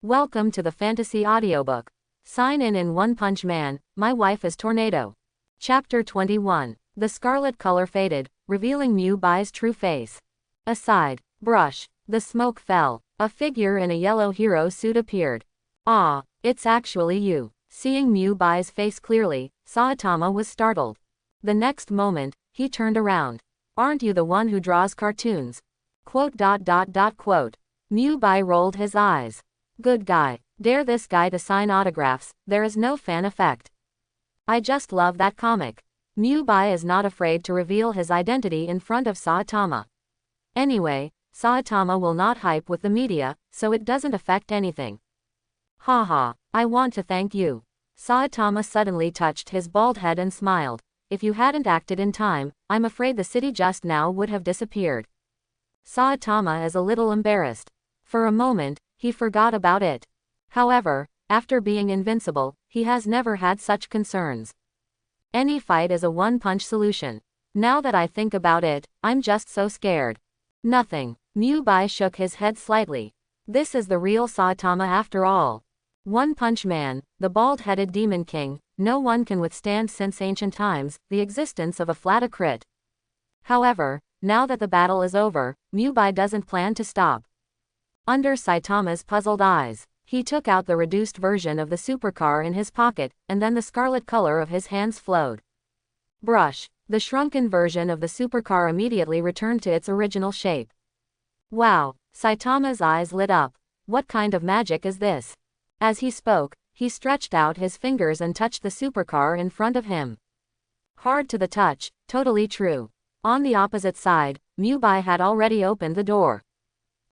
Welcome to the fantasy audiobook. Sign in One Punch Man, My Wife is Tornado. Chapter 21. The scarlet color faded, revealing Mubi's true face. Aside, brush, the smoke fell. A figure in a yellow hero suit appeared. Ah, it's actually you. Seeing Mubi's face clearly, Saitama was startled. The next moment, he turned around. Aren't you the one who draws cartoons? Quote. Mubi rolled his eyes. Good guy. Dare this guy to sign autographs, there is no fan effect. I just love that comic. Mubi is not afraid to reveal his identity in front of Saitama. Anyway, Saitama will not hype with the media, so it doesn't affect anything. Haha, I want to thank you. Saitama suddenly touched his bald head and smiled. If you hadn't acted in time, I'm afraid the city just now would have disappeared. Saitama is a little embarrassed. For a moment, he forgot about it. However, after being invincible, he has never had such concerns. Any fight is a one-punch solution. Now that I think about it, I'm just so scared. Nothing. Mubi shook his head slightly. This is the real Saitama after all. One Punch Man, the bald-headed Demon King, no one can withstand since ancient times, the existence of a flat crit. However, now that the battle is over, Mubi doesn't plan to stop. Under Saitama's puzzled eyes, he took out the reduced version of the supercar in his pocket, and then the scarlet color of his hands flowed. Brush. The shrunken version of the supercar immediately returned to its original shape. Wow, Saitama's eyes lit up. What kind of magic is this? As he spoke, he stretched out his fingers and touched the supercar in front of him. Hard to the touch, totally true. On the opposite side, Mubi had already opened the door.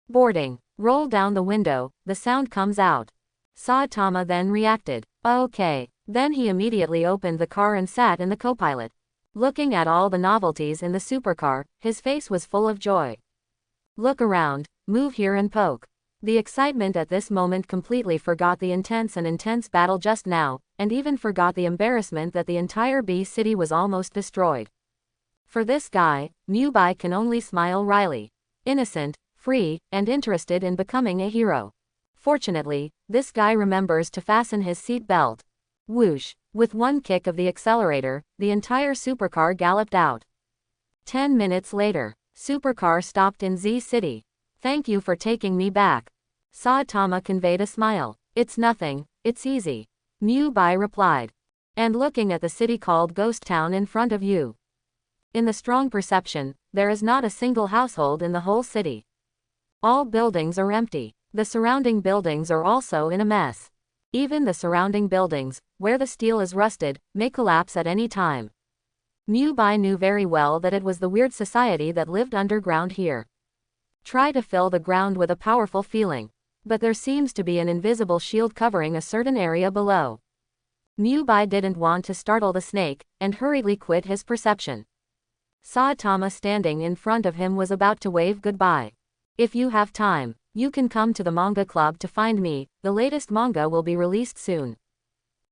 Boarding. Roll down the window, the sound comes out. Saitama then reacted. Okay. Then he immediately opened the car and sat in the co-pilot. Looking at all the novelties in the supercar, his face was full of joy. Look around, move here and poke. The excitement at this moment completely forgot the intense battle just now, and even forgot the embarrassment that the entire B city was almost destroyed. For this guy, Mubi can only smile wryly. Innocent, free, and interested in becoming a hero. Fortunately, this guy remembers to fasten his seat belt. Whoosh! With one kick of the accelerator, the entire supercar galloped out. 10 minutes later, supercar stopped in Z City. Thank you for taking me back. Saitama conveyed a smile. It's nothing, it's easy. Mubi replied. And looking at the city called Ghost Town in front of you. In the strong perception, there is not a single household in the whole city. All buildings are empty. The surrounding buildings are also in a mess. Even the surrounding buildings, where the steel is rusted, may collapse at any time. Mubi knew very well that it was the weird society that lived underground here. Try to fill the ground with a powerful feeling. But there seems to be an invisible shield covering a certain area below. Mubi didn't want to startle the snake, and hurriedly quit his perception. Saitama standing in front of him was about to wave goodbye. If you have time, you can come to the manga club to find me, the latest manga will be released soon.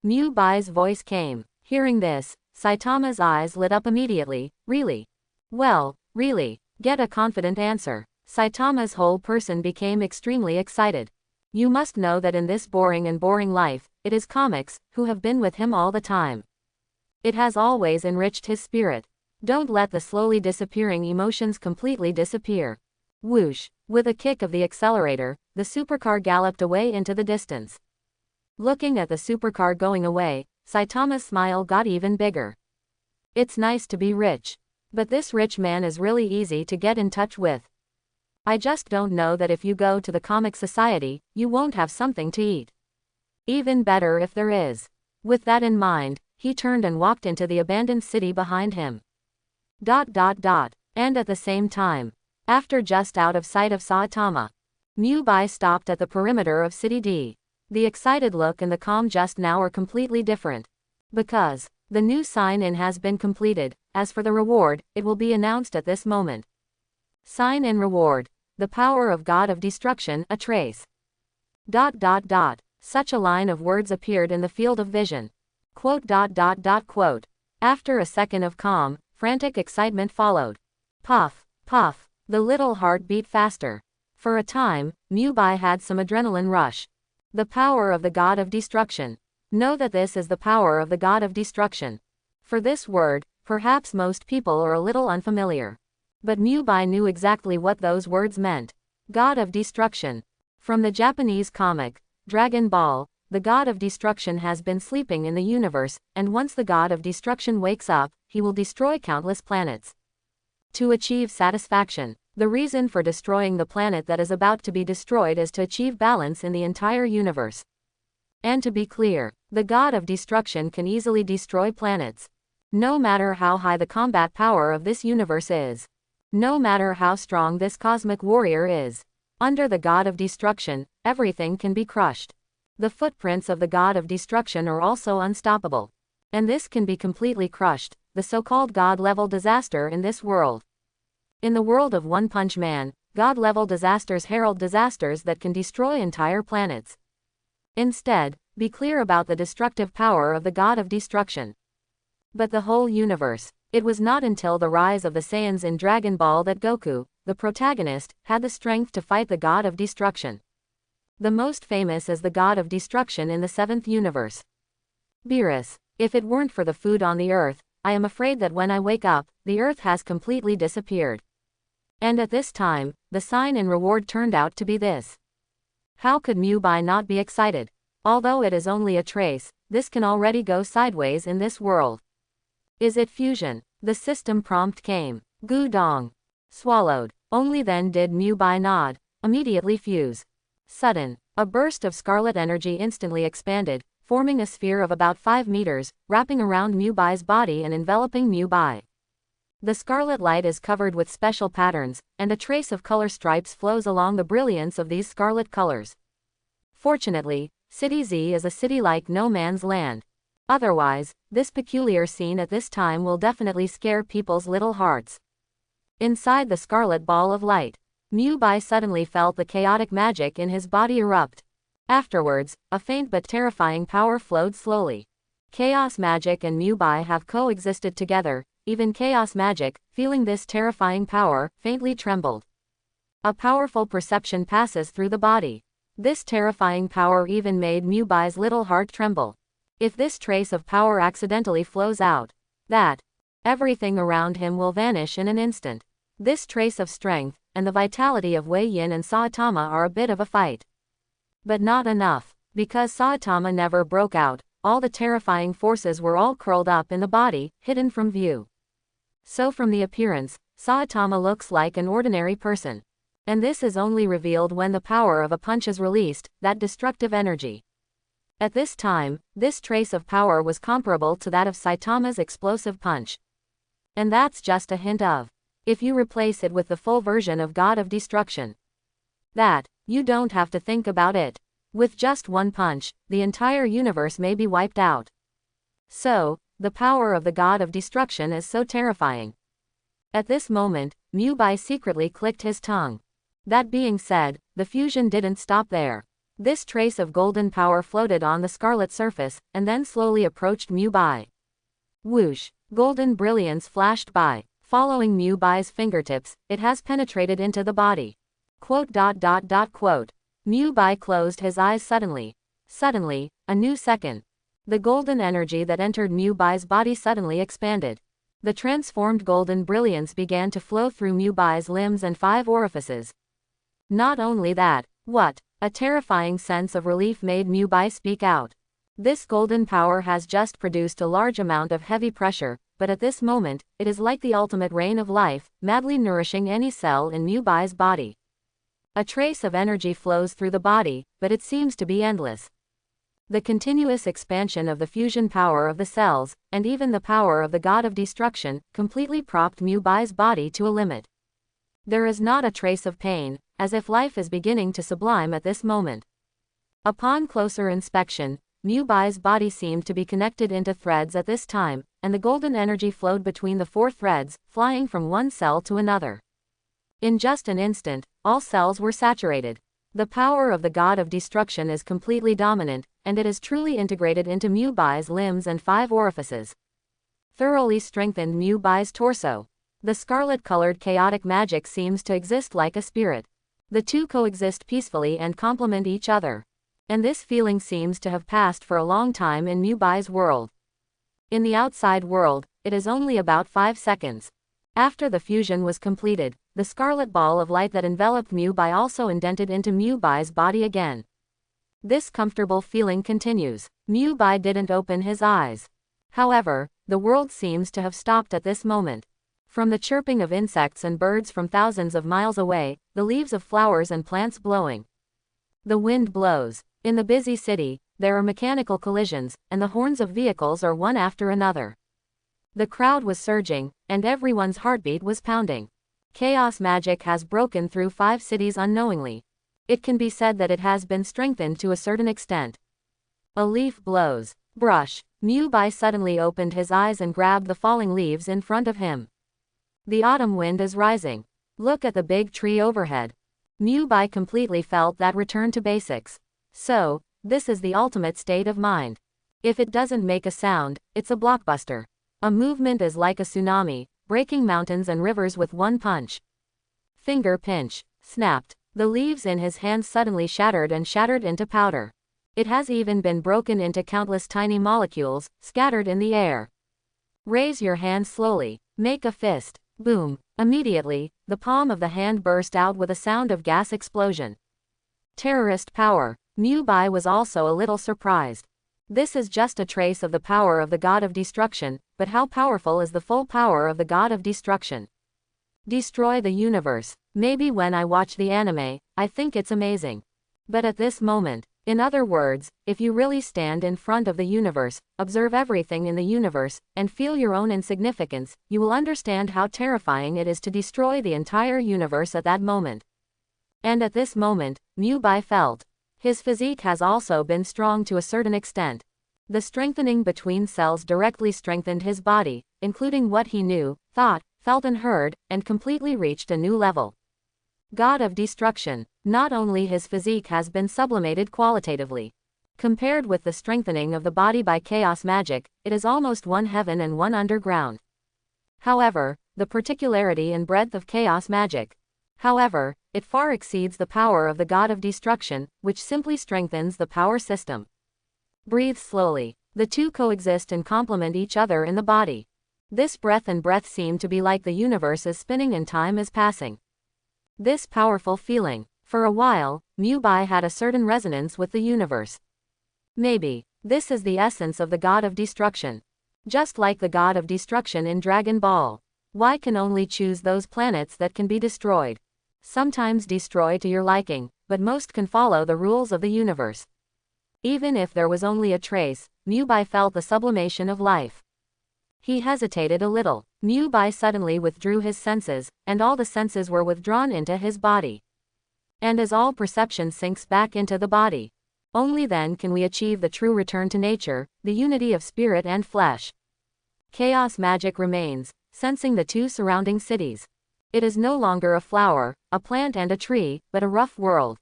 Mubi's voice came. Hearing this, Saitama's eyes lit up immediately. Really? Well, really, get a confident answer. Saitama's whole person became extremely excited. You must know that in this boring life, it is comics who have been with him all the time. It has always enriched his spirit. Don't let the slowly disappearing emotions completely disappear. Whoosh! With a kick of the accelerator, the supercar galloped away into the distance. Looking at the supercar going away, Saitama's smile got even bigger. It's nice to be rich. But this rich man is really easy to get in touch with. I just don't know that if you go to the comic society, you won't have something to eat. Even better if there is. With that in mind, he turned and walked into the abandoned city behind him. And at the same time, after just out of sight of Saitama, Mubi stopped at the perimeter of City D. The excited look and the calm just now are completely different. Because the new sign-in has been completed. As for the reward, it will be announced at this moment. Sign-in reward. The power of God of destruction, a trace. Such a line of words appeared in the field of vision. Quote. After a second of calm, frantic excitement followed. Puff, puff. The little heart beat faster. For a time, Mubi had some adrenaline rush. The power of the god of destruction. Know that this is the power of the god of destruction. For this word, perhaps most people are a little unfamiliar. But Mubi knew exactly what those words meant. God of destruction. From the Japanese comic, Dragon Ball, the god of destruction has been sleeping in the universe, and once the god of destruction wakes up, he will destroy countless planets. To achieve satisfaction. The reason for destroying the planet that is about to be destroyed is to achieve balance in the entire universe. And to be clear, the god of destruction can easily destroy planets. No matter how high the combat power of this universe is. No matter how strong this cosmic warrior is. Under the god of destruction, everything can be crushed. The footprints of the god of destruction are also unstoppable. And this can be completely crushed, the so-called god-level disaster in this world. In the world of One Punch Man, god-level disasters herald disasters that can destroy entire planets. Instead, be clear about the destructive power of the god of destruction. But the whole universe. It was not until the rise of the Saiyans in Dragon Ball that Goku, the protagonist, had the strength to fight the god of destruction. The most famous is the god of destruction in the 7th universe. Beerus. If it weren't for the food on the earth, I am afraid that when I wake up, the earth has completely disappeared. And at this time, the sign and reward turned out to be this. How could Mubi not be excited? Although it is only a trace, this can already go sideways in this world. Is it fusion? The system prompt came. Gudong. Swallowed. Only then did Mubi nod. Immediately fuse. Sudden. A burst of scarlet energy instantly expanded, forming a sphere of about 5 meters, wrapping around Mubi's body and enveloping Mubi. The scarlet light is covered with special patterns, and a trace of color stripes flows along the brilliance of these scarlet colors. Fortunately, City Z is a city like no man's land. Otherwise, this peculiar scene at this time will definitely scare people's little hearts. Inside the scarlet ball of light, Mubi suddenly felt the chaotic magic in his body erupt. Afterwards, a faint but terrifying power flowed slowly. Chaos magic and Mubi have coexisted together. Even chaos magic, feeling this terrifying power, faintly trembled. A powerful perception passes through the body. This terrifying power even made Mubi's little heart tremble. If this trace of power accidentally flows out, everything around him will vanish in an instant. This trace of strength, and the vitality of Wei Yin and Saitama are a bit of a fight. But not enough. Because Saitama never broke out, all the terrifying forces were all curled up in the body, hidden from view. So from the appearance, Saitama looks like an ordinary person. And this is only revealed when the power of a punch is released, that destructive energy. At this time, this trace of power was comparable to that of Saitama's explosive punch. And that's just a hint of. If you replace it with the full version of God of Destruction. You don't have to think about it. With just one punch, the entire universe may be wiped out. So, the power of the God of Destruction is so terrifying. At this moment, Mubi secretly clicked his tongue. That being said, the fusion didn't stop there. This trace of golden power floated on the scarlet surface, and then slowly approached Mubi. Whoosh! Golden brilliance flashed by. Following Mubi's fingertips, it has penetrated into the body. Mubi closed his eyes suddenly. Suddenly, a new second. The golden energy that entered Mubi's body suddenly expanded. The transformed golden brilliance began to flow through Mubi's limbs and 5 orifices. Not only that, a terrifying sense of relief made Mubi speak out. This golden power has just produced a large amount of heavy pressure, but at this moment, it is like the ultimate rain of life, madly nourishing any cell in Mubi's body. A trace of energy flows through the body, but it seems to be endless. The continuous expansion of the fusion power of the cells, and even the power of the God of Destruction, completely propped Mubi's body to a limit. There is not a trace of pain, as if life is beginning to sublime at this moment. Upon closer inspection, Mubi's body seemed to be connected into threads at this time, and the golden energy flowed between the 4 threads, flying from one cell to another. In just an instant, all cells were saturated. The power of the God of Destruction is completely dominant, and it is truly integrated into Mubi's limbs and 5 orifices. Thoroughly strengthened Mubi's torso. The scarlet-colored chaotic magic seems to exist like a spirit. The two coexist peacefully and complement each other. And this feeling seems to have passed for a long time in Mubi's world. In the outside world, it is only about 5 seconds. After the fusion was completed, the scarlet ball of light that enveloped Mubi also indented into Mubi's body again. This comfortable feeling continues. Mubi didn't open his eyes. However, the world seems to have stopped at this moment. From the chirping of insects and birds from thousands of miles away, the leaves of flowers and plants blowing. The wind blows. In the busy city, there are mechanical collisions, and the horns of vehicles are one after another. The crowd was surging, and everyone's heartbeat was pounding. Chaos magic has broken through 5 cities unknowingly. It can be said that it has been strengthened to a certain extent. A leaf blows. Brush. Mubi suddenly opened his eyes and grabbed the falling leaves in front of him. The autumn wind is rising. Look at the big tree overhead. Mubi completely felt that return to basics. So, this is the ultimate state of mind. If it doesn't make a sound, it's a blockbuster. A movement is like a tsunami, breaking mountains and rivers with one punch. Finger pinch. Snapped. The leaves in his hands suddenly shattered into powder. It has even been broken into countless tiny molecules, scattered in the air. Raise your hand slowly. Make a fist. Boom. Immediately, the palm of the hand burst out with a sound of gas explosion. Terrorist power. Mubi was also a little surprised. This is just a trace of the power of the god of destruction, but how powerful is the full power of the god of destruction? Destroy the universe. Maybe when I watch the anime, I think it's amazing. But at this moment, in other words, if you really stand in front of the universe, observe everything in the universe, and feel your own insignificance, you will understand how terrifying it is to destroy the entire universe at that moment. And at this moment, Mubi felt. His physique has also been strong to a certain extent. The strengthening between cells directly strengthened his body, including what he knew, thought, felt and heard, and completely reached a new level. God of destruction. Not only his physique has been sublimated qualitatively. Compared with the strengthening of the body by chaos magic, it is almost one heaven and one underground. However, the particularity and breadth of chaos magic. However, it far exceeds the power of the god of destruction, which simply strengthens the power system. Breathe slowly. The two coexist and complement each other in the body. This breath and breath seem to be like the universe is spinning and time is passing. This powerful feeling. For a while, Mubi had a certain resonance with the universe. Maybe, this is the essence of the god of destruction. Just like the god of destruction in Dragon Ball. Why can only choose those planets that can be destroyed? Sometimes destroy to your liking, but most can follow the rules of the universe. Even if there was only a trace, Mubi felt the sublimation of life. He hesitated a little. Mubi suddenly withdrew his senses, and all the senses were withdrawn into his body. And as all perception sinks back into the body, only then can we achieve the true return to nature, the unity of spirit and flesh. Chaos magic remains, sensing the two surrounding cities. It is no longer a flower, a plant and a tree, but a rough world.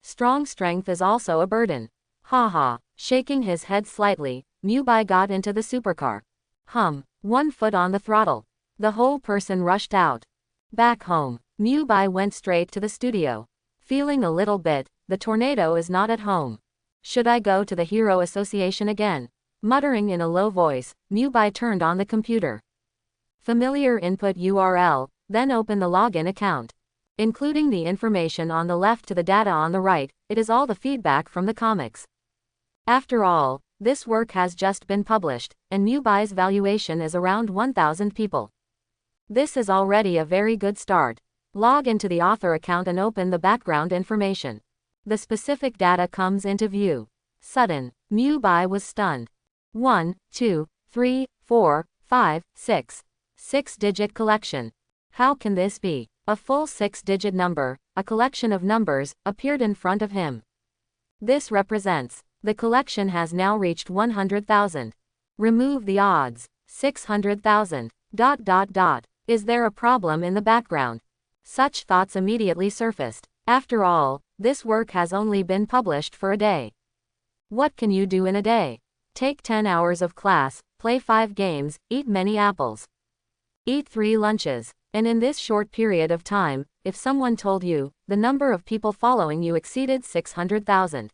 Strong strength is also a burden. Ha. Shaking his head slightly, Mubi got into the supercar. 1 foot on the throttle. The whole person rushed out. Back home. Mubi went straight to the studio. Feeling a little bit, the tornado is not at home. Should I go to the Hero Association again? Muttering in a low voice, Mubi turned on the computer. Familiar input URL, then open the login account. Including the information on the left to the data on the right, it is all the feedback from the comics. After all, this work has just been published, and Mubi's valuation is around 1,000 people. This is already a very good start. Log into the author account and open the background information. The specific data comes into view. Sudden, Mubi was stunned. 1, 2, 3, 4, 5, 6. 6-digit collection. How can this be? A full 6-digit number, a collection of numbers, appeared in front of him. This represents, the collection has now reached 100,000. Remove the odds. 600,000. ... Is there a problem in the background? Such thoughts immediately surfaced. After all, this work has only been published for a day. What can you do in a day? Take 10 hours of class, play 5 games, eat many apples. Eat 3 lunches. And in this short period of time, if someone told you, the number of people following you exceeded 600,000.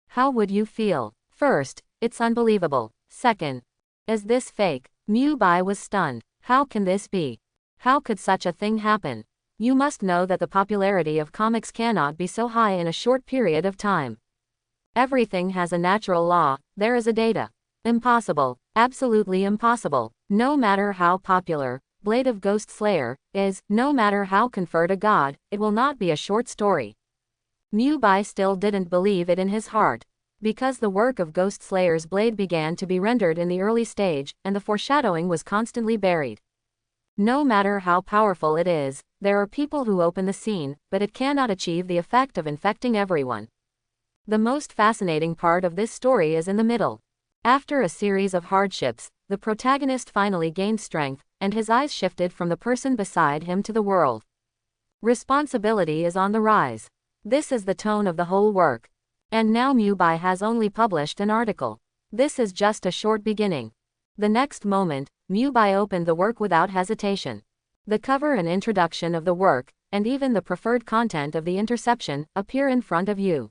How would you feel? First, it's unbelievable. Second, is this fake? Mubi was stunned. How can this be? How could such a thing happen? You must know that the popularity of comics cannot be so high in a short period of time. Everything has a natural law, there is a data. Impossible, absolutely impossible. No matter how popular Blade of Ghost Slayer is, no matter how conferred a god, it will not be a short story. Mubi still didn't believe it in his heart. Because the work of Ghost Slayer's blade began to be rendered in the early stage, and the foreshadowing was constantly buried. No matter how powerful it is, there are people who open the scene, but it cannot achieve the effect of infecting everyone. The most fascinating part of this story is in the middle. After a series of hardships, the protagonist finally gained strength, and his eyes shifted from the person beside him to the world. Responsibility is on the rise. This is the tone of the whole work. And now Mubi has only published an article. This is just a short beginning. The next moment, Mubi opened the work without hesitation. The cover and introduction of the work, and even the preferred content of the interception, appear in front of you.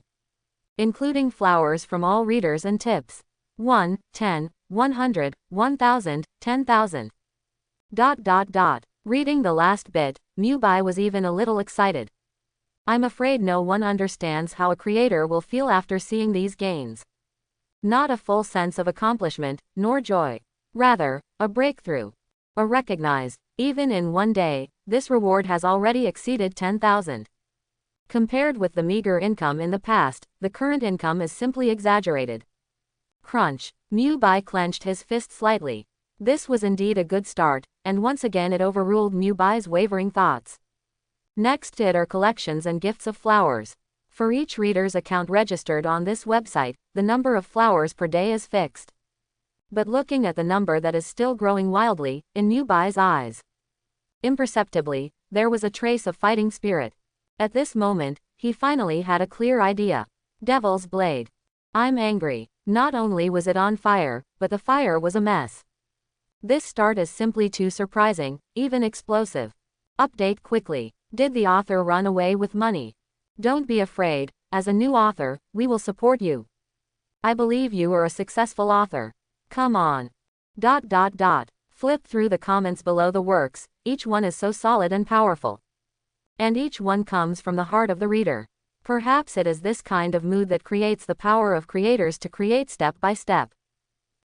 Including flowers from all readers and tips. 1, 10, 100, 1000, 10,000. ... Reading the last bit, Mubi was even a little excited. I'm afraid no one understands how a creator will feel after seeing these gains. Not a full sense of accomplishment, nor joy. Rather, a breakthrough. A recognized, even in one day, this reward has already exceeded 10,000. Compared with the meager income in the past, the current income is simply exaggerated. Crunch. Mubi clenched his fist slightly. This was indeed a good start, and once again it overruled Mubi's wavering thoughts. Next it are collections and gifts of flowers. For each reader's account registered on this website, the number of flowers per day is fixed. But looking at the number that is still growing wildly, in Mubi's eyes, imperceptibly, there was a trace of fighting spirit. At this moment, he finally had a clear idea. Devil's Blade. I'm angry. Not only was it on fire, but the fire was a mess. This start is simply too surprising, even explosive. Update quickly. Did the author run away with money? Don't be afraid, as a new author, we will support you. I believe you are a successful author. Come on. ... Flip through the comments below the works, each one is so solid and powerful. And each one comes from the heart of the reader. Perhaps it is this kind of mood that creates the power of creators to create step by step.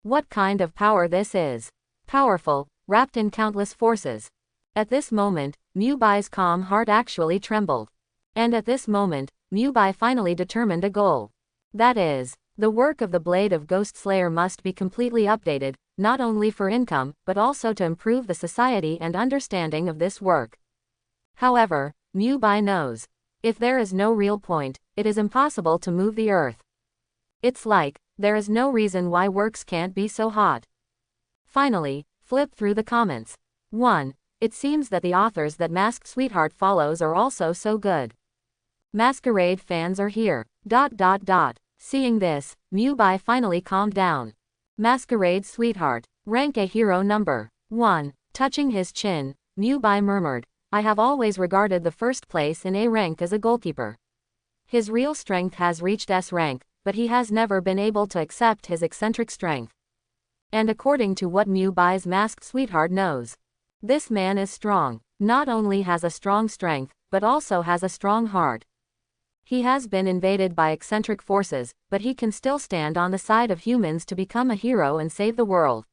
What kind of power this is? Powerful, wrapped in countless forces. At this moment, Mubi's calm heart actually trembled. And at this moment, Mubi finally determined a goal. That is, the work of the Blade of Ghost Slayer must be completely updated, not only for income, but also to improve the society and understanding of this work. However, Mubi knows, if there is no real point, it is impossible to move the earth. It's like, there is no reason why works can't be so hot. Finally, flip through the comments. 1. It seems that the authors that Masked Sweetheart follows are also so good. Masquerade fans are here. ... Seeing this, Mubi finally calmed down. Masquerade Sweetheart. Rank a hero number 1. Touching his chin, Mubi murmured, I have always regarded the first place in A rank as a goalkeeper. His real strength has reached S rank, but he has never been able to accept his eccentric strength. And according to what Mubi's Masked Sweetheart knows, this man is strong. Not only has a strong strength, but also has a strong heart. He has been invaded by eccentric forces, but he can still stand on the side of humans to become a hero and save the world.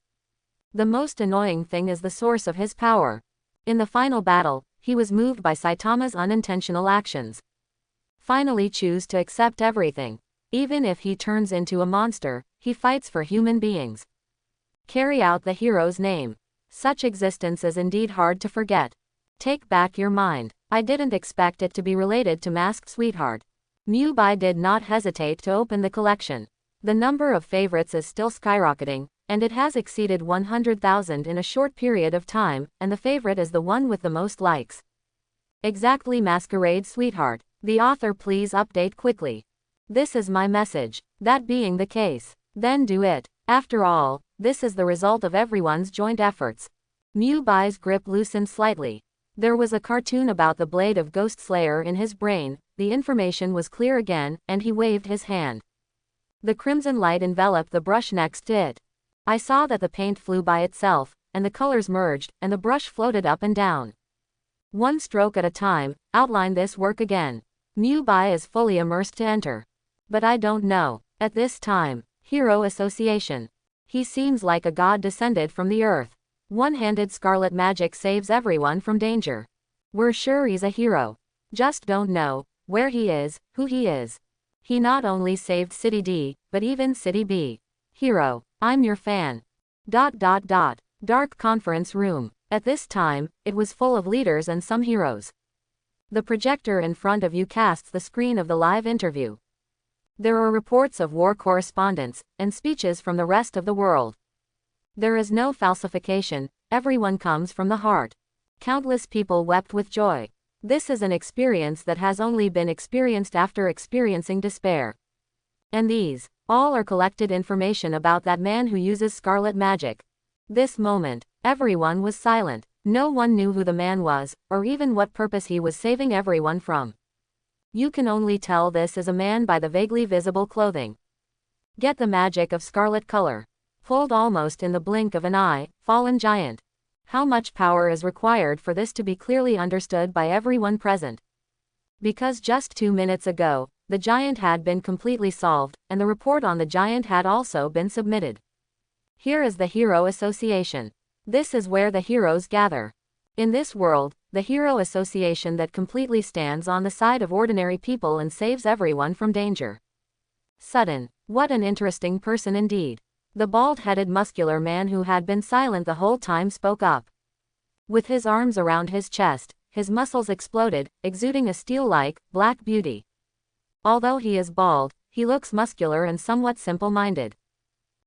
The most annoying thing is the source of his power. In the final battle, he was moved by Saitama's unintentional actions. Finally choose to accept everything. Even if he turns into a monster, he fights for human beings. Carry out the hero's name. Such existence is indeed hard to forget. Take back your mind. I didn't expect it to be related to Masked Sweetheart. Mubi did not hesitate to open the collection. The number of favorites is still skyrocketing, and it has exceeded 100,000 in a short period of time, and the favorite is the one with the most likes. Exactly, Masquerade Sweetheart. The author, please update quickly. This is my message. That being the case, then do it. After all, this is the result of everyone's joint efforts. Mubi's grip loosened slightly. There was a cartoon about the Blade of Ghost Slayer in his brain, the information was clear again, and he waved his hand. The crimson light enveloped the brush next to it. I saw that the paint flew by itself, and the colors merged, and the brush floated up and down. One stroke at a time, outline this work again. Mubi is fully immersed to enter. But I don't know. At this time, hero association. He seems like a god descended from the earth. One-handed scarlet magic saves everyone from danger. We're sure he's a hero. Just don't know where he is, who he is. He not only saved City D, but even City B. Hero, I'm your fan. Dark conference room. At this time, it was full of leaders and some heroes. The projector in front of you casts the screen of the live interview. There are reports of war correspondence, and speeches from the rest of the world. There is no falsification, everyone comes from the heart. Countless people wept with joy. This is an experience that has only been experienced after experiencing despair. And these, all are collected information about that man who uses scarlet magic. This moment, everyone was silent. No one knew who the man was, or even what purpose he was saving everyone from. You can only tell this is a man by the vaguely visible clothing. Get the magic of scarlet color. Pulled almost in the blink of an eye, fallen giant. How much power is required for this to be clearly understood by everyone present? Because just 2 minutes ago, the giant had been completely solved, and the report on the giant had also been submitted. Here is the Hero Association. This is where the heroes gather. In this world, the Hero Association that completely stands on the side of ordinary people and saves everyone from danger. Sudden, what an interesting person indeed. The bald-headed muscular man who had been silent the whole time spoke up. With his arms around his chest, his muscles exploded, exuding a steel-like, black beauty. Although he is bald, he looks muscular and somewhat simple-minded.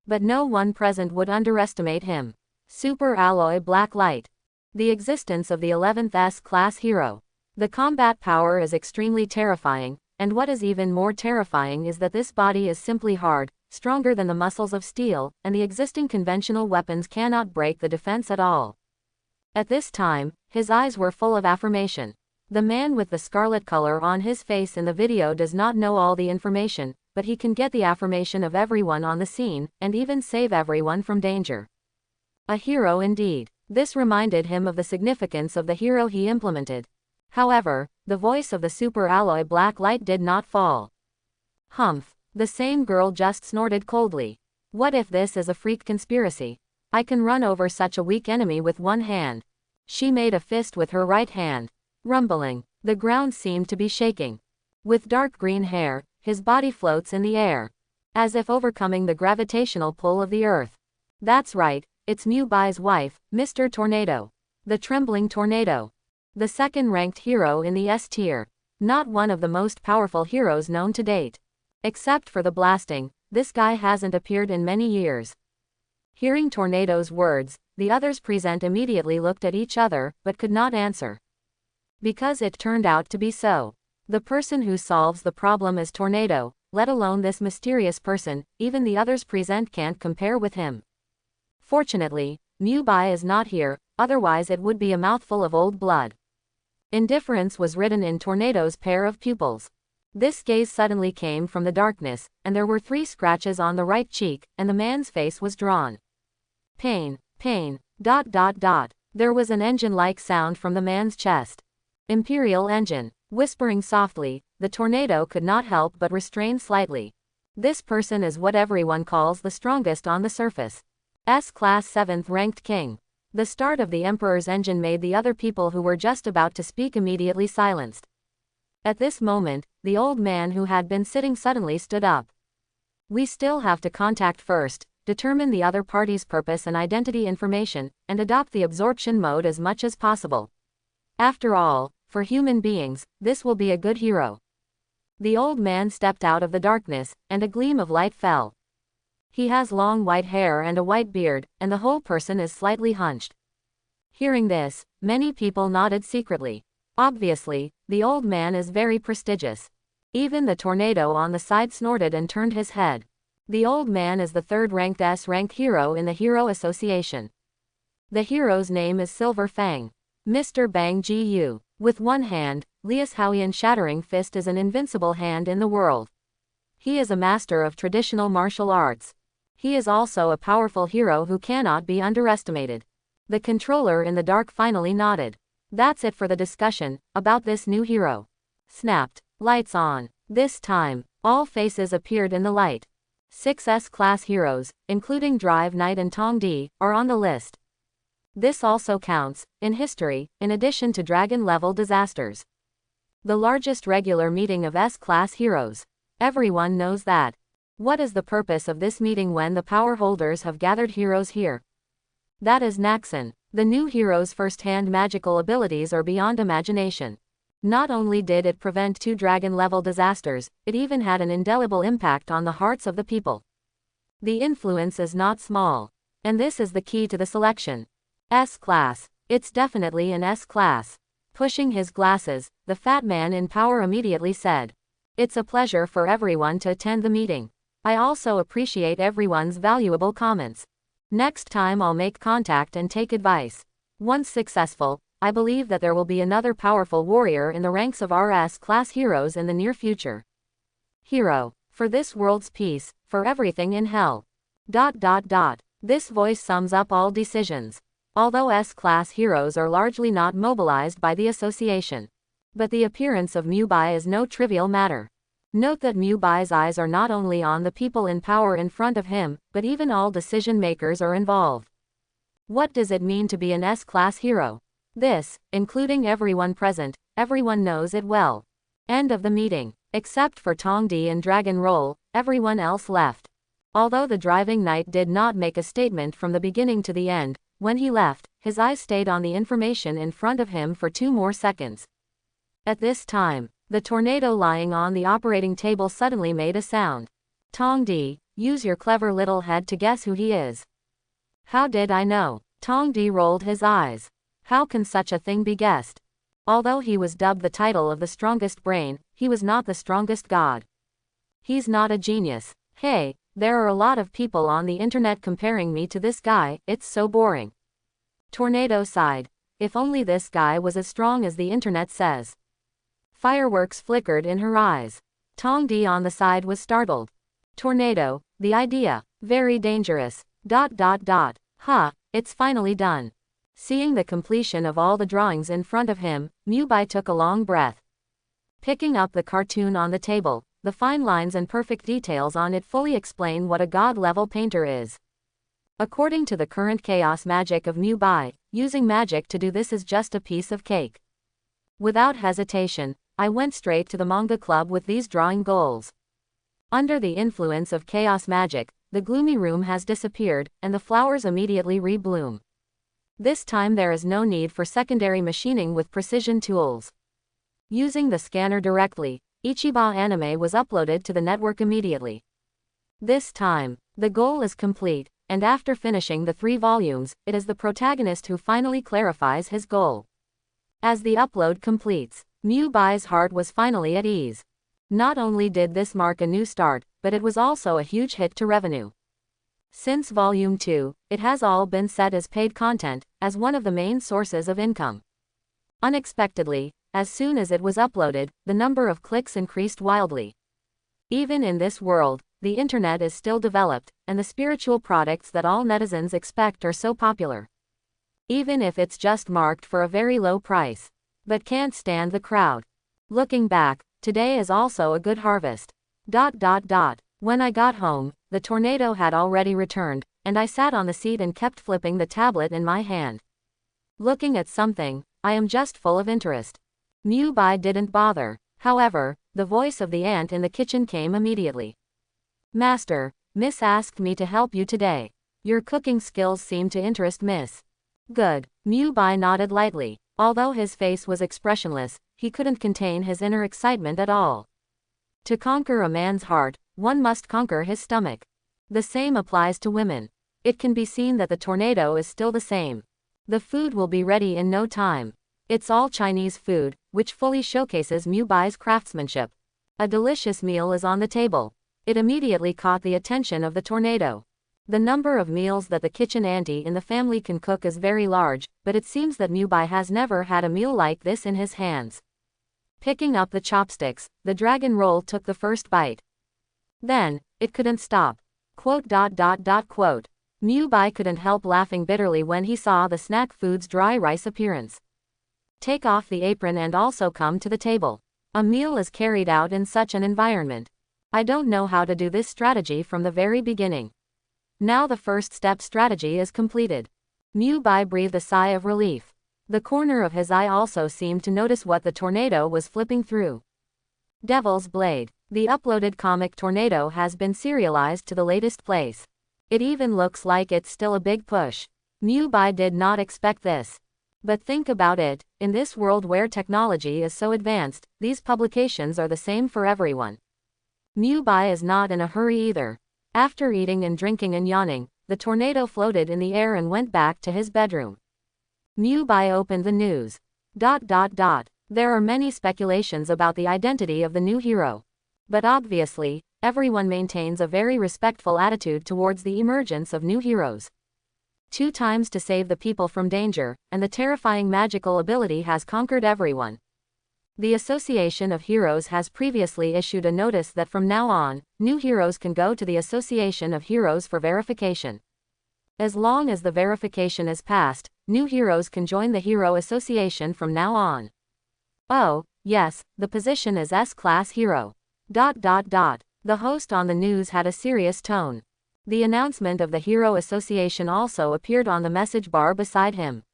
But no one present would underestimate him. Super alloy black light. The existence of the 11th S-class hero. The combat power is extremely terrifying, and what is even more terrifying is that this body is simply hard, stronger than the muscles of steel, and the existing conventional weapons cannot break the defense at all. At this time, his eyes were full of affirmation. The man with the scarlet color on his face in the video does not know all the information, but he can get the affirmation of everyone on the scene, and even save everyone from danger. A hero indeed. This reminded him of the significance of the hero he implemented. However, the voice of the super alloy black light did not fall. Humph. The same girl just snorted coldly. What if this is a freak conspiracy? I can run over such a weak enemy with one hand. She made a fist with her right hand. Rumbling. The ground seemed to be shaking. With dark green hair, his body floats in the air, as if overcoming the gravitational pull of the earth. That's right, it's Mubi's wife, Mr. Tornado. The trembling tornado. The second-ranked hero in the S tier. Not one of the most powerful heroes known to date. Except for the blasting, this guy hasn't appeared in many years. Hearing Tornado's words, the others present immediately looked at each other, but could not answer. Because it turned out to be so. The person who solves the problem is Tornado, let alone this mysterious person, even the others present can't compare with him. Fortunately, Mubi is not here, otherwise it would be a mouthful of old blood. Indifference was written in Tornado's pair of pupils. This gaze suddenly came from the darkness, and there were 3 scratches on the right cheek, and the man's face was drawn. Pain. There was an engine-like sound from the man's chest. Imperial engine. Whispering softly, the Tornado could not help but restrain slightly. This person is what everyone calls the strongest on the surface. S-class 7th-ranked king. The start of the Emperor's engine made the other people who were just about to speak immediately silenced. At this moment, the old man who had been sitting suddenly stood up. We still have to contact first, determine the other party's purpose and identity information, and adopt the absorption mode as much as possible. After all, for human beings, this will be a good hero. The old man stepped out of the darkness, and a gleam of light fell. He has long white hair and a white beard, and the whole person is slightly hunched. Hearing this, many people nodded secretly. Obviously, the old man is very prestigious. Even the Tornado on the side snorted and turned his head. The old man is the 3rd-ranked S-ranked hero in the Hero Association. The hero's name is Silver Fang. Mr. Bang Gu. With one hand, Lias Howian Shattering Fist is an invincible hand in the world. He is a master of traditional martial arts. He is also a powerful hero who cannot be underestimated. The controller in the dark finally nodded. That's it for the discussion about this new hero. Snapped. Lights on. This time, all faces appeared in the light. 6 S-class heroes, including Drive Knight and Tongdi, are on the list. This also counts, in history, in addition to dragon-level disasters. The largest regular meeting of S-class heroes. Everyone knows that. What is the purpose of this meeting when the power holders have gathered heroes here? That is Naxxon. The new hero's first-hand magical abilities are beyond imagination. Not only did it prevent 2 dragon-level disasters, it even had an indelible impact on the hearts of the people. The influence is not small. And this is the key to the selection. S-class. It's definitely an S-class. Pushing his glasses, the fat man in power immediately said. It's a pleasure for everyone to attend the meeting. I also appreciate everyone's valuable comments. Next time I'll make contact and take advice. Once successful, I believe that there will be another powerful warrior in the ranks of our S-class heroes in the near future. Hero. For this world's peace, for everything in hell. ... This voice sums up all decisions. Although S-class heroes are largely not mobilized by the association. But the appearance of Mubi is no trivial matter. Note that Mubi's eyes are not only on the people in power in front of him, but even all decision makers are involved. What does it mean to be an S-class hero? This, including everyone present, everyone knows it well. End of the meeting. Except for Tongdi and Dragon Roll, everyone else left. Although the driving knight did not make a statement from the beginning to the end, when he left, his eyes stayed on the information in front of him for 2 more seconds. At this time, the tornado lying on the operating table suddenly made a sound. Tongdi, use your clever little head to guess who he is. How did I know? Tongdi rolled his eyes. How can such a thing be guessed? Although he was dubbed the title of the strongest brain, he was not the strongest god. He's not a genius. Hey, there are a lot of people on the internet comparing me to this guy, it's so boring. Tornado sighed. If only this guy was as strong as the internet says. Fireworks flickered in her eyes. Tongdi on the side was startled. Tornado, the idea, very dangerous. ... Ha, it's finally done. Seeing the completion of all the drawings in front of him, Mubi took a long breath. Picking up the cartoon on the table, the fine lines and perfect details on it fully explain what a god-level painter is. According to the current chaos magic of Mubi, using magic to do this is just a piece of cake. Without hesitation, I went straight to the manga club with these drawing goals. Under the influence of chaos magic, the gloomy room has disappeared, and the flowers immediately rebloom. This time there is no need for secondary machining with precision tools. Using the scanner directly, Ichiba anime was uploaded to the network immediately. This time, the goal is complete, and after finishing the 3 volumes, it is the protagonist who finally clarifies his goal. As the upload completes, Mubi's heart was finally at ease. Not only did this mark a new start, but it was also a huge hit to revenue. Since Volume 2, it has all been set as paid content, as one of the main sources of income. Unexpectedly, as soon as it was uploaded, the number of clicks increased wildly. Even in this world, the internet is still developed, and the spiritual products that all netizens expect are so popular. Even if it's just marked for a very low price. But can't stand the crowd. Looking back, today is also a good harvest. ... When I got home, the tornado had already returned, and I sat on the seat and kept flipping the tablet in my hand. Looking at something, I am just full of interest. Mubi didn't bother. However, the voice of the ant in the kitchen came immediately. Master, Miss asked me to help you today. Your cooking skills seem to interest Miss. Good. Mubi nodded lightly. Although his face was expressionless, he couldn't contain his inner excitement at all. To conquer a man's heart, one must conquer his stomach. The same applies to women. It can be seen that the tornado is still the same. The food will be ready in no time. It's all Chinese food, which fully showcases Mubi's craftsmanship. A delicious meal is on the table. It immediately caught the attention of the tornado. The number of meals that the kitchen auntie in the family can cook is very large, but it seems that Mubi has never had a meal like this in his hands. Picking up the chopsticks, the dragon roll took the first bite. Then, it couldn't stop. Quote. Mubi couldn't help laughing bitterly when he saw the snack food's dry rice appearance. Take off the apron and also come to the table. A meal is carried out in such an environment. I don't know how to do this strategy from the very beginning. Now the first step strategy is completed. Mubi breathed a sigh of relief. The corner of his eye also seemed to notice what the tornado was flipping through. Devil's Blade. The uploaded comic Tornado has been serialized to the latest place. It even looks like it's still a big push. Mubi did not expect this. But think about it, in this world where technology is so advanced, these publications are the same for everyone. Mubi is not in a hurry either. After eating and drinking and yawning, the tornado floated in the air and went back to his bedroom. Mubi opened the news. There are many speculations about the identity of the new hero. But obviously, everyone maintains a very respectful attitude towards the emergence of new heroes. 2 times to save the people from danger, and the terrifying magical ability has conquered everyone. The Association of Heroes has previously issued a notice that from now on, new heroes can go to the Association of Heroes for verification. As long as the verification is passed, new heroes can join the Hero Association from now on. Oh, yes, the position is S-Class Hero. The host on the news had a serious tone. The announcement of the Hero Association also appeared on the message bar beside him.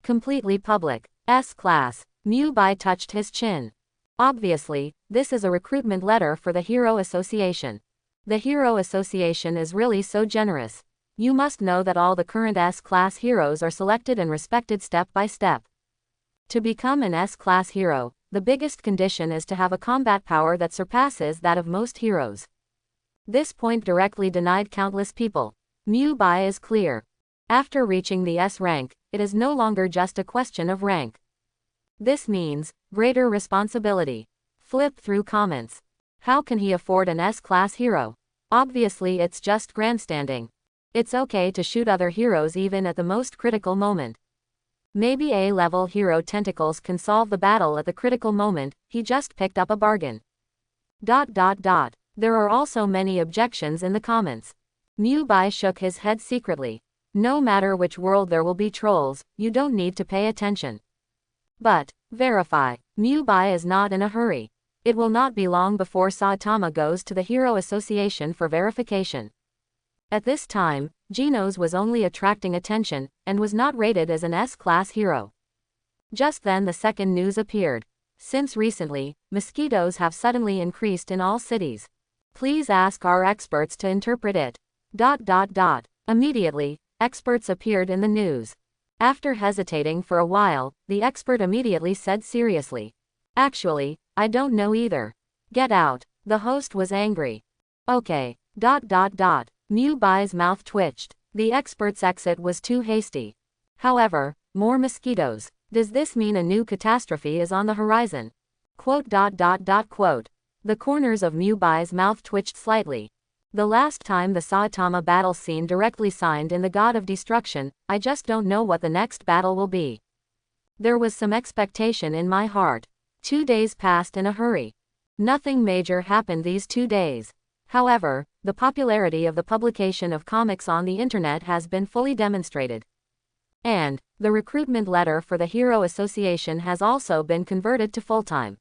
Completely public. S-Class. Mubi touched his chin. Obviously, this is a recruitment letter for the Hero Association. The Hero Association is really so generous. You must know that all the current S-Class heroes are selected and respected step by step. To become an S-Class hero, the biggest condition is to have a combat power that surpasses that of most heroes. This point directly denied countless people. Mubi is clear. After reaching the S rank, it is no longer just a question of rank. This means greater responsibility. Flip through comments. How can he afford an S-Class hero? Obviously it's just grandstanding. It's okay to shoot other heroes even at the most critical moment. Maybe A-level hero Tentacles can solve the battle at the critical moment, he just picked up a bargain. There are also many objections in the comments. Mubi shook his head secretly. No matter which world there will be trolls, you don't need to pay attention. But, verify. Mubi is not in a hurry. It will not be long before Saitama goes to the Hero Association for verification. At this time, Genos was only attracting attention, and was not rated as an S-Class hero. Just then the second news appeared. Since recently, mosquitoes have suddenly increased in all cities. Please ask our experts to interpret it. Immediately, experts appeared in the news. After hesitating for a while, the expert immediately said seriously. Actually, I don't know either. Get out. The host was angry. Okay. Mubi's mouth twitched. The expert's exit was too hasty. However, more mosquitoes. Does this mean a new catastrophe is on the horizon? The corners of Mubi's mouth twitched slightly. The last time the Saitama battle scene directly signed in the God of Destruction, I just don't know what the next battle will be. There was some expectation in my heart. 2 days passed in a hurry. Nothing major happened these 2 days. However, the popularity of the publication of comics on the internet has been fully demonstrated. And, the recruitment letter for the Hero Association has also been converted to full-time.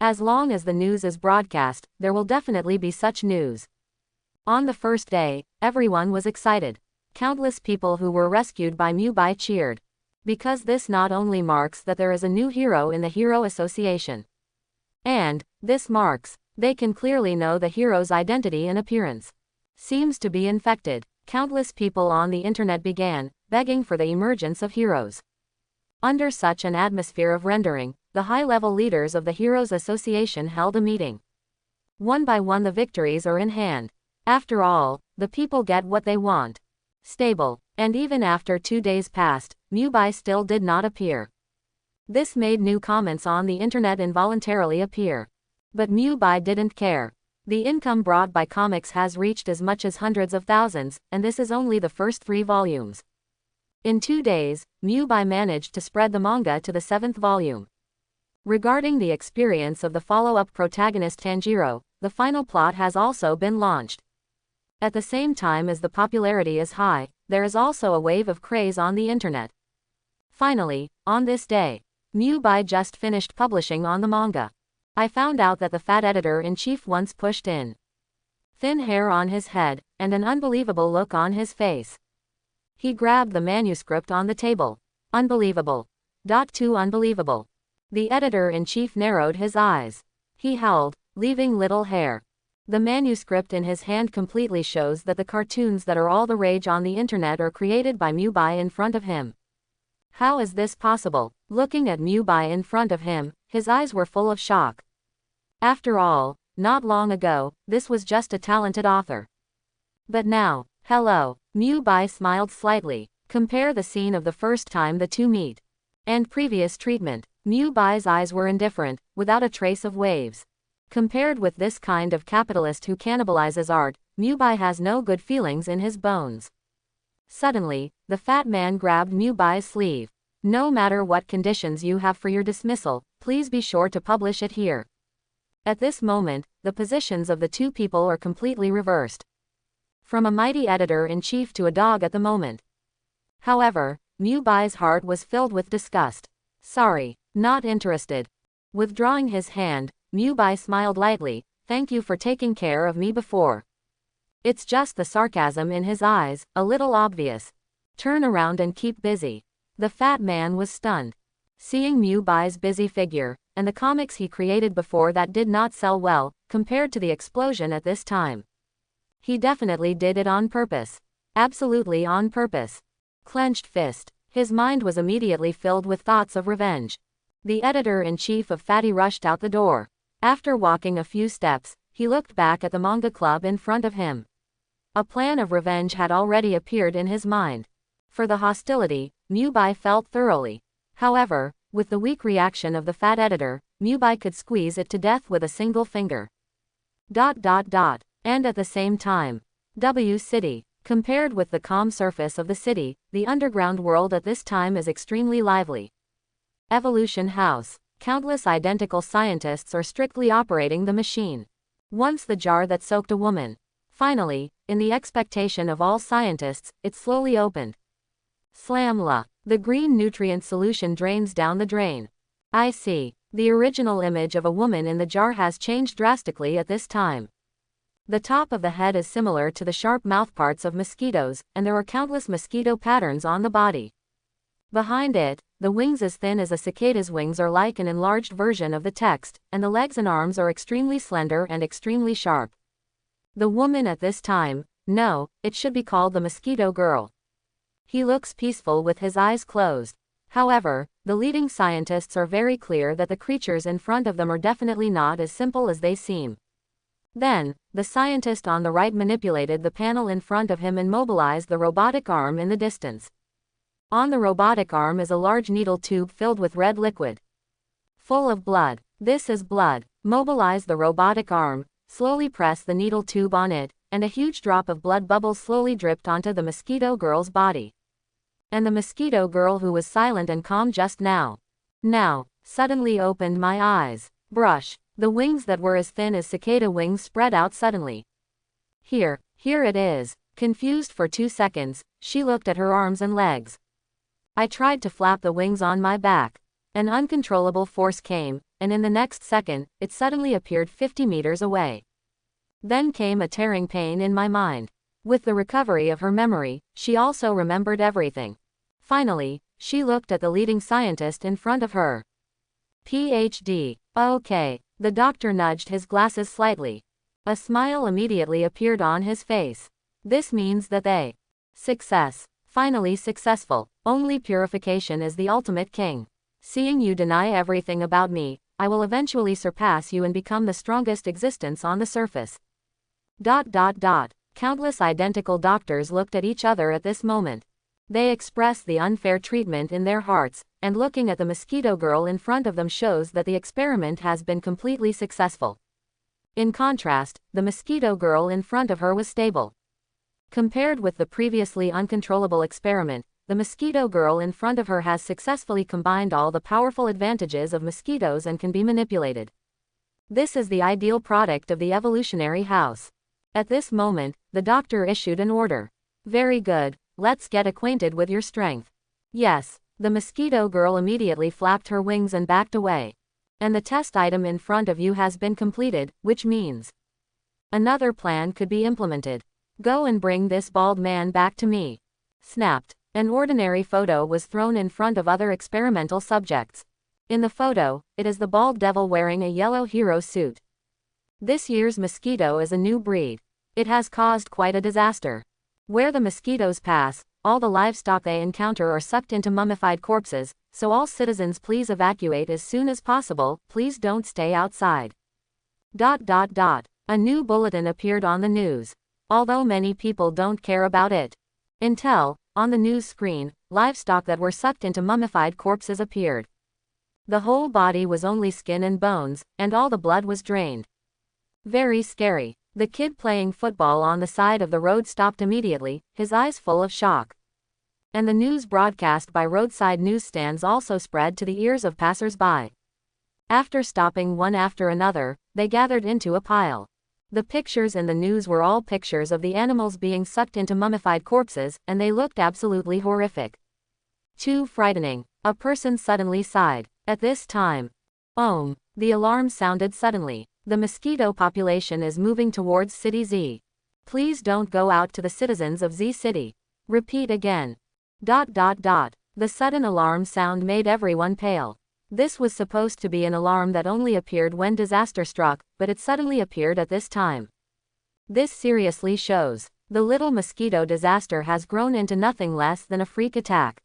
As long as the news is broadcast, there will definitely be such news. On the first day, everyone was excited. Countless people who were rescued by Mubi cheered. Because this not only marks that there is a new hero in the Hero Association. And, this marks, they can clearly know the hero's identity and appearance. Seems to be infected. Countless people on the internet began begging for the emergence of heroes. Under such an atmosphere of rendering, the high-level leaders of the Heroes Association held a meeting. One by one the victories are in hand. After all, the people get what they want. Stable. And even after 2 days passed, Mubi still did not appear. This made new comments on the internet involuntarily appear. But Mubi didn't care. The income brought by comics has reached as much as hundreds of thousands, and this is only the first 3 volumes. In 2 days, Mubi managed to spread the manga to the 7th volume. Regarding the experience of the follow-up protagonist Tanjiro, the final plot has also been launched. At the same time as the popularity is high, there is also a wave of craze on the internet. Finally, on this day, Mubi just finished publishing on the manga. I found out that the fat editor-in-chief once pushed in thin hair on his head, and an unbelievable look on his face. He grabbed the manuscript on the table. Unbelievable. Too unbelievable. The editor-in-chief narrowed his eyes. He howled, leaving little hair. The manuscript in his hand completely shows that the cartoons that are all the rage on the internet are created by Mubi in front of him. How is this possible? Looking at Mubi in front of him, his eyes were full of shock. After all, not long ago, this was just a talented author. But now, hello, Mubi smiled slightly. Compare the scene of the first time the two meet. And previous treatment. Mubi's eyes were indifferent, without a trace of waves. Compared with this kind of capitalist who cannibalizes art, Mubi has no good feelings in his bones. Suddenly, the fat man grabbed Mubi's sleeve. No matter what conditions you have for your dismissal, please be sure to publish it here. At this moment, the positions of the two people are completely reversed. From a mighty editor-in-chief to a dog at the moment. However, Mubi's heart was filled with disgust. Sorry, not interested. Withdrawing his hand, Mubi smiled lightly. Thank you for taking care of me before. It's just the sarcasm in his eyes, a little obvious. Turn around and keep busy. The fat man was stunned. Seeing Mubi's busy figure, and the comics he created before that did not sell well, compared to the explosion at this time. He definitely did it on purpose. Absolutely on purpose. Clenched fist. His mind was immediately filled with thoughts of revenge. The editor-in-chief of Fatty rushed out the door. After walking a few steps, he looked back at the manga club in front of him. A plan of revenge had already appeared in his mind. For the hostility, Mubi felt thoroughly. However, with the weak reaction of the fat editor, Mubi could squeeze it to death with a single finger. And at the same time, W City. Compared with the calm surface of the city, the underground world at this time is extremely lively. Evolution House. Countless identical scientists are strictly operating the machine. Once the jar that soaked a woman. Finally, in the expectation of all scientists, it slowly opened. Slamla. The green nutrient solution drains down the drain. I see. The original image of a woman in the jar has changed drastically at this time. The top of the head is similar to the sharp mouthparts of mosquitoes, and there are countless mosquito patterns on the body. Behind it, the wings as thin as a cicada's wings are like an enlarged version of the text, and the legs and arms are extremely slender and extremely sharp. The woman at this time, no, it should be called the mosquito girl. He looks peaceful with his eyes closed. However, the leading scientists are very clear that the creatures in front of them are definitely not as simple as they seem. Then, the scientist on the right manipulated the panel in front of him and mobilized the robotic arm in the distance. On the robotic arm is a large needle tube filled with red liquid. Full of blood. This is blood. Mobilize the robotic arm, slowly press the needle tube on it, and a huge drop of blood bubbles slowly dripped onto the mosquito girl's body. And the mosquito girl, who was silent and calm just now, suddenly opened my eyes. Brush. The wings that were as thin as cicada wings spread out suddenly. Here it is. Confused for 2 seconds, she looked at her arms and legs. I tried to flap the wings on my back. An uncontrollable force came, and in the next second, it suddenly appeared 50 meters away. Then came a tearing pain in my mind. With the recovery of her memory, she also remembered everything. Finally, she looked at the leading scientist in front of her. PhD. Okay. The doctor nudged his glasses slightly. A smile immediately appeared on his face. This means that they. Success. Finally successful. Only purification is the ultimate king. Seeing you deny everything about me, I will eventually surpass you and become the strongest existence on the surface. Countless identical doctors looked at each other at this moment. They expressed the unfair treatment in their hearts, and looking at the mosquito girl in front of them shows that the experiment has been completely successful. In contrast, the mosquito girl in front of her was stable. Compared with the previously uncontrollable experiment, the mosquito girl in front of her has successfully combined all the powerful advantages of mosquitoes and can be manipulated. This is the ideal product of the evolutionary house. At this moment, the doctor issued an order. Very good, let's get acquainted with your strength. Yes, the mosquito girl immediately flapped her wings and backed away. And the test item in front of you has been completed, which means another plan could be implemented. Go and bring this bald man back to me. Snapped. An ordinary photo was thrown in front of other experimental subjects. In the photo, it is the bald devil wearing a yellow hero suit. This year's mosquito is a new breed. It has caused quite a disaster. Where the mosquitoes pass, all the livestock they encounter are sucked into mummified corpses, so all citizens please evacuate as soon as possible, please don't stay outside. A new bulletin appeared on the news. Although many people don't care about it. Until, on the news screen, livestock that were sucked into mummified corpses appeared. The whole body was only skin and bones, and all the blood was drained. Very scary. The kid playing football on the side of the road stopped immediately, his eyes full of shock. And the news broadcast by roadside newsstands also spread to the ears of passers-by. After stopping one after another, they gathered into a pile. The pictures in the news were all pictures of the animals being sucked into mummified corpses, and they looked absolutely horrific. Too frightening. A person suddenly sighed. At this time, the alarm sounded suddenly. The mosquito population is moving towards City Z. Please don't go out to the citizens of Z City. Repeat again. The sudden alarm sound made everyone pale. This was supposed to be an alarm that only appeared when disaster struck, but it suddenly appeared at this time. This seriously shows. The little mosquito disaster has grown into nothing less than a freak attack.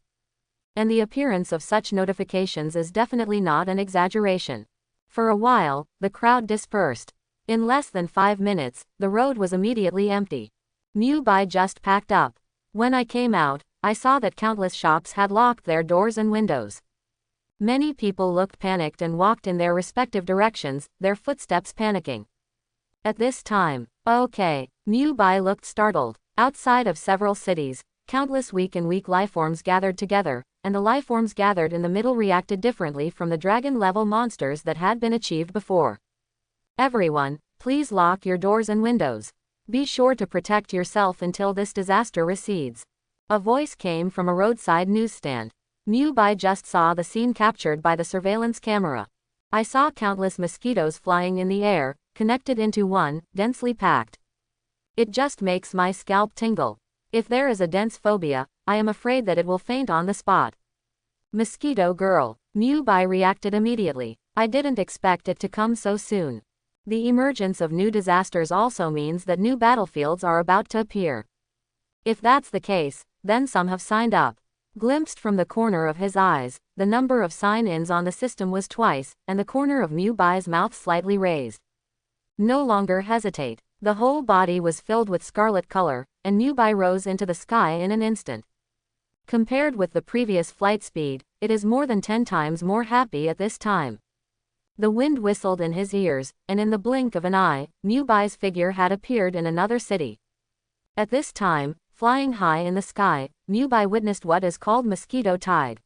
And the appearance of such notifications is definitely not an exaggeration. For a while, the crowd dispersed. In less than 5 minutes, the road was immediately empty. Mubi just packed up. When I came out, I saw that countless shops had locked their doors and windows. Many people looked panicked and walked in their respective directions, their footsteps panicking. At this time, Mubi looked startled. Outside of several cities, countless weak lifeforms gathered together, and the lifeforms gathered in the middle reacted differently from the dragon-level monsters that had been achieved before. Everyone, please lock your doors and windows. Be sure to protect yourself until this disaster recedes. A voice came from a roadside newsstand. Mubi just saw the scene captured by the surveillance camera. I saw countless mosquitoes flying in the air, connected into one, densely packed. It just makes my scalp tingle. If there is a dense phobia, I am afraid that it will faint on the spot. Mosquito girl. Mubi reacted immediately. I didn't expect it to come so soon. The emergence of new disasters also means that new battlefields are about to appear. If that's the case, then some have signed up. Glimpsed from the corner of his eyes, the number of sign-ins on the system was twice, and the corner of Mubi's mouth slightly raised. No longer hesitate. The whole body was filled with scarlet color, and Mubi rose into the sky in an instant. Compared with the previous flight speed, it is more than 10 times more happy at this time. The wind whistled in his ears, and in the blink of an eye, Mubi's figure had appeared in another city. At this time, flying high in the sky, Mubi witnessed what is called mosquito tide.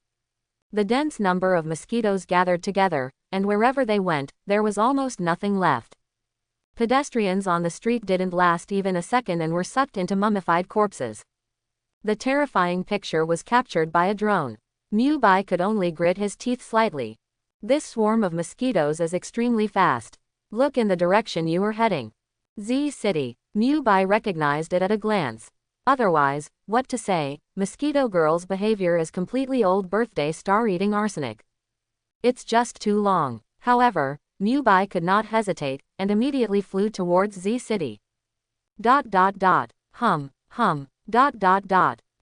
The dense number of mosquitoes gathered together, and wherever they went, there was almost nothing left. Pedestrians on the street didn't last even a second and were sucked into mummified corpses. The terrifying picture was captured by a drone. Mubi could only grit his teeth slightly. This swarm of mosquitoes is extremely fast. Look in the direction you are heading. Z City. Mubi recognized it at a glance. Otherwise, what to say, Mosquito Girl's behavior is completely old birthday star-eating arsenic. It's just too long. However, Mubi could not hesitate, and immediately flew towards Z City.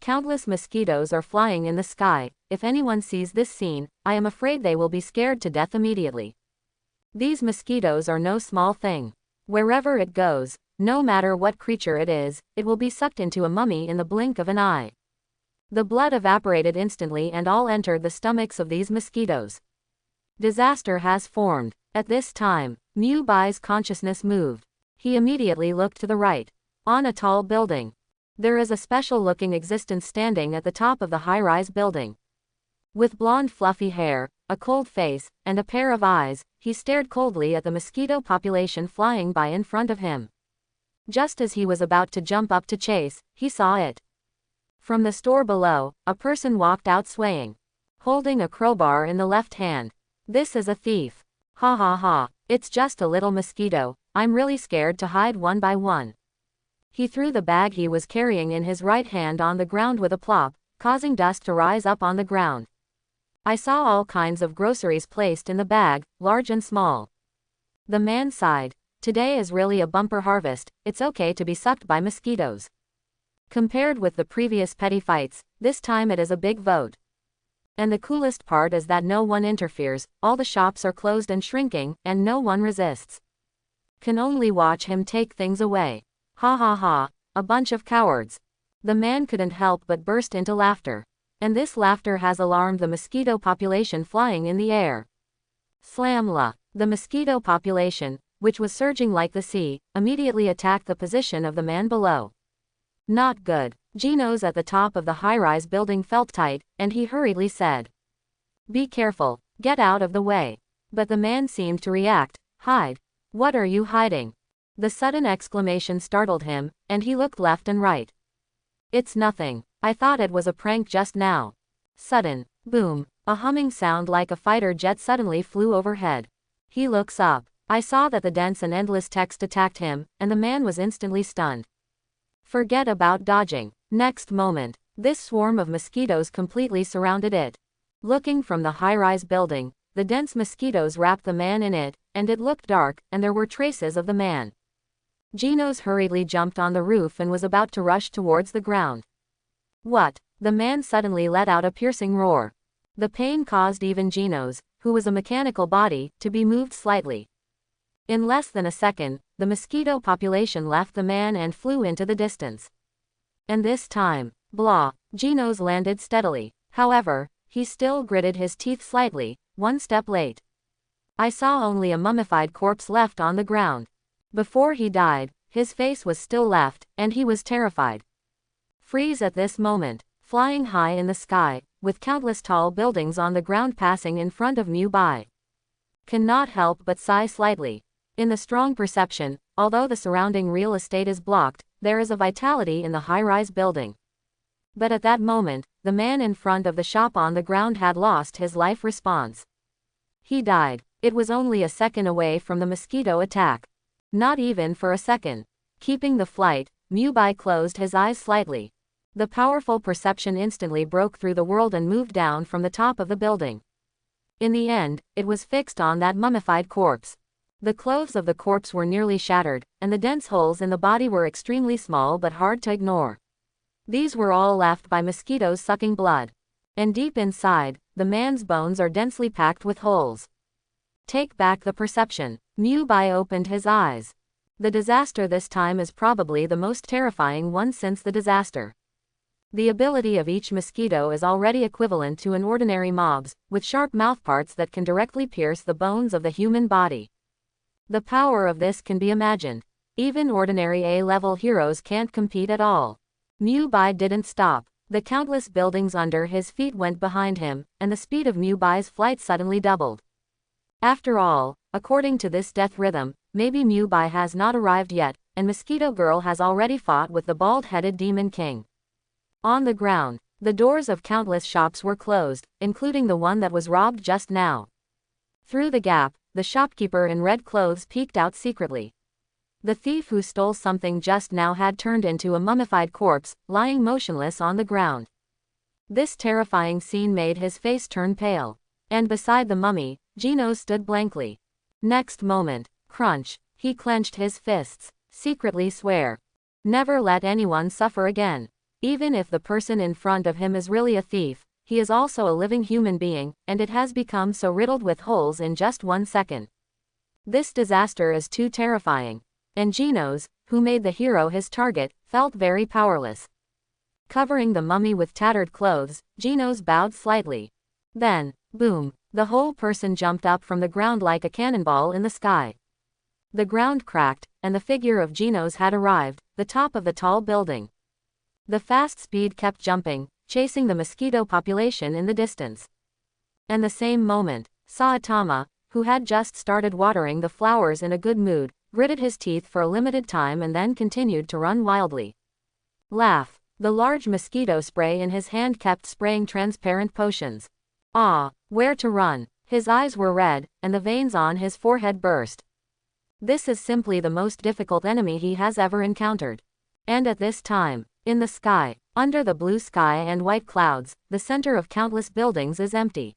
Countless mosquitoes are flying in the sky. If anyone sees this scene, I am afraid they will be scared to death immediately. These mosquitoes are no small thing. Wherever it goes, no matter what creature it is, it will be sucked into a mummy in the blink of an eye. The blood evaporated instantly and all entered the stomachs of these mosquitoes. Disaster has formed. At this time, Mubi's consciousness moved. He immediately looked to the right. On a tall building. There is a special-looking existence standing at the top of the high-rise building. With blonde fluffy hair, a cold face, and a pair of eyes, he stared coldly at the mosquito population flying by in front of him. Just as he was about to jump up to chase, he saw it. From the store below, a person walked out swaying, holding a crowbar in the left hand. This is a thief. Ha ha ha, it's just a little mosquito, I'm really scared to hide one by one. He threw the bag he was carrying in his right hand on the ground with a plop, causing dust to rise up on the ground. I saw all kinds of groceries placed in the bag, large and small. The man sighed. Today is really a bumper harvest, it's okay to be sucked by mosquitoes. Compared with the previous petty fights, this time it is a big vote. And the coolest part is that no one interferes, all the shops are closed and shrinking, and no one resists. Can only watch him take things away. Ha ha ha, a bunch of cowards. The man couldn't help but burst into laughter. And this laughter has alarmed the mosquito population flying in the air. Slamla. The mosquito population, which was surging like the sea, immediately attacked the position of the man below. Not good. Genos at the top of the high-rise building felt tight, and he hurriedly said, "Be careful, get out of the way." But the man seemed to react. "Hide. What are you hiding?" The sudden exclamation startled him, and he looked left and right. "It's nothing. I thought it was a prank just now." Sudden. Boom. A humming sound like a fighter jet suddenly flew overhead. He looks up. I saw that the dense and endless text attacked him, and the man was instantly stunned. Forget about dodging. Next moment, this swarm of mosquitoes completely surrounded it. Looking from the high-rise building, the dense mosquitoes wrapped the man in it, and it looked dark, and there were traces of the man. Genos hurriedly jumped on the roof and was about to rush towards the ground. What? The man suddenly let out a piercing roar. The pain caused even Genos, who was a mechanical body, to be moved slightly. In less than a second, the mosquito population left the man and flew into the distance. And this time, blah, Genos landed steadily. However, he still gritted his teeth slightly, one step late. I saw only a mummified corpse left on the ground. Before he died, his face was still left, and he was terrified. Freeze at this moment, flying high in the sky, with countless tall buildings on the ground passing in front of Mubi. Cannot help but sigh slightly. In the strong perception, although the surrounding real estate is blocked, there is a vitality in the high-rise building. But at that moment, the man in front of the shop on the ground had lost his life response. He died. It was only a second away from the mosquito attack. Not even for a second. Keeping the flight, Mubi closed his eyes slightly. The powerful perception instantly broke through the world and moved down from the top of the building. In the end, it was fixed on that mummified corpse. The clothes of the corpse were nearly shattered, and the dense holes in the body were extremely small but hard to ignore. These were all left by mosquitoes sucking blood. And deep inside, the man's bones are densely packed with holes. Take back the perception. Mubi opened his eyes. The disaster this time is probably the most terrifying one since the disaster. The ability of each mosquito is already equivalent to an ordinary mob's, with sharp mouthparts that can directly pierce the bones of the human body. The power of this can be imagined. Even ordinary A-level heroes can't compete at all. Mubi didn't stop. The countless buildings under his feet went behind him, and the speed of Mubi's flight suddenly doubled. After all, according to this death rhythm, maybe Mubi has not arrived yet, and Mosquito Girl has already fought with the bald-headed Demon King. On the ground, the doors of countless shops were closed, including the one that was robbed just now. Through the gap, the shopkeeper in red clothes peeked out secretly. The thief who stole something just now had turned into a mummified corpse, lying motionless on the ground. This terrifying scene made his face turn pale. And beside the mummy, Genos stood blankly. Next moment, crunch, he clenched his fists, secretly swear. Never let anyone suffer again. Even if the person in front of him is really a thief, he is also a living human being, and it has become so riddled with holes in just 1 second. This disaster is too terrifying. And Genos, who made the hero his target, felt very powerless. Covering the mummy with tattered clothes, Genos bowed slightly. Then, boom, the whole person jumped up from the ground like a cannonball in the sky. The ground cracked, and the figure of Genos had arrived, the top of the tall building. The fast speed kept jumping, chasing the mosquito population in the distance. And the same moment, Saitama, who had just started watering the flowers in a good mood, gritted his teeth for a limited time and then continued to run wildly. Laugh. The large mosquito spray in his hand kept spraying transparent potions. Ah, where to run? His eyes were red, and the veins on his forehead burst. This is simply the most difficult enemy he has ever encountered. And at this time, in the sky, under the blue sky and white clouds, the center of countless buildings is empty.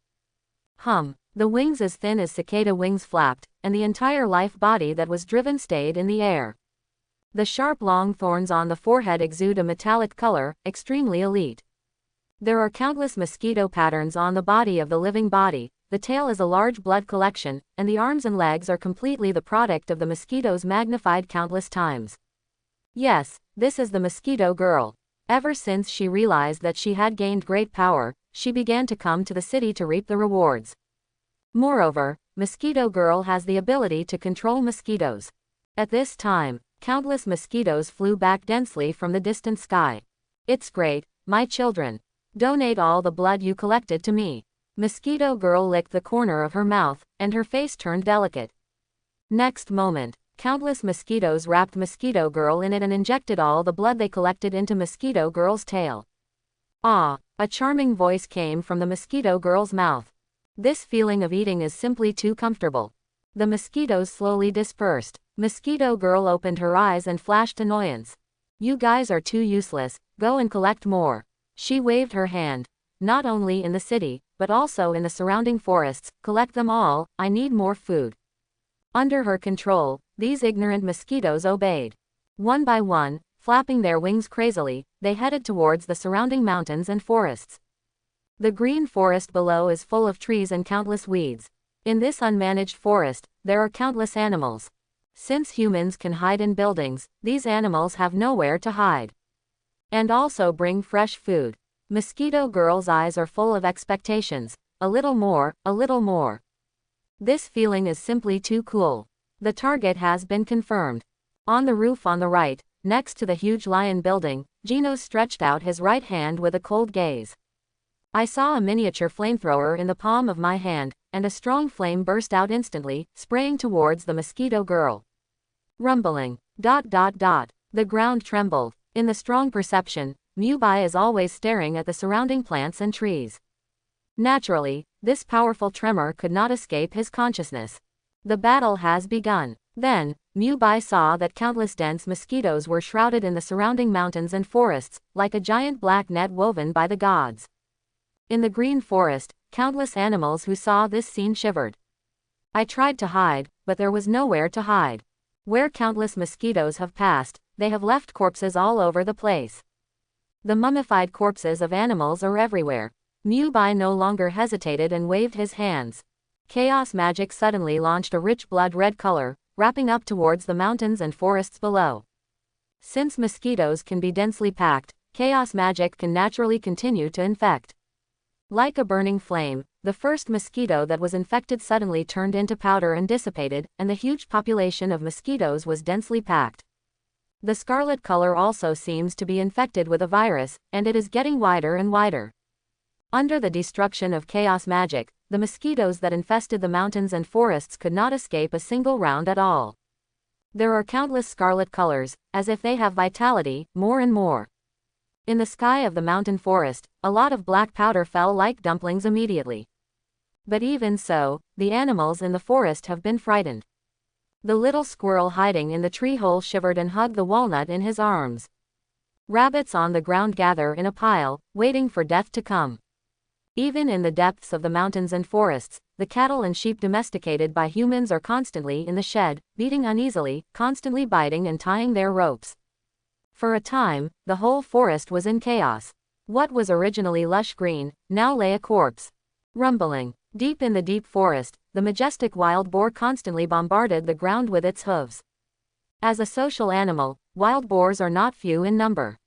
The wings as thin as cicada wings flapped, and the entire life body that was driven stayed in the air. The sharp long thorns on the forehead exude a metallic color, extremely elite. There are countless mosquito patterns on the body of the living body, the tail is a large blood collection, and the arms and legs are completely the product of the mosquitoes magnified countless times. Yes, this is the mosquito girl. Ever since she realized that she had gained great power, she began to come to the city to reap the rewards. Moreover, Mosquito Girl has the ability to control mosquitoes. At this time, countless mosquitoes flew back densely from the distant sky. It's great, my children. Donate all the blood you collected to me. Mosquito Girl licked the corner of her mouth, and her face turned delicate. Next moment, countless mosquitoes wrapped Mosquito Girl in it and injected all the blood they collected into Mosquito Girl's tail. Ah, a charming voice came from the Mosquito Girl's mouth. This feeling of eating is simply too comfortable. The mosquitoes slowly dispersed. Mosquito Girl opened her eyes and flashed annoyance. You guys are too useless, go and collect more. She waved her hand. Not only in the city, but also in the surrounding forests, collect them all, I need more food. Under her control, these ignorant mosquitoes obeyed. One by one, flapping their wings crazily, they headed towards the surrounding mountains and forests. The green forest below is full of trees and countless weeds. In this unmanaged forest, there are countless animals. Since humans can hide in buildings, these animals have nowhere to hide. And also bring fresh food. Mosquito Girl's eyes are full of expectations. A little more, a little more. This feeling is simply too cool. The target has been confirmed. On the roof on the right, next to the huge lion building, Genos stretched out his right hand with a cold gaze. I saw a miniature flamethrower in the palm of my hand, and a strong flame burst out instantly, spraying towards the Mosquito Girl. Rumbling. ... The ground trembled. In the strong perception, Mubi is always staring at the surrounding plants and trees. Naturally, this powerful tremor could not escape his consciousness. The battle has begun. Then, Mubi saw that countless dense mosquitoes were shrouded in the surrounding mountains and forests, like a giant black net woven by the gods. In the green forest, countless animals who saw this scene shivered. I tried to hide, but there was nowhere to hide. Where countless mosquitoes have passed, they have left corpses all over the place. The mummified corpses of animals are everywhere. Mubi no longer hesitated and waved his hands. Chaos magic suddenly launched a rich blood-red color, wrapping up towards the mountains and forests below. Since mosquitoes can be densely packed, chaos magic can naturally continue to infect. Like a burning flame, the first mosquito that was infected suddenly turned into powder and dissipated, and the huge population of mosquitoes was densely packed. The scarlet color also seems to be infected with a virus, and it is getting wider and wider. Under the destruction of chaos magic, the mosquitoes that infested the mountains and forests could not escape a single round at all. There are countless scarlet colors, as if they have vitality, more and more. In the sky of the mountain forest, a lot of black powder fell like dumplings immediately. But even so, the animals in the forest have been frightened. The little squirrel hiding in the tree hole shivered and hugged the walnut in his arms. Rabbits on the ground gather in a pile, waiting for death to come. Even in the depths of the mountains and forests, the cattle and sheep domesticated by humans are constantly in the shed, beating uneasily, constantly biting and tying their ropes. For a time, the whole forest was in chaos. What was originally lush green, now lay a corpse. Rumbling. Deep in the deep forest, the majestic wild boar constantly bombarded the ground with its hooves. As a social animal, wild boars are not few in number.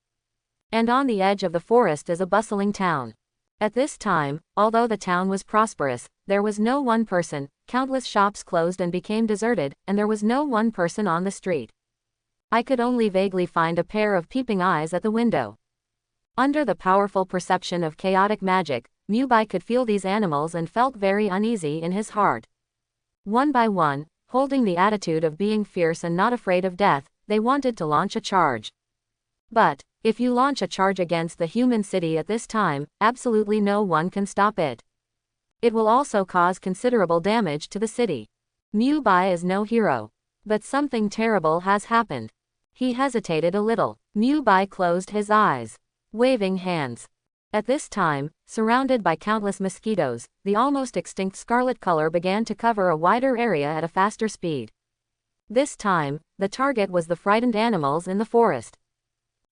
And on the edge of the forest is a bustling town. At this time, although the town was prosperous, there was no one person, countless shops closed and became deserted, and there was no one person on the street. I could only vaguely find a pair of peeping eyes at the window. Under the powerful perception of chaotic magic, Mubi could feel these animals and felt very uneasy in his heart. One by one, holding the attitude of being fierce and not afraid of death, they wanted to launch a charge. But, if you launch a charge against the human city at this time, absolutely no one can stop it. It will also cause considerable damage to the city. Mubi is no hero. But something terrible has happened. He hesitated a little. Mubi closed his eyes, waving hands. At this time, surrounded by countless mosquitoes, the almost extinct scarlet color began to cover a wider area at a faster speed. This time, the target was the frightened animals in the forest.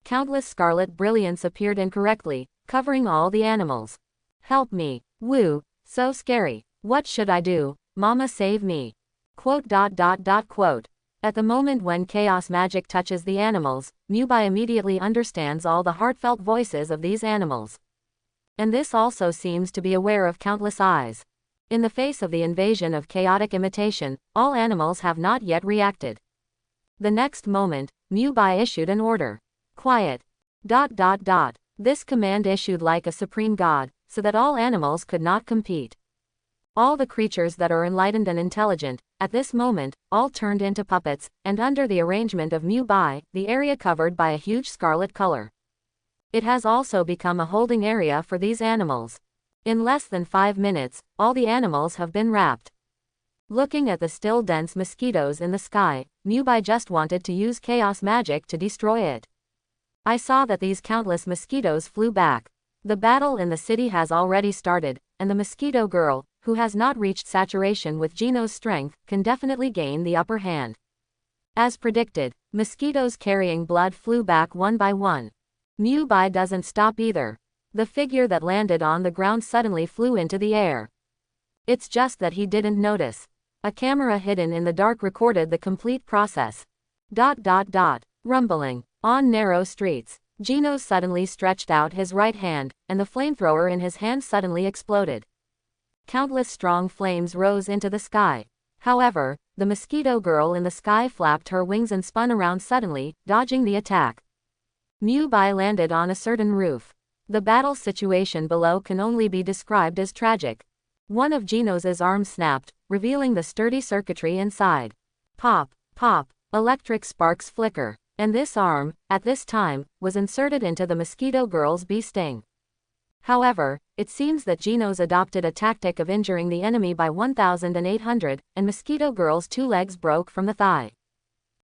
Countless scarlet brilliance appeared incorrectly, covering all the animals. Help me. Woo, so scary. What should I do? Mama save me. Quote. At the moment when chaos magic touches the animals, Mubi immediately understands all the heartfelt voices of these animals. And this also seems to be aware of countless eyes. In the face of the invasion of chaotic imitation, all animals have not yet reacted. The next moment, Mubi issued an order. Quiet. This command issued like a supreme god, so that all animals could not compete. All the creatures that are enlightened and intelligent, at this moment, all turned into puppets, and under the arrangement of Mubi, the area covered by a huge scarlet color. It has also become a holding area for these animals. In less than 5 minutes, all the animals have been wrapped. Looking at the still dense mosquitoes in the sky, Mubi just wanted to use chaos magic to destroy it. I saw that these countless mosquitoes flew back. The battle in the city has already started, and the mosquito girl, who has not reached saturation with Genos' strength, can definitely gain the upper hand. As predicted, mosquitoes carrying blood flew back one by one. Mubi doesn't stop either. The figure that landed on the ground suddenly flew into the air. It's just that he didn't notice. A camera hidden in the dark recorded the complete process. Rumbling. On narrow streets, Genos suddenly stretched out his right hand, and the flamethrower in his hand suddenly exploded. Countless strong flames rose into the sky. However, the mosquito girl in the sky flapped her wings and spun around suddenly, dodging the attack. Mubi landed on a certain roof. The battle situation below can only be described as tragic. One of Genos' arms snapped, revealing the sturdy circuitry inside. Pop, pop, electric sparks flicker. And this arm, at this time, was inserted into the mosquito girl's bee sting. However, it seems that Genos adopted a tactic of injuring the enemy by 1,800, and mosquito girl's 2 legs broke from the thigh.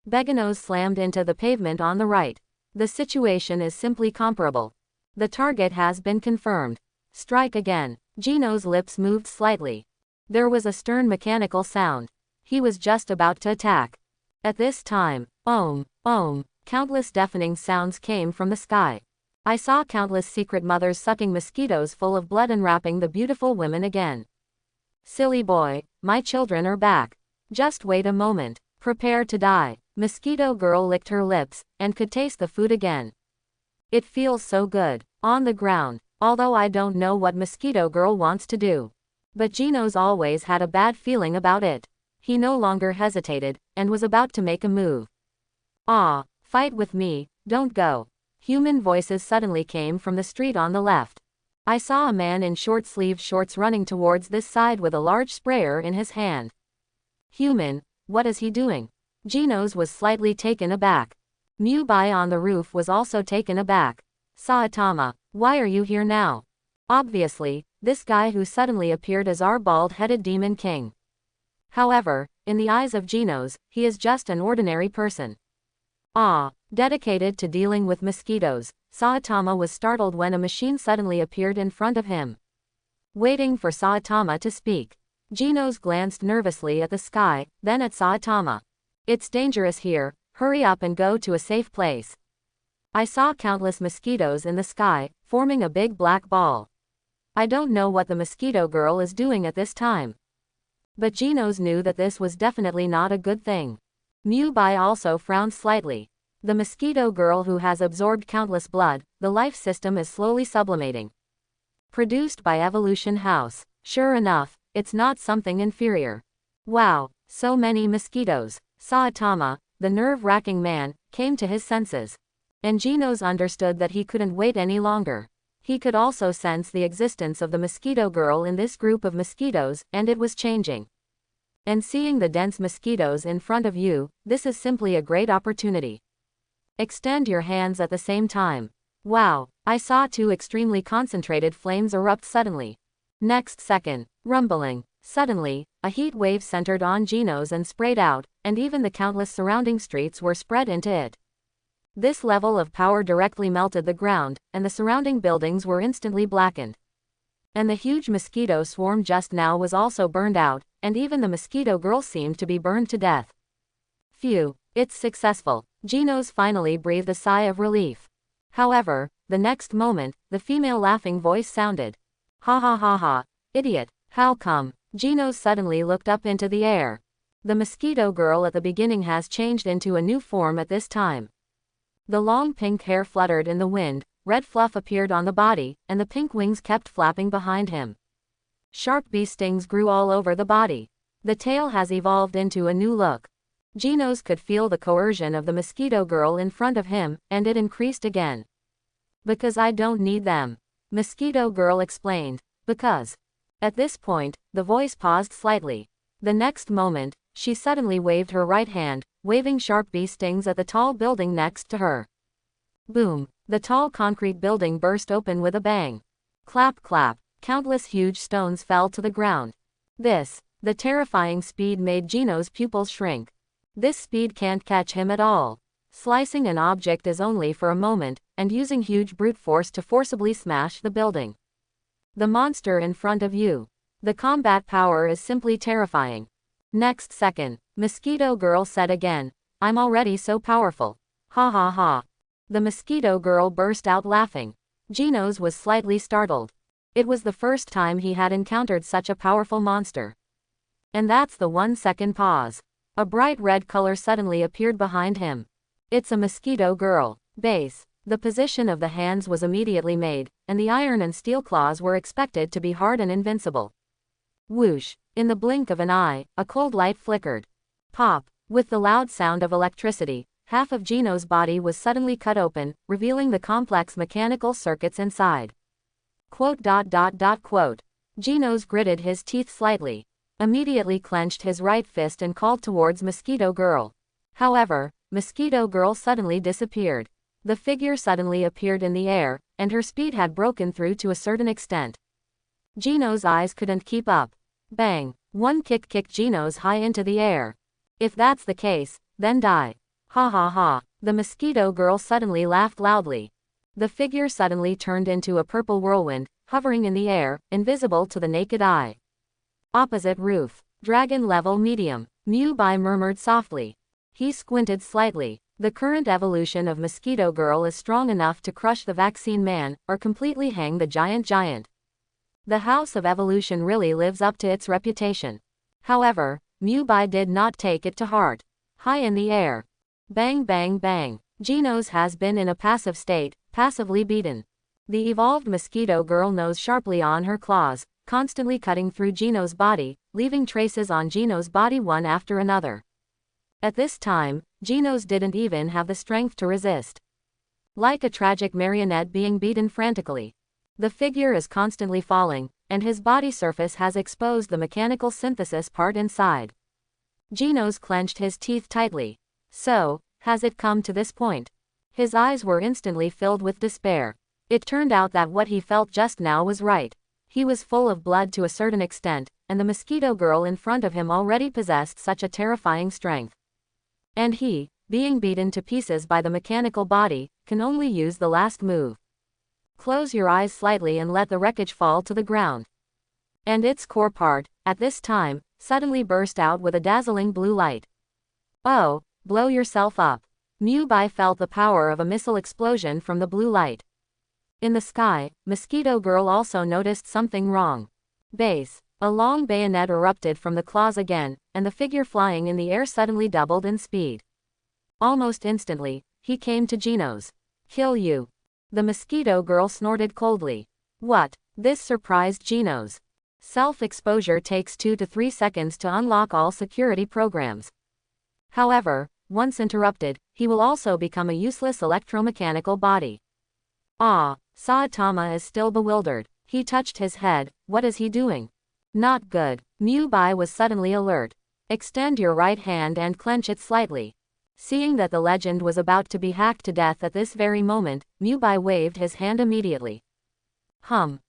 Genos slammed into the pavement on the right. The situation is simply comparable. The target has been confirmed. Strike again. Genos' lips moved slightly. There was a stern mechanical sound. He was just about to attack. At this time, countless deafening sounds came from the sky. I saw countless secret mothers sucking mosquitoes full of blood and wrapping the beautiful women again. Silly boy, my children are back. Just wait a moment. Prepare to die. Mosquito girl licked her lips, and could taste the food again. It feels so good. On the ground, although I don't know what mosquito girl wants to do. But Genos always had a bad feeling about it. He no longer hesitated, and was about to make a move. Fight with me, don't go. Human voices suddenly came from the street on the left. I saw a man in short-sleeved shorts running towards this side with a large sprayer in his hand. Human, what is he doing? Genos was slightly taken aback. Mubi on the roof was also taken aback. Saitama, why are you here now? Obviously, this guy who suddenly appeared as our bald-headed demon king. However, in the eyes of Genos, he is just an ordinary person. Dedicated to dealing with mosquitoes, Saitama was startled when a machine suddenly appeared in front of him. Waiting for Saitama to speak, Genos glanced nervously at the sky, then at Saitama. It's dangerous here, hurry up and go to a safe place. I saw countless mosquitoes in the sky, forming a big black ball. I don't know what the mosquito girl is doing at this time. But Genos knew that this was definitely not a good thing. Mubi also frowned slightly. The mosquito girl who has absorbed countless blood, the life system is slowly sublimating. Produced by Evolution House. Sure enough, it's not something inferior. Wow, so many mosquitoes. Saitama, the nerve-wracking man, came to his senses. And Genos understood that he couldn't wait any longer. He could also sense the existence of the mosquito girl in this group of mosquitoes, and it was changing. And seeing the dense mosquitoes in front of you, this is simply a great opportunity. Extend your hands at the same time. Wow, I saw two extremely concentrated flames erupt suddenly. Next second, rumbling. Suddenly, a heat wave centered on Genos and sprayed out, and even the countless surrounding streets were spread into it. This level of power directly melted the ground, and the surrounding buildings were instantly blackened. And the huge mosquito swarm just now was also burned out, and even the mosquito girl seemed to be burned to death. Phew, it's successful. Genos finally breathed a sigh of relief. However, the next moment, the female laughing voice sounded. Ha ha ha ha, idiot, how come? Genos suddenly looked up into the air. The mosquito girl at the beginning has changed into a new form at this time. The long pink hair fluttered in the wind, red fluff appeared on the body, and the pink wings kept flapping behind him. Sharp bee stings grew all over the body. The tail has evolved into a new look. Genos could feel the coercion of the mosquito girl in front of him, and it increased again. Because I don't need them. Mosquito girl explained. Because. At this point, the voice paused slightly. The next moment, she suddenly waved her right hand, waving sharp bee stings at the tall building next to her. Boom! The tall concrete building burst open with a bang. Clap clap, countless huge stones fell to the ground. The terrifying speed made Genos' pupils shrink. This speed can't catch him at all. Slicing an object is only for a moment, and using huge brute force to forcibly smash the building. The monster in front of you. The combat power is simply terrifying. Next second, Mosquito Girl said again, I'm already so powerful. Ha ha ha. The Mosquito Girl burst out laughing. Genos was slightly startled. It was the first time he had encountered such a powerful monster. And that's the 1 second pause. A bright red color suddenly appeared behind him. It's a Mosquito Girl. Base. The position of the hands was immediately made, and the iron and steel claws were expected to be hard and invincible. Whoosh. In the blink of an eye, a cold light flickered. Pop. With the loud sound of electricity, half of Genos' body was suddenly cut open, revealing the complex mechanical circuits inside. Genos gritted his teeth slightly. Immediately clenched his right fist and called towards Mosquito Girl. However, Mosquito Girl suddenly disappeared. The figure suddenly appeared in the air, and her speed had broken through to a certain extent. Genos' eyes couldn't keep up. Bang! One kick kicked Genos high into the air. If that's the case, then die. Ha ha ha. The Mosquito Girl suddenly laughed loudly. The figure suddenly turned into a purple whirlwind, hovering in the air, invisible to the naked eye. Opposite roof. Dragon level medium. Mubi murmured softly. He squinted slightly. The current evolution of Mosquito Girl is strong enough to crush the vaccine man, or completely hang the giant. The House of Evolution really lives up to its reputation. However, Mubi did not take it to heart. High in the air. Bang bang bang. Genos has been in a passive state, passively beaten. The evolved Mosquito Girl nose sharply on her claws, constantly cutting through Genos' body, leaving traces on Genos' body one after another. At this time, Genos didn't even have the strength to resist. Like a tragic marionette being beaten frantically. The figure is constantly falling, and his body surface has exposed the mechanical synthesis part inside. Genos clenched his teeth tightly. So, has it come to this point? His eyes were instantly filled with despair. It turned out that what he felt just now was right. He was full of blood to a certain extent, and the Mosquito Girl in front of him already possessed such a terrifying strength. And he, being beaten to pieces by the mechanical body, can only use the last move. Close your eyes slightly and let the wreckage fall to the ground. And its core part, at this time, suddenly burst out with a dazzling blue light. Oh, blow yourself up. Mubi felt the power of a missile explosion from the blue light. In the sky, Mosquito Girl also noticed something wrong. Base. A long bayonet erupted from the claws again, and the figure flying in the air suddenly doubled in speed. Almost instantly, he came to Genos. Kill you. The Mosquito Girl snorted coldly. What? This surprised Genos. Self-exposure takes 2 to 3 seconds to unlock all security programs. However, once interrupted, he will also become a useless electromechanical body. Ah, Saitama is still bewildered. He touched his head. What is he doing? Not good. Mubi was suddenly alert. Extend your right hand and clench it slightly. Seeing that the legend was about to be hacked to death at this very moment, Mubi waved his hand immediately.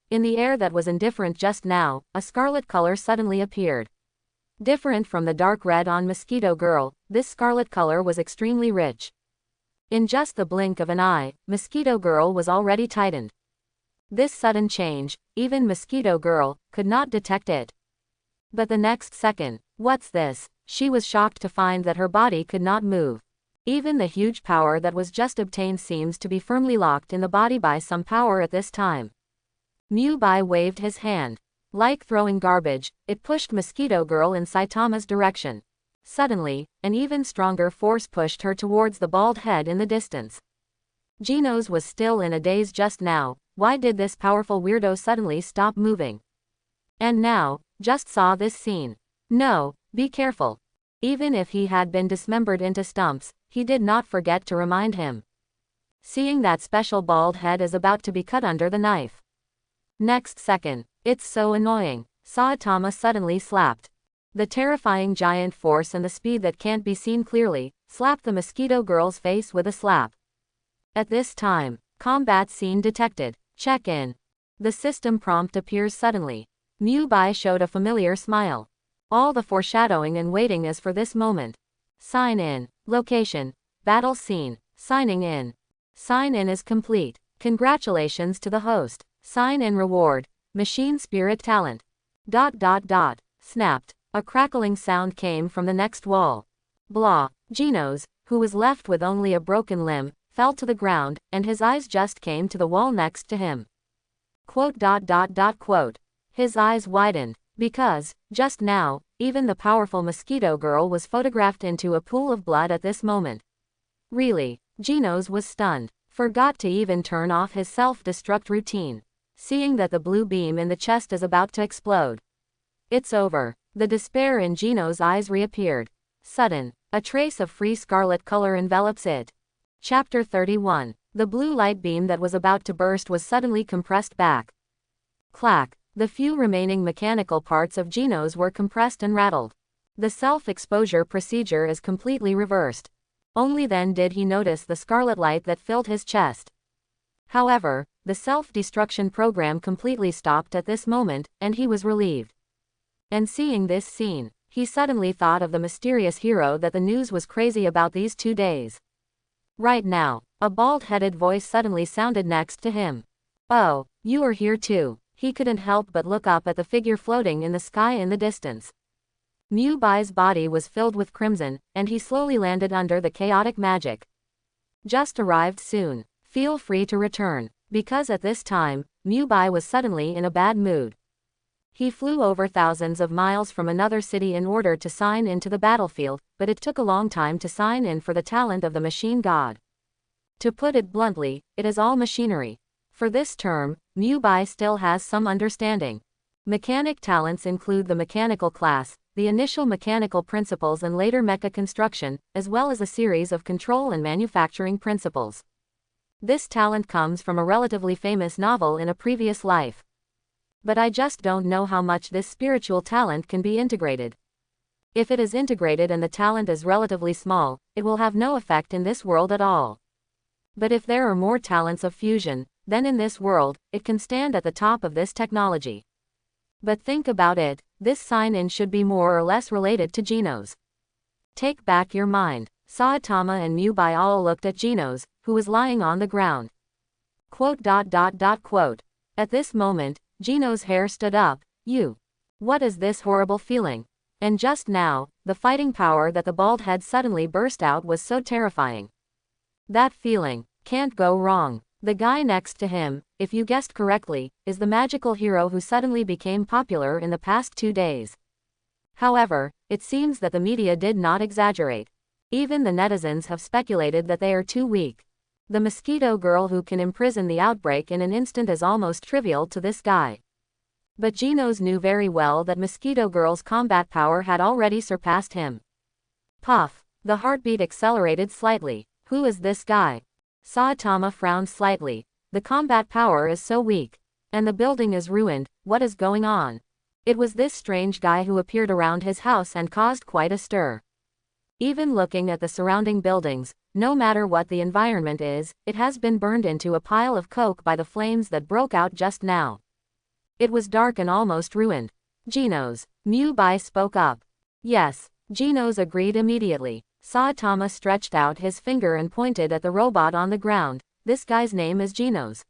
In the air that was indifferent just now, a scarlet color suddenly appeared. Different from the dark red on Mosquito Girl, this scarlet color was extremely rich. In just the blink of an eye, Mosquito Girl was already tightened. This sudden change, even Mosquito Girl could not detect it. But the next second, what's this? She was shocked to find that her body could not move. Even the huge power that was just obtained seems to be firmly locked in the body by some power at this time. Mubi waved his hand. Like throwing garbage, it pushed Mosquito Girl in Saitama's direction. Suddenly, an even stronger force pushed her towards the bald head in the distance. Genos was still in a daze just now. Why did this powerful weirdo suddenly stop moving? And now, just saw this scene. No, be careful. Even if he had been dismembered into stumps, he did not forget to remind him. Seeing that special bald head is about to be cut under the knife. Next second, it's so annoying. Saitama suddenly slapped. The terrifying giant force and the speed that can't be seen clearly, slapped the Mosquito Girl's face with a slap. At this time, combat scene detected. Check in. The system prompt appears suddenly. Mubi showed a familiar smile. All the foreshadowing and waiting is for this moment. Sign in. Location. Battle scene. Signing in. Sign in is complete. Congratulations to the host. Sign in reward. Machine spirit talent. ... Snapped. A crackling sound came from the next wall. Blah. Genos, who was left with only a broken limb, fell to the ground, and his eyes just came to the wall next to him. ... His eyes widened, because, just now, even the powerful Mosquito Girl was photographed into a pool of blood at this moment. Really, Genos was stunned. Forgot to even turn off his self-destruct routine. Seeing that the blue beam in the chest is about to explode. It's over. The despair in Genos' eyes reappeared. Sudden, a trace of free scarlet color envelops it. Chapter 31. The blue light beam that was about to burst was suddenly compressed back. Clack. The few remaining mechanical parts of Genos were compressed and rattled. The self-exposure procedure is completely reversed. Only then did he notice the scarlet light that filled his chest. However, the self-destruction program completely stopped at this moment, and he was relieved. And seeing this scene, he suddenly thought of the mysterious hero that the news was crazy about these 2 days. Right now, a bald-headed voice suddenly sounded next to him. Oh, you are here too. He couldn't help but look up at the figure floating in the sky in the distance. Mubi's body was filled with crimson, and he slowly landed under the chaotic magic. Just arrived soon. Feel free to return, because at this time, Mubi was suddenly in a bad mood. He flew over thousands of miles from another city in order to sign into the battlefield, but it took a long time to sign in for the talent of the machine god. To put it bluntly, it is all machinery. For this term, Mubi still has some understanding. Mechanic talents include the mechanical class, the initial mechanical principles and later mecha construction, as well as a series of control and manufacturing principles. This talent comes from a relatively famous novel in a previous life. But I just don't know how much this spiritual talent can be integrated. If it is integrated and the talent is relatively small, it will have no effect in this world at all. But if there are more talents of fusion, then in this world, it can stand at the top of this technology. But think about it, this sign-in should be more or less related to Genos. Take back your mind. Saitama and Mubi all looked at Genos, who was lying on the ground. ... At this moment, Genos' hair stood up. What is this horrible feeling? And just now, the fighting power that the bald head suddenly burst out was so terrifying. That feeling, can't go wrong. The guy next to him, if you guessed correctly, is the magical hero who suddenly became popular in the past 2 days. However, it seems that the media did not exaggerate. Even the netizens have speculated that they are too weak. The Mosquito Girl who can imprison the outbreak in an instant is almost trivial to this guy. But Genos knew very well that Mosquito Girl's combat power had already surpassed him. Puff. The heartbeat accelerated slightly. Who is this guy? Saitama frowned slightly. The combat power is so weak. And the building is ruined, what is going on? It was this strange guy who appeared around his house and caused quite a stir. Even looking at the surrounding buildings, no matter what the environment is, it has been burned into a pile of coke by the flames that broke out just now. It was dark and almost ruined. Genos. Mubi spoke up. Yes. Genos agreed immediately. Saitama stretched out his finger and pointed at the robot on the ground. This guy's name is Genos.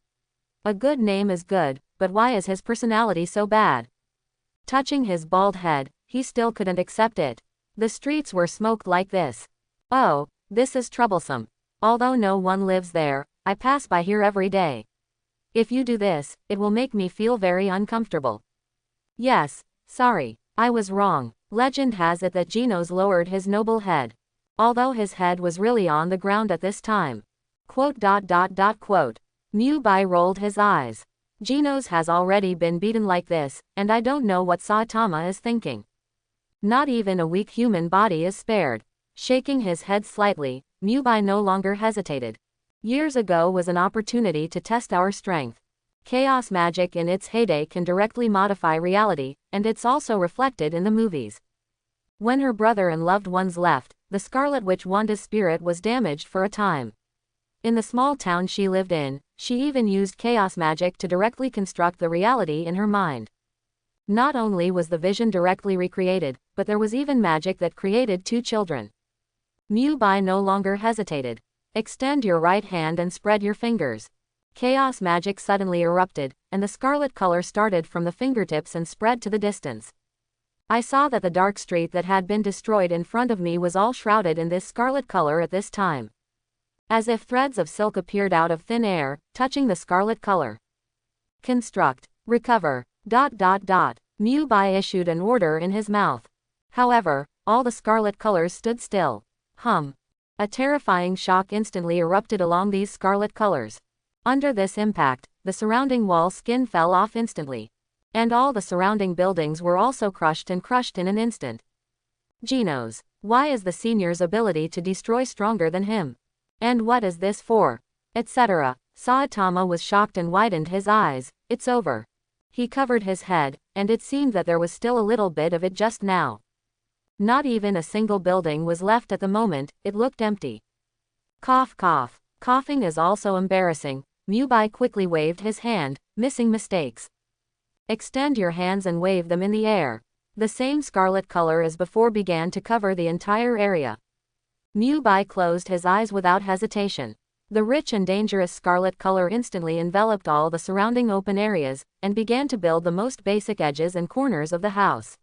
A good name is good, but why is his personality so bad? Touching his bald head, he still couldn't accept it. The streets were smoked like this. Oh, this is troublesome. Although no one lives there, I pass by here every day. If you do this, it will make me feel very uncomfortable. Yes, sorry, I was wrong. Legend has it that Genos lowered his noble head. Although his head was really on the ground at this time. Quote. Mubi rolled his eyes. Genos has already been beaten like this, and I don't know what Saitama is thinking. Not even a weak human body is spared. Shaking his head slightly, Mubi no longer hesitated. Years ago was an opportunity to test our strength. Chaos magic in its heyday can directly modify reality, and it's also reflected in the movies. When her brother and loved ones left, the Scarlet Witch Wanda's spirit was damaged for a time. In the small town she lived in, she even used chaos magic to directly construct the reality in her mind. Not only was the vision directly recreated, but there was even magic that created two children. Mubi no longer hesitated. Extend your right hand and spread your fingers. Chaos magic suddenly erupted, and the scarlet color started from the fingertips and spread to the distance. I saw that the dark street that had been destroyed in front of me was all shrouded in this scarlet color at this time. As if threads of silk appeared out of thin air, touching the scarlet color. Construct. Recover. Mubi issued an order in his mouth. However, all the scarlet colors stood still. A terrifying shock instantly erupted along these scarlet colors. Under this impact, the surrounding wall skin fell off instantly. And all the surrounding buildings were also crushed in an instant. Genos. Why is the senior's ability to destroy stronger than him? And what is this for? Etc. Saitama was shocked and widened his eyes. It's over. He covered his head, and it seemed that there was still a little bit of it just now. Not even a single building was left at the moment, it looked empty. Cough. Coughing is also embarrassing. Mubi quickly waved his hand, missing mistakes. Extend your hands and wave them in the air. The same scarlet color as before began to cover the entire area. Mubi closed his eyes without hesitation. The rich and dangerous scarlet color instantly enveloped all the surrounding open areas, and began to build the most basic edges and corners of the house.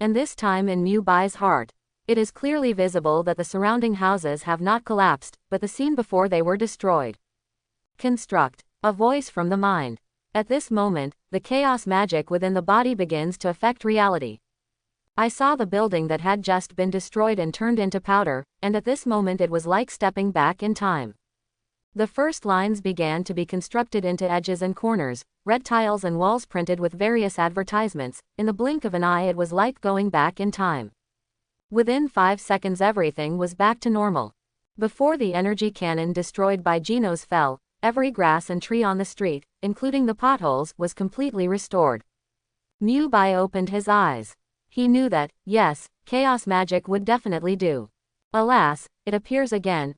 And this time in Mubi's heart. It is clearly visible that the surrounding houses have not collapsed, but the scene before they were destroyed. Construct. A voice from the mind. At this moment, the chaos magic within the body begins to affect reality. I saw the building that had just been destroyed and turned into powder, and at this moment it was like stepping back in time. The first lines began to be constructed into edges and corners, red tiles and walls printed with various advertisements. In the blink of an eye it was like going back in time. Within 5 seconds everything was back to normal. Before the energy cannon destroyed by Genos fell, every grass and tree on the street, including the potholes, was completely restored. Mubi opened his eyes. He knew that, yes, chaos magic would definitely do. Alas, it appears again.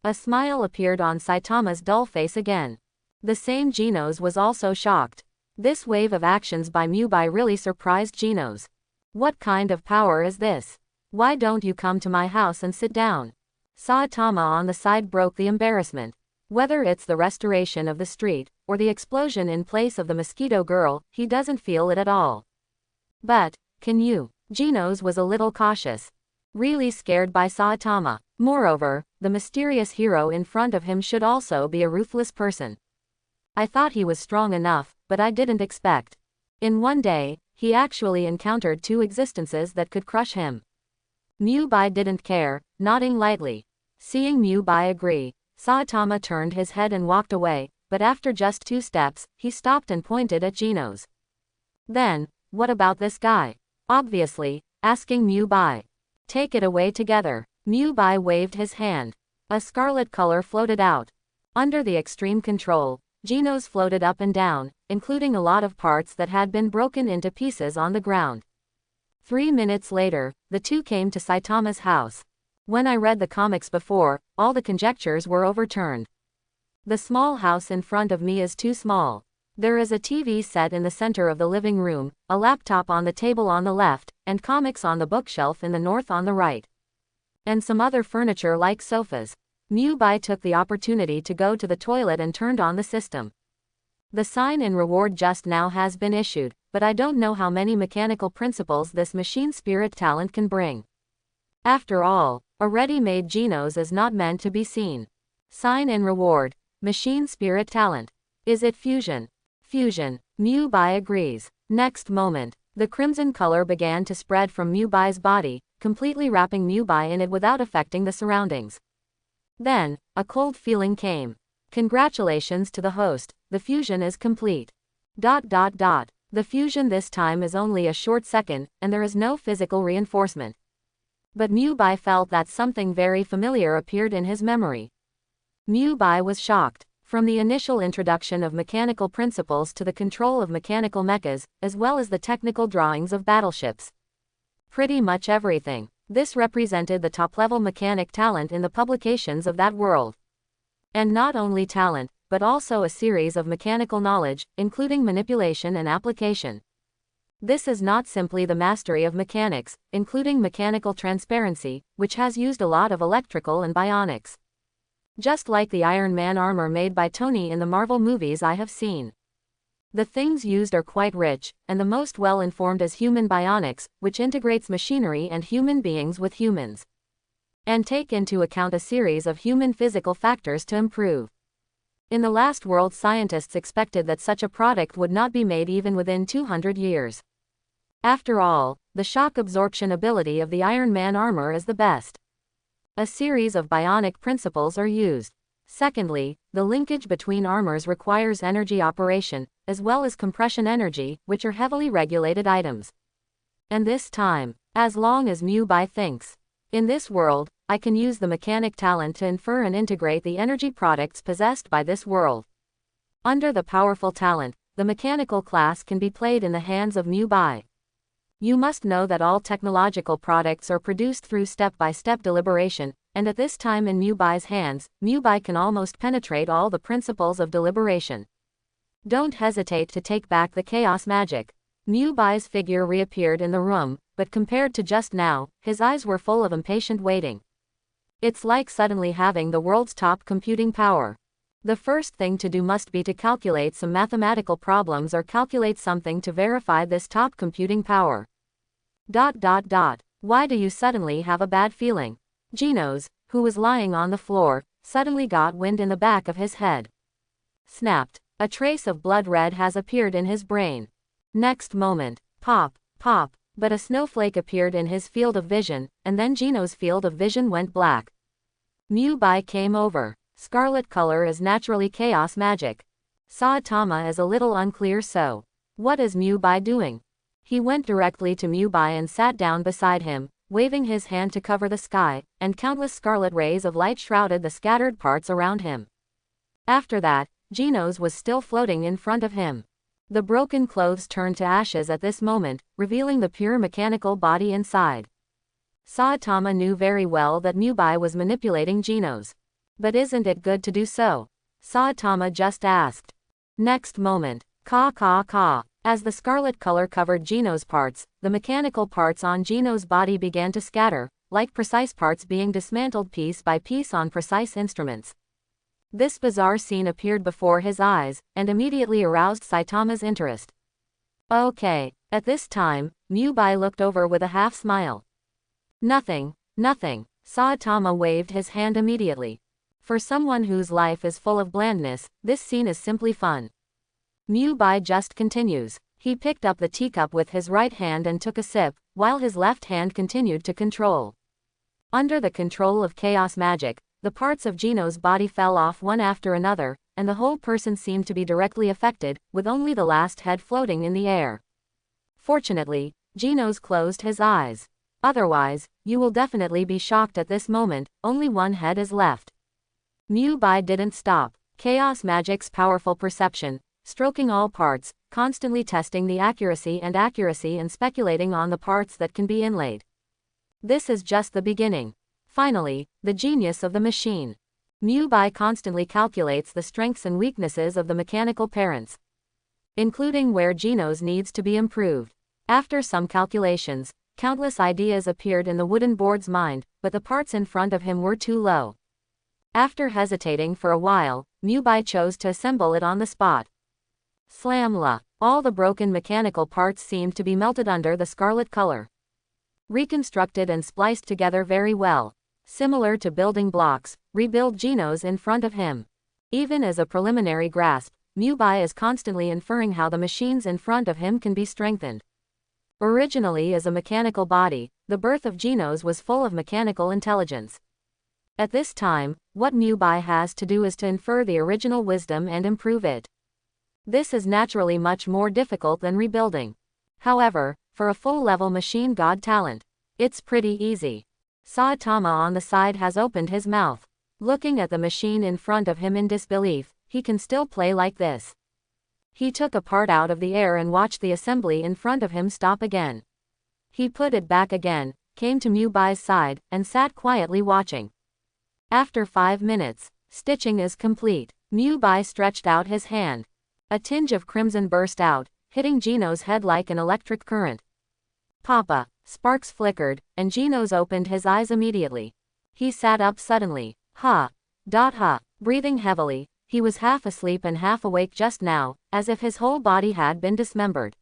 A smile appeared on Saitama's dull face again. The same Genos was also shocked. This wave of actions by Mubi really surprised Genos. What kind of power is this? Why don't you come to my house and sit down? Saitama on the side broke the embarrassment. Whether it's the restoration of the street, or the explosion in place of the mosquito girl, he doesn't feel it at all. But, can you? Genos was a little cautious. Really scared by Saitama. Moreover, the mysterious hero in front of him should also be a ruthless person. I thought he was strong enough, but I didn't expect. In one day, he actually encountered 2 existences that could crush him. Mubi didn't care, nodding lightly. Seeing Mubi agree, Saitama turned his head and walked away, but after just 2 steps, he stopped and pointed at Genos. Then, what about this guy? Obviously, asking Mubi. Take it away together. Mubi waved his hand. A scarlet color floated out. Under the extreme control, Genos floated up and down, including a lot of parts that had been broken into pieces on the ground. 3 minutes later, the two came to Saitama's house. When I read the comics before, all the conjectures were overturned. The small house in front of me is too small. There is a TV set in the center of the living room, a laptop on the table on the left, and comics on the bookshelf in the north on the right. And some other furniture like sofas. Mubi took the opportunity to go to the toilet and turned on the system. The sign in reward just now has been issued, but I don't know how many mechanical principles this machine spirit talent can bring. After all, a ready-made Genos is not meant to be seen. Sign in reward. Machine spirit talent. Is it fusion? Fusion. Mubi agrees. Next moment, the crimson color began to spread from Mubi's body, completely wrapping Mubi in it without affecting the surroundings. Then, a cold feeling came. Congratulations to the host, the fusion is complete. The fusion this time is only a short second, and there is no physical reinforcement. But Mubi felt that something very familiar appeared in his memory. Mubi was shocked. From the initial introduction of mechanical principles to the control of mechanical mechas, as well as the technical drawings of battleships. Pretty much everything. This represented the top-level mechanic talent in the publications of that world. And not only talent, but also a series of mechanical knowledge, including manipulation and application. This is not simply the mastery of mechanics, including mechanical transparency, which has used a lot of electrical and bionics. Just like the Iron Man armor made by Tony in the Marvel movies I have seen. The things used are quite rich, and the most well-informed is human bionics, which integrates machinery and human beings with humans. And take into account a series of human physical factors to improve. In the last world, scientists expected that such a product would not be made even within 200 years. After all, the shock absorption ability of the Iron Man armor is the best. A series of bionic principles are used. Secondly, the linkage between armors requires energy operation, as well as compression energy, which are heavily regulated items. And this time, as long as Mubi thinks. In this world, I can use the mechanic talent to infer and integrate the energy products possessed by this world. Under the powerful talent, the mechanical class can be played in the hands of Mubi. You must know that all technological products are produced through step-by-step deliberation, and at this time in Mubi's hands, Mubi can almost penetrate all the principles of deliberation. Don't hesitate to take back the chaos magic. Mubi's figure reappeared in the room, but compared to just now, his eyes were full of impatient waiting. It's like suddenly having the world's top computing power. The first thing to do must be to calculate some mathematical problems or calculate something to verify this top computing power. Why do you suddenly have a bad feeling? Genos, who was lying on the floor, suddenly got wind in the back of his head. Snapped. A trace of blood red has appeared in his brain. Next moment, pop, pop, but a snowflake appeared in his field of vision, and then Genos' field of vision went black. Mubi came over. Scarlet color is naturally chaos magic. Saitama is a little unclear, so what is Mubi doing? He went directly to Mubi and sat down beside him, waving his hand to cover the sky, and countless scarlet rays of light shrouded the scattered parts around him. After that, Genos was still floating in front of him. The broken clothes turned to ashes at this moment, revealing the pure mechanical body inside. Saitama knew very well that Mubi was manipulating Genos. But isn't it good to do so? Saitama just asked. Next moment, caw. As the scarlet color covered Genos' parts, the mechanical parts on Genos' body began to scatter, like precise parts being dismantled piece by piece on precise instruments. This bizarre scene appeared before his eyes, and immediately aroused Saitama's interest. Okay. At this time, Mubi looked over with a half smile. Nothing. Saitama waved his hand immediately. For someone whose life is full of blandness, this scene is simply fun. Mubi just continues. He picked up the teacup with his right hand and took a sip, while his left hand continued to control. Under the control of chaos magic, the parts of Genos' body fell off one after another, and the whole person seemed to be directly affected, with only the last head floating in the air. Fortunately, Genos closed his eyes. Otherwise, you will definitely be shocked at this moment, only one head is left. Mubi didn't stop. Chaos Magic's powerful perception, stroking all parts, constantly testing the accuracy and speculating on the parts that can be inlaid. This is just the beginning. Finally, the genius of the machine. Mubi constantly calculates the strengths and weaknesses of the mechanical parents, including where Genos needs to be improved. After some calculations, countless ideas appeared in the wooden board's mind, but the parts in front of him were too low. After hesitating for a while, Mubi chose to assemble it on the spot. Slamla! All the broken mechanical parts seemed to be melted under the scarlet color, reconstructed and spliced together very well. Similar to building blocks, rebuild Genos in front of him. Even as a preliminary grasp, Mubi is constantly inferring how the machines in front of him can be strengthened. Originally as a mechanical body, the birth of Genos was full of mechanical intelligence. At this time, what Mubi has to do is to infer the original wisdom and improve it. This is naturally much more difficult than rebuilding. However, for a full-level machine god talent, it's pretty easy. Saitama on the side has opened his mouth, looking at the machine in front of him in disbelief. He can still play like this. He took a part out of the air and watched the assembly in front of him stop again. He put it back again, came to Mubi's side, and sat quietly watching. After 5 minutes, stitching is complete. Mubi stretched out his hand. A tinge of crimson burst out, hitting Genos' head like an electric current. Papa! Sparks flickered, and Genos opened his eyes immediately. He sat up suddenly. Breathing heavily, he was half asleep and half awake just now, as if his whole body had been dismembered.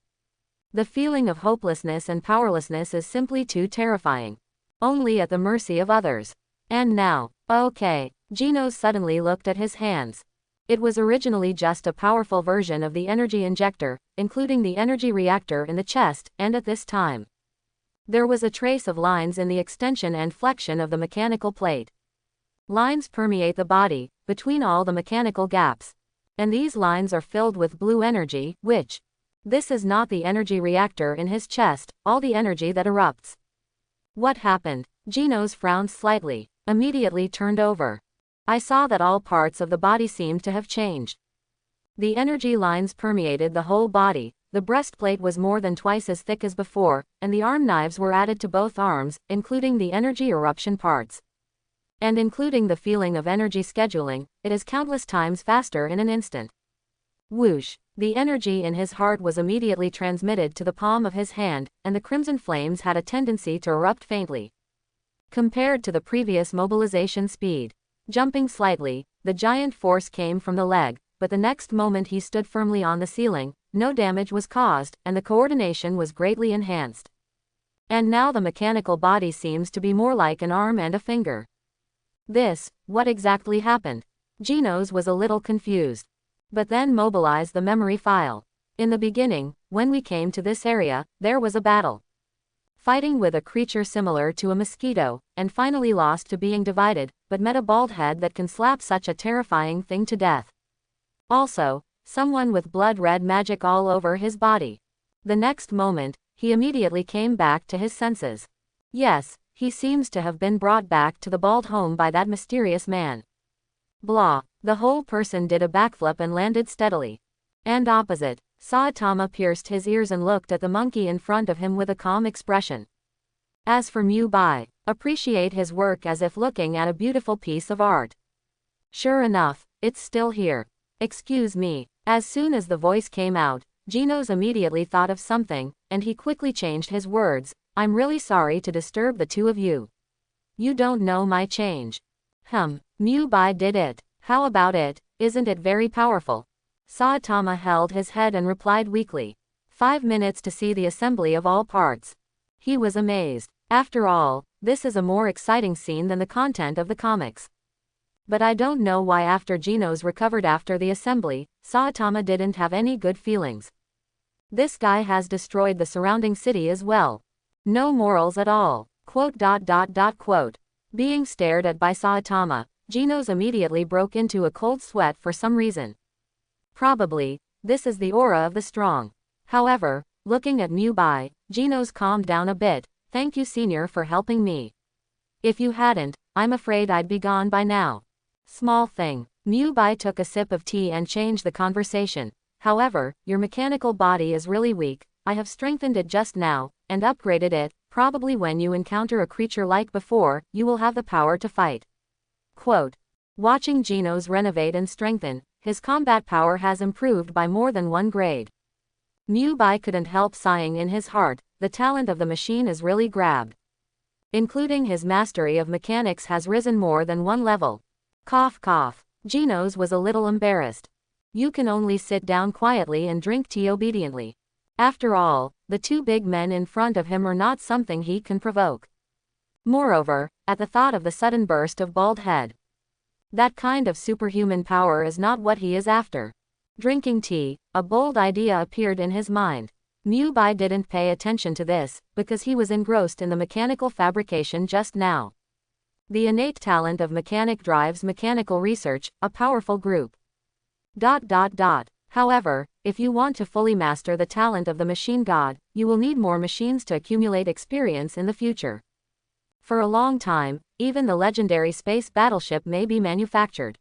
The feeling of hopelessness and powerlessness is simply too terrifying. Only at the mercy of others. And now, okay. Genos suddenly looked at his hands. It was originally just a powerful version of the energy injector, including the energy reactor in the chest, and at this time, there was a trace of lines in the extension and flexion of the mechanical plate. Lines permeate the body, between all the mechanical gaps. And these lines are filled with blue energy, which, this is not the energy reactor in his chest, all the energy that erupts. What happened? Genos frowned slightly, immediately turned over. I saw that all parts of the body seemed to have changed. The energy lines permeated the whole body. The breastplate was more than twice as thick as before, and the arm knives were added to both arms, including the energy eruption parts. And including the feeling of energy scheduling, it is countless times faster in an instant. Whoosh! The energy in his heart was immediately transmitted to the palm of his hand, and the crimson flames had a tendency to erupt faintly. Compared to the previous mobilization speed, jumping slightly, the giant force came from the leg, but the next moment he stood firmly on the ceiling. No damage was caused, and the coordination was greatly enhanced. And now the mechanical body seems to be more like an arm and a finger. What exactly happened? Genos was a little confused. But then mobilized the memory file. In the beginning, when we came to this area, there was a battle. Fighting with a creature similar to a mosquito, and finally lost to being divided, but met a bald head that can slap such a terrifying thing to death. Also, someone with blood-red magic all over his body. The next moment, he immediately came back to his senses. Yes, he seems to have been brought back to the bald home by that mysterious man. Blah. The whole person did a backflip and landed steadily. And opposite, Saitama pierced his ears and looked at the monkey in front of him with a calm expression. As for Mubi, appreciate his work as if looking at a beautiful piece of art. Sure enough, it's still here. Excuse me. As soon as the voice came out, Genos immediately thought of something, and he quickly changed his words. I'm really sorry to disturb the two of you. You don't know my change. Mubi did it. How about it? Isn't it very powerful? Saitama held his head and replied weakly. 5 minutes to see the assembly of all parts. He was amazed. After all, this is a more exciting scene than the content of the comics. But I don't know why after Genos recovered after the assembly, Saitama didn't have any good feelings. This guy has destroyed the surrounding city as well. No morals at all. Being stared at by Saitama, Genos immediately broke into a cold sweat for some reason. Probably, this is the aura of the strong. However, looking at Mubi, Genos calmed down a bit. Thank you, senior, for helping me. If you hadn't, I'm afraid I'd be gone by now. Small thing. Mubi took a sip of tea and changed the conversation. However, your mechanical body is really weak. I have strengthened it just now, and upgraded it. Probably when you encounter a creature like before, you will have the power to fight. Quote. Watching Genos renovate and strengthen, his combat power has improved by more than 1 grade. Mubi couldn't help sighing in his heart. The talent of the machine is really grabbed. Including his mastery of mechanics has risen more than 1 level. Cough cough. Genos was a little embarrassed. You can only sit down quietly and drink tea obediently. After all, the 2 big men in front of him are not something he can provoke. Moreover, at the thought of the sudden burst of bald head, that kind of superhuman power is not what he is after. Drinking tea, a bold idea appeared in his mind. Mubi didn't pay attention to this, because he was engrossed in the mechanical fabrication just now. The innate talent of mechanic drives mechanical research, a powerful group. However, if you want to fully master the talent of the machine god, you will need more machines to accumulate experience in the future. For a long time, even the legendary space battleship may be manufactured.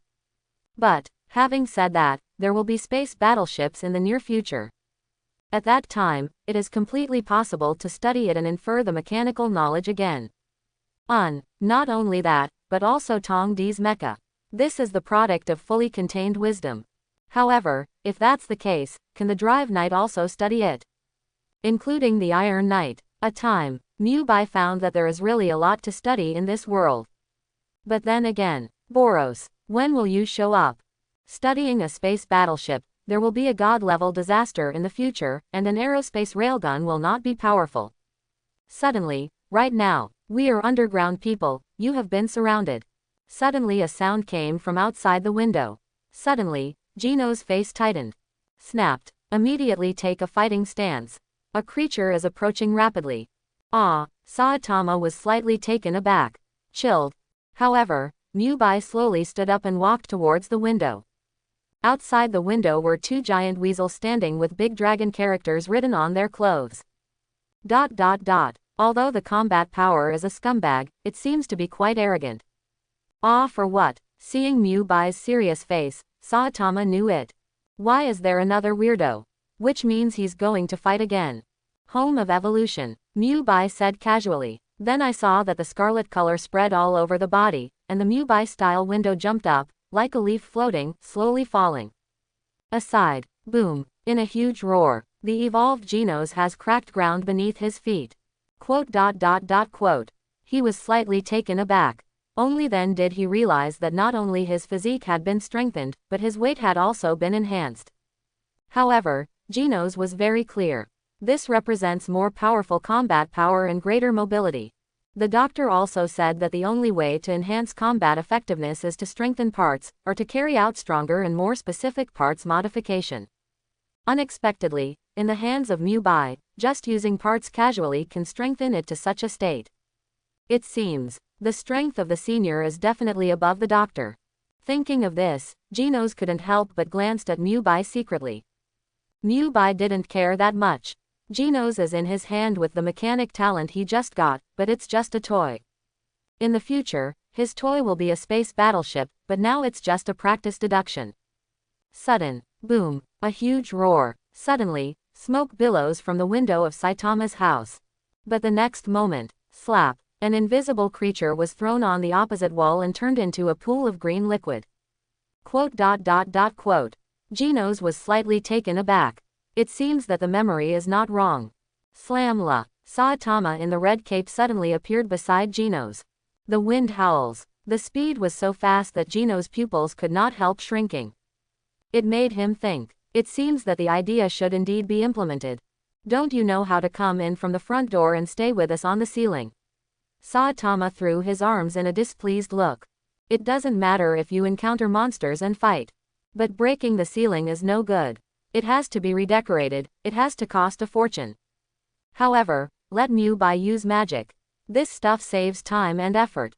But, having said that, there will be space battleships in the near future. At that time, it is completely possible to study it and infer the mechanical knowledge again. Not only that, but also Tong Di's mecha. This is the product of fully contained wisdom. However, if that's the case, can the Drive Knight also study it? Including the Iron Knight. Mubi found that there is really a lot to study in this world. But then again, Boros, when will you show up? Studying a space battleship, there will be a god-level disaster in the future, and an aerospace railgun will not be powerful. Suddenly, right now, we are underground people, you have been surrounded. Suddenly a sound came from outside the window. Suddenly, Genos' face tightened. Snapped. Immediately take a fighting stance. A creature is approaching rapidly. Saitama was slightly taken aback. Chilled. However, Mubi slowly stood up and walked towards the window. Outside the window were 2 giant weasels standing with big dragon characters written on their clothes. Although the combat power is a scumbag, it seems to be quite arrogant. For what? Seeing Mubi's serious face, Saitama knew it. Why is there another weirdo? Which means he's going to fight again. Home of evolution, Mubi said casually. Then I saw that the scarlet color spread all over the body, and the Mubi-style window jumped up, like a leaf floating, slowly falling. Aside, boom, in a huge roar, the evolved Genos has cracked ground beneath his feet. He was slightly taken aback. Only then did he realize that not only his physique had been strengthened, but his weight had also been enhanced. However, Genos was very clear. This represents more powerful combat power and greater mobility. The doctor also said that the only way to enhance combat effectiveness is to strengthen parts, or to carry out stronger and more specific parts modification. Unexpectedly, in the hands of Mubi, just using parts casually can strengthen it to such a state. It seems, the strength of the senior is definitely above the doctor. Thinking of this, Genos couldn't help but glanced at Mubi secretly. Mubi didn't care that much. Genos is in his hand with the mechanic talent he just got, but it's just a toy. In the future, his toy will be a space battleship, but now it's just a practice deduction. Sudden, boom, a huge roar. Suddenly, smoke billows from the window of Saitama's house. But the next moment, slap, an invisible creature was thrown on the opposite wall and turned into a pool of green liquid. Genos was slightly taken aback. It seems that the memory is not wrong. Slamla. Saitama in the red cape suddenly appeared beside Genos. The wind howls. The speed was so fast that Genos' pupils could not help shrinking. It made him think. It seems that the idea should indeed be implemented. Don't you know how to come in from the front door and stay with us on the ceiling? Saitama threw his arms in a displeased look. It doesn't matter if you encounter monsters and fight. But breaking the ceiling is no good. It has to be redecorated, it has to cost a fortune. However, let Mubi use magic. This stuff saves time and effort.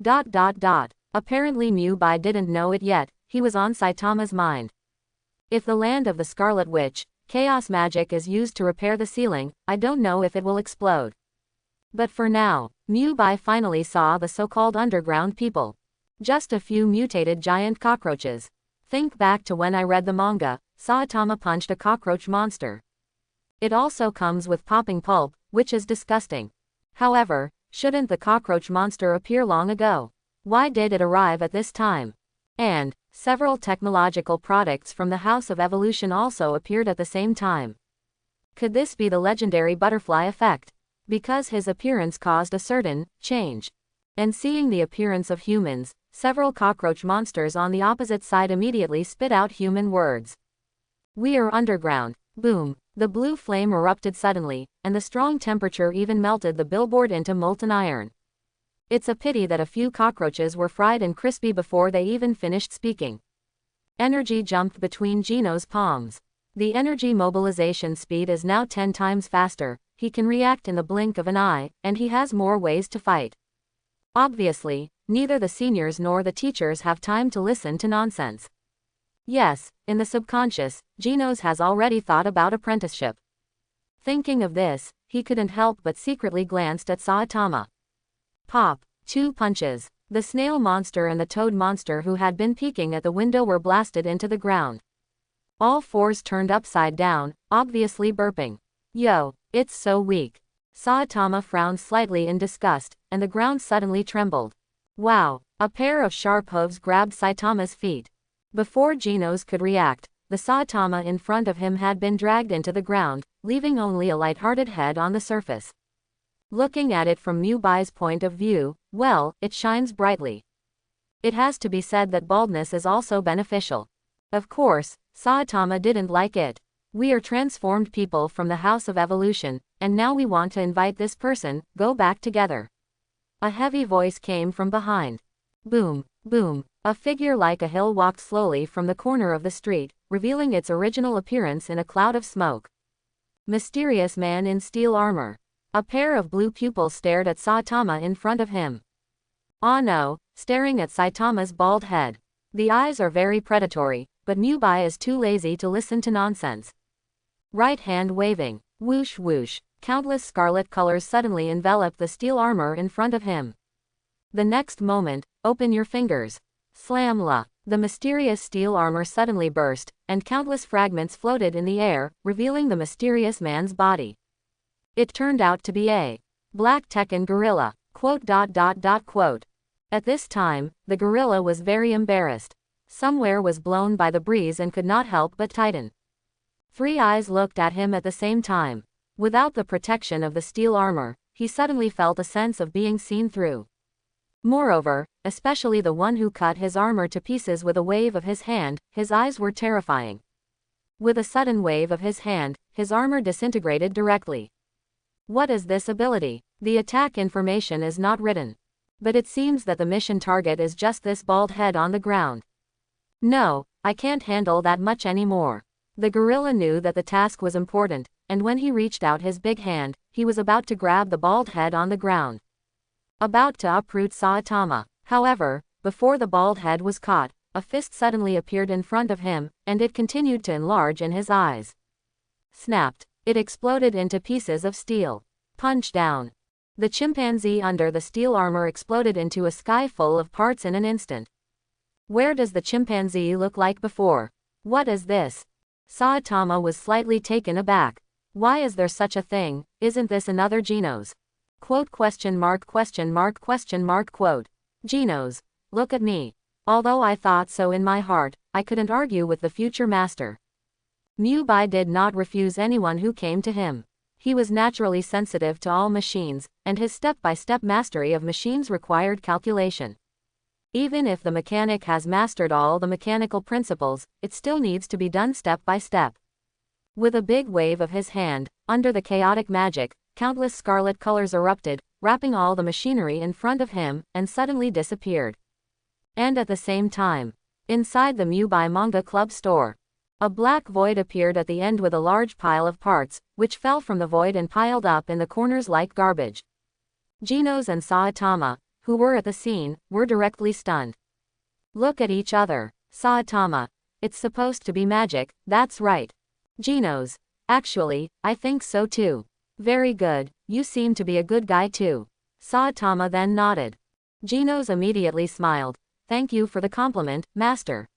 Apparently Mubi didn't know it yet, he was on Saitama's mind. If the land of the Scarlet Witch, chaos magic is used to repair the ceiling, I don't know if it will explode. But for now, Mubi finally saw the so-called underground people. Just a few mutated giant cockroaches. Think back to when I read the manga, Saitama punched a cockroach monster. It also comes with popping pulp, which is disgusting. However, shouldn't the cockroach monster appear long ago? Why did it arrive at this time? And several technological products from the House of Evolution also appeared at the same time. Could this be the legendary butterfly effect? Because his appearance caused a certain change. And seeing the appearance of humans, several cockroach monsters on the opposite side immediately spit out human words. We are underground. Boom. The blue flame erupted suddenly, and the strong temperature even melted the billboard into molten iron. It's a pity that a few cockroaches were fried and crispy before they even finished speaking. Energy jumped between Genos' palms. The energy mobilization speed is now 10 times faster, he can react in the blink of an eye, and he has more ways to fight. Obviously, neither the seniors nor the teachers have time to listen to nonsense. Yes, in the subconscious, Genos has already thought about apprenticeship. Thinking of this, he couldn't help but secretly glanced at Saitama. Pop. 2 punches. The snail monster and the toad monster who had been peeking at the window were blasted into the ground. All 4s turned upside down, obviously burping. Yo, it's so weak. Saitama frowned slightly in disgust, and the ground suddenly trembled. Wow, a pair of sharp hooves grabbed Saitama's feet. Before Genos could react, the Saitama in front of him had been dragged into the ground, leaving only a light-hearted head on the surface. Looking at it from Mubi's point of view, well, it shines brightly. It has to be said that baldness is also beneficial. Of course, Saitama didn't like it. We are transformed people from the House of Evolution, and now we want to invite this person, go back together. A heavy voice came from behind. Boom, boom. A figure like a hill walked slowly from the corner of the street, revealing its original appearance in a cloud of smoke. Mysterious man in steel armor. A pair of blue pupils stared at Saitama in front of him. Ah no, staring at Saitama's bald head. The eyes are very predatory, but Mubi is too lazy to listen to nonsense. Right hand waving. Whoosh whoosh. Countless scarlet colors suddenly enveloped the steel armor in front of him. The next moment, open your fingers. Slam la. The mysterious steel armor suddenly burst, and countless fragments floated in the air, revealing the mysterious man's body. It turned out to be a black Tekken gorilla. At this time, the gorilla was very embarrassed. Somewhere was blown by the breeze and could not help but tighten. 3 eyes looked at him at the same time. Without the protection of the steel armor, he suddenly felt a sense of being seen through. Moreover, especially the one who cut his armor to pieces with a wave of his hand, his eyes were terrifying. With a sudden wave of his hand, his armor disintegrated directly. What is this ability? The attack information is not written. But it seems that the mission target is just this bald head on the ground. No, I can't handle that much anymore. The gorilla knew that the task was important, and when he reached out his big hand, he was about to grab the bald head on the ground. About to uproot Saitama. However, before the bald head was caught, a fist suddenly appeared in front of him, and it continued to enlarge in his eyes. Snapped. It exploded into pieces of steel. Punch down. The chimpanzee under the steel armor exploded into a sky full of parts in an instant. Where does the chimpanzee look like before? What is this? Saitama was slightly taken aback. Why is there such a thing? Isn't this another Genos? Genos, look at me. Although I thought so in my heart, I couldn't argue with the future master. Mubi did not refuse anyone who came to him. He was naturally sensitive to all machines, and his step-by-step mastery of machines required calculation. Even if the mechanic has mastered all the mechanical principles, it still needs to be done step by step. With a big wave of his hand, under the chaotic magic, countless scarlet colors erupted, wrapping all the machinery in front of him, and suddenly disappeared. And at the same time, inside the Mubi Manga Club store, a black void appeared at the end with a large pile of parts, which fell from the void and piled up in the corners like garbage. Genos and Saitama, who were at the scene, were directly stunned. Look at each other. Saitama. It's supposed to be magic, that's right. Genos. Actually, I think so too. Very good, you seem to be a good guy too. Saitama then nodded. Genos immediately smiled. Thank you for the compliment, master.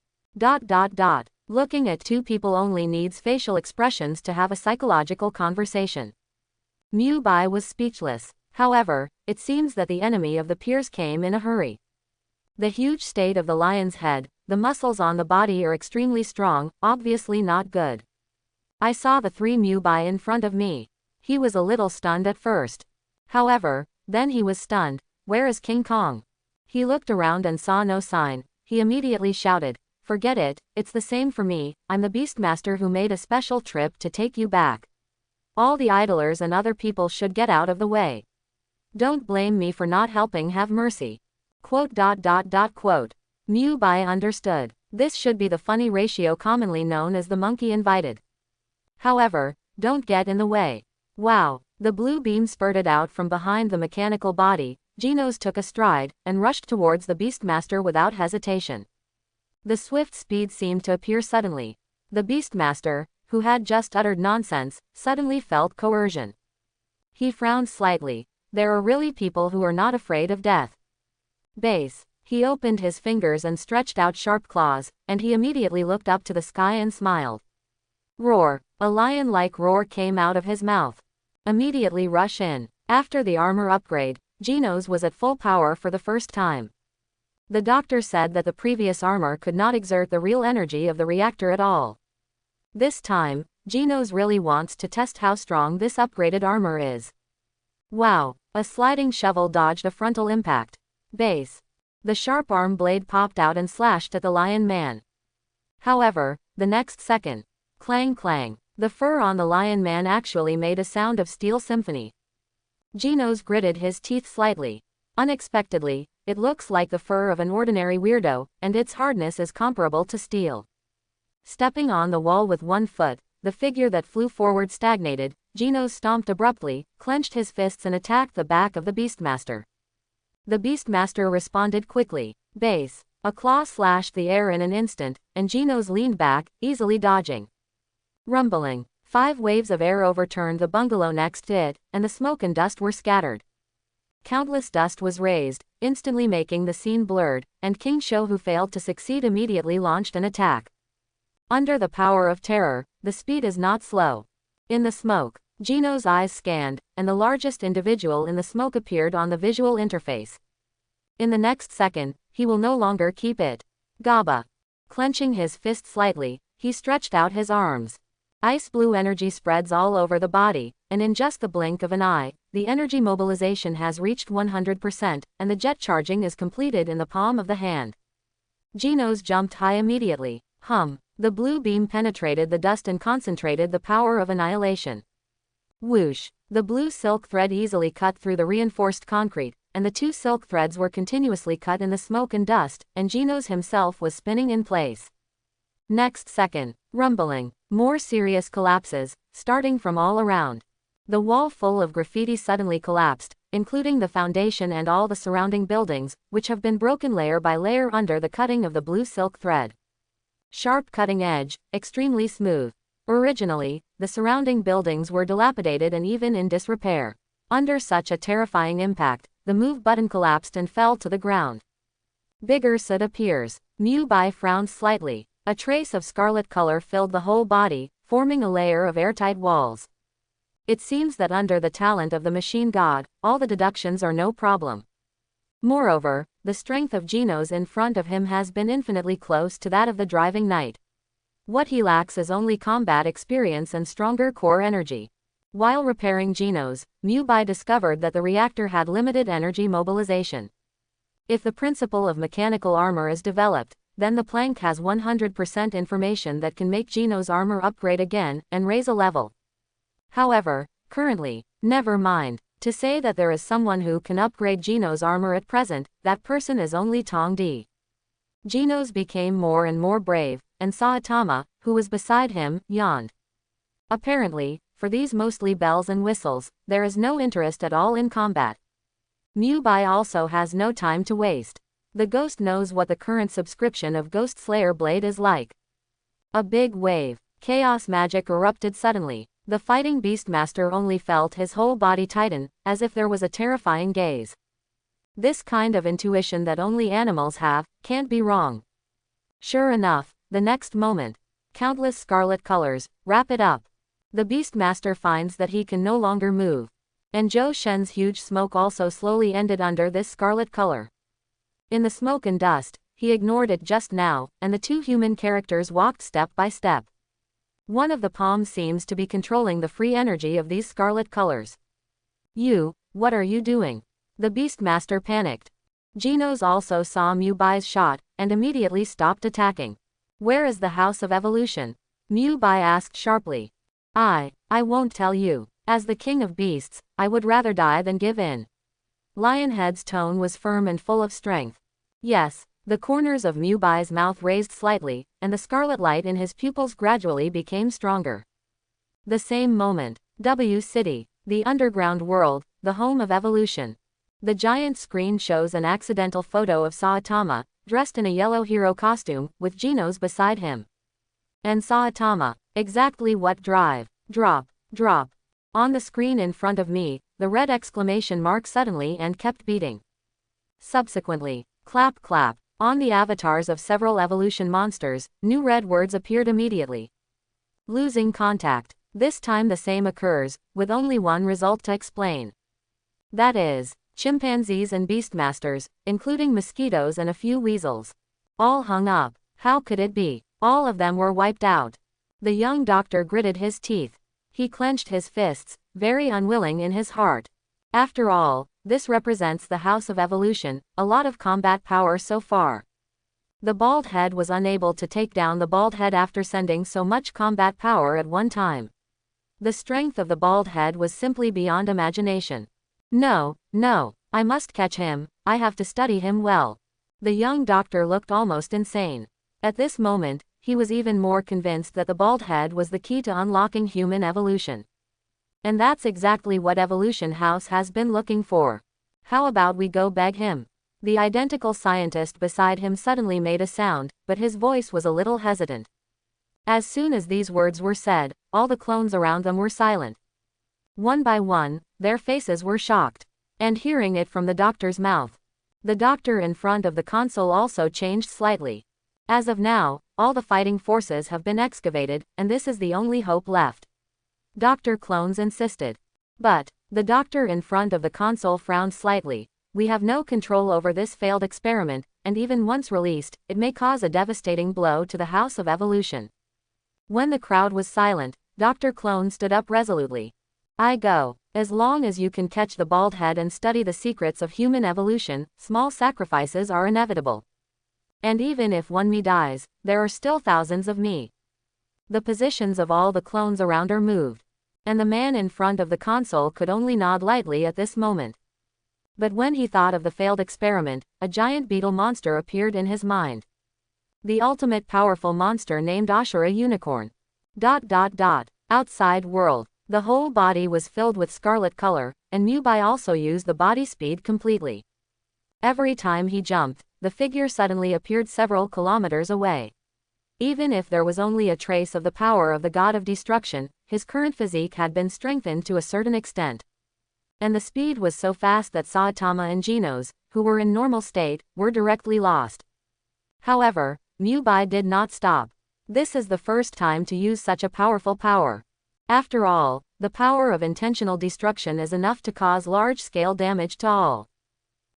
Looking at two people only needs facial expressions to have a psychological conversation. Mubi was speechless. However, it seems that the enemy of the peers came in a hurry. The huge state of the lion's head, the muscles on the body are extremely strong, obviously not good. I saw the three Mubi in front of me. He was a little stunned at first. However, then he was stunned. Where is King Kong? He looked around and saw no sign. He immediately shouted, forget it, it's the same for me, I'm the Beastmaster who made a special trip to take you back. All the idlers and other people should get out of the way. Don't blame me for not helping, have mercy. Mubi understood. This should be the funny ratio commonly known as the monkey invited. However, don't get in the way. Wow, the blue beam spurted out from behind the mechanical body. Genos took a stride, and rushed towards the Beastmaster without hesitation. The swift speed seemed to appear suddenly. The Beastmaster, who had just uttered nonsense, suddenly felt coercion. He frowned slightly. There are really people who are not afraid of death. Base. He opened his fingers and stretched out sharp claws, and he immediately looked up to the sky and smiled. Roar. A lion-like roar came out of his mouth. Immediately rush in. After the armor upgrade, Genos was at full power for the first time. The doctor said that the previous armor could not exert the real energy of the reactor at all. This time, Genos really wants to test how strong this upgraded armor is. Wow, a sliding shovel dodged a frontal impact. Base. The sharp arm blade popped out and slashed at the lion man. However, the next second, clang clang, the fur on the lion man actually made a sound of steel symphony. Genos gritted his teeth slightly. Unexpectedly, it looks like the fur of an ordinary weirdo, and its hardness is comparable to steel. Stepping on the wall with one foot, the figure that flew forward stagnated. Genos stomped abruptly, clenched his fists and attacked the back of the Beastmaster. The Beastmaster responded quickly. Base. A claw slashed the air in an instant, and Genos leaned back, easily dodging. Rumbling. 5 waves of air overturned the bungalow next to it, and the smoke and dust were scattered. Countless dust was raised, instantly making the scene blurred, and King Sho, who failed to succeed, immediately launched an attack. Under the power of terror, the speed is not slow. In the smoke, Genos' eyes scanned, and the largest individual in the smoke appeared on the visual interface. In the next second, he will no longer keep it. Gaba. Clenching his fist slightly, he stretched out his arms. Ice blue energy spreads all over the body, and in just the blink of an eye, the energy mobilization has reached 100%, and the jet charging is completed in the palm of the hand. Genos jumped high immediately. The blue beam penetrated the dust and concentrated the power of annihilation. Whoosh. The blue silk thread easily cut through the reinforced concrete, and the 2 silk threads were continuously cut in the smoke and dust, and Genos himself was spinning in place. Next second, rumbling. More serious collapses, starting from all around. The wall full of graffiti suddenly collapsed, including the foundation and all the surrounding buildings, which have been broken layer by layer under the cutting of the blue silk thread. Sharp cutting edge, extremely smooth. Originally, the surrounding buildings were dilapidated and even in disrepair. Under such a terrifying impact, the move button collapsed and fell to the ground. Bigger soot appears. Mubi frowned slightly. A trace of scarlet color filled the whole body, forming a layer of airtight walls. It seems that under the talent of the machine god, all the deductions are no problem. Moreover, the strength of Genos in front of him has been infinitely close to that of the driving knight. What he lacks is only combat experience and stronger core energy. While repairing Genos, Mubi discovered that the reactor had limited energy mobilization. If the principle of mechanical armor is developed, then the plank has 100% information that can make Genos' armor upgrade again, and raise a level. However, currently, never mind. To say that there is someone who can upgrade Genos' armor at present, that person is only Tong Di. Genos became more and more brave, and Saitama, who was beside him, yawned. Apparently, for these mostly bells and whistles, there is no interest at all in combat. Mubi also has no time to waste. The ghost knows what the current subscription of Ghost Slayer Blade is like. A big wave. Chaos magic erupted suddenly. The fighting Beastmaster only felt his whole body tighten, as if there was a terrifying gaze. This kind of intuition that only animals have, can't be wrong. Sure enough, the next moment, countless scarlet colors, wrap it up. The Beastmaster finds that he can no longer move. And Zhou Shen's huge smoke also slowly ended under this scarlet color. In the smoke and dust, he ignored it just now, and the two human characters walked step by step. One of the palms seems to be controlling the free energy of these scarlet colors. You, what are you doing? The Beastmaster panicked. Genos also saw Mubai's shot, and immediately stopped attacking. Where is the House of Evolution? Mubai asked sharply. I won't tell you. As the king of beasts, I would rather die than give in. Lionhead's tone was firm and full of strength. Yes, the corners of Mubai's mouth raised slightly, and the scarlet light in his pupils gradually became stronger. The same moment, W City, the underground world, the home of evolution. The giant screen shows an accidental photo of Saitama, dressed in a yellow hero costume, with Genos beside him. And Saitama, exactly what drop. On the screen in front of me, the red exclamation mark suddenly and kept beating. Subsequently, clap clap, on the avatars of several evolution monsters, new red words appeared immediately. Losing contact. This time the same occurs, with only one result to explain. That is, chimpanzees and beastmasters, including mosquitoes and a few weasels. All hung up. How could it be? All of them were wiped out. The young doctor gritted his teeth. He clenched his fists, very unwilling in his heart. After all, this represents the House of Evolution, a lot of combat power so far. The bald head was unable to take down the bald head after sending so much combat power at one time. The strength of the bald head was simply beyond imagination. No, I must catch him, I have to study him well. The young doctor looked almost insane. At this moment, he was even more convinced that the bald head was the key to unlocking human evolution. And that's exactly what Evolution House has been looking for. How about we go beg him? The identical scientist beside him suddenly made a sound, but his voice was a little hesitant. As soon as these words were said, all the clones around them were silent. One by one, their faces were shocked. And hearing it from the doctor's mouth. The doctor in front of the console also changed slightly. As of now, all the fighting forces have been excavated, and this is the only hope left. Dr. Clones insisted. But, the doctor in front of the console frowned slightly. We have no control over this failed experiment, and even once released, it may cause a devastating blow to the House of Evolution. When the crowd was silent, Dr. Clone stood up resolutely. I go. As long as you can catch the bald head and study the secrets of human evolution, small sacrifices are inevitable. And even if one me dies, there are still thousands of me. The positions of all the clones around are moved. And the man in front of the console could only nod lightly at this moment. But when he thought of the failed experiment, a giant beetle monster appeared in his mind. The ultimate powerful monster named Asura Unicorn. Outside world. The whole body was filled with scarlet color, and Mubi also used the body speed completely. Every time he jumped, the figure suddenly appeared several kilometers away. Even if there was only a trace of the power of the god of destruction, his current physique had been strengthened to a certain extent. And the speed was so fast that Saitama and Genos, who were in normal state, were directly lost. However, Mubi did not stop. This is the first time to use such a powerful power. After all, the power of intentional destruction is enough to cause large-scale damage to all.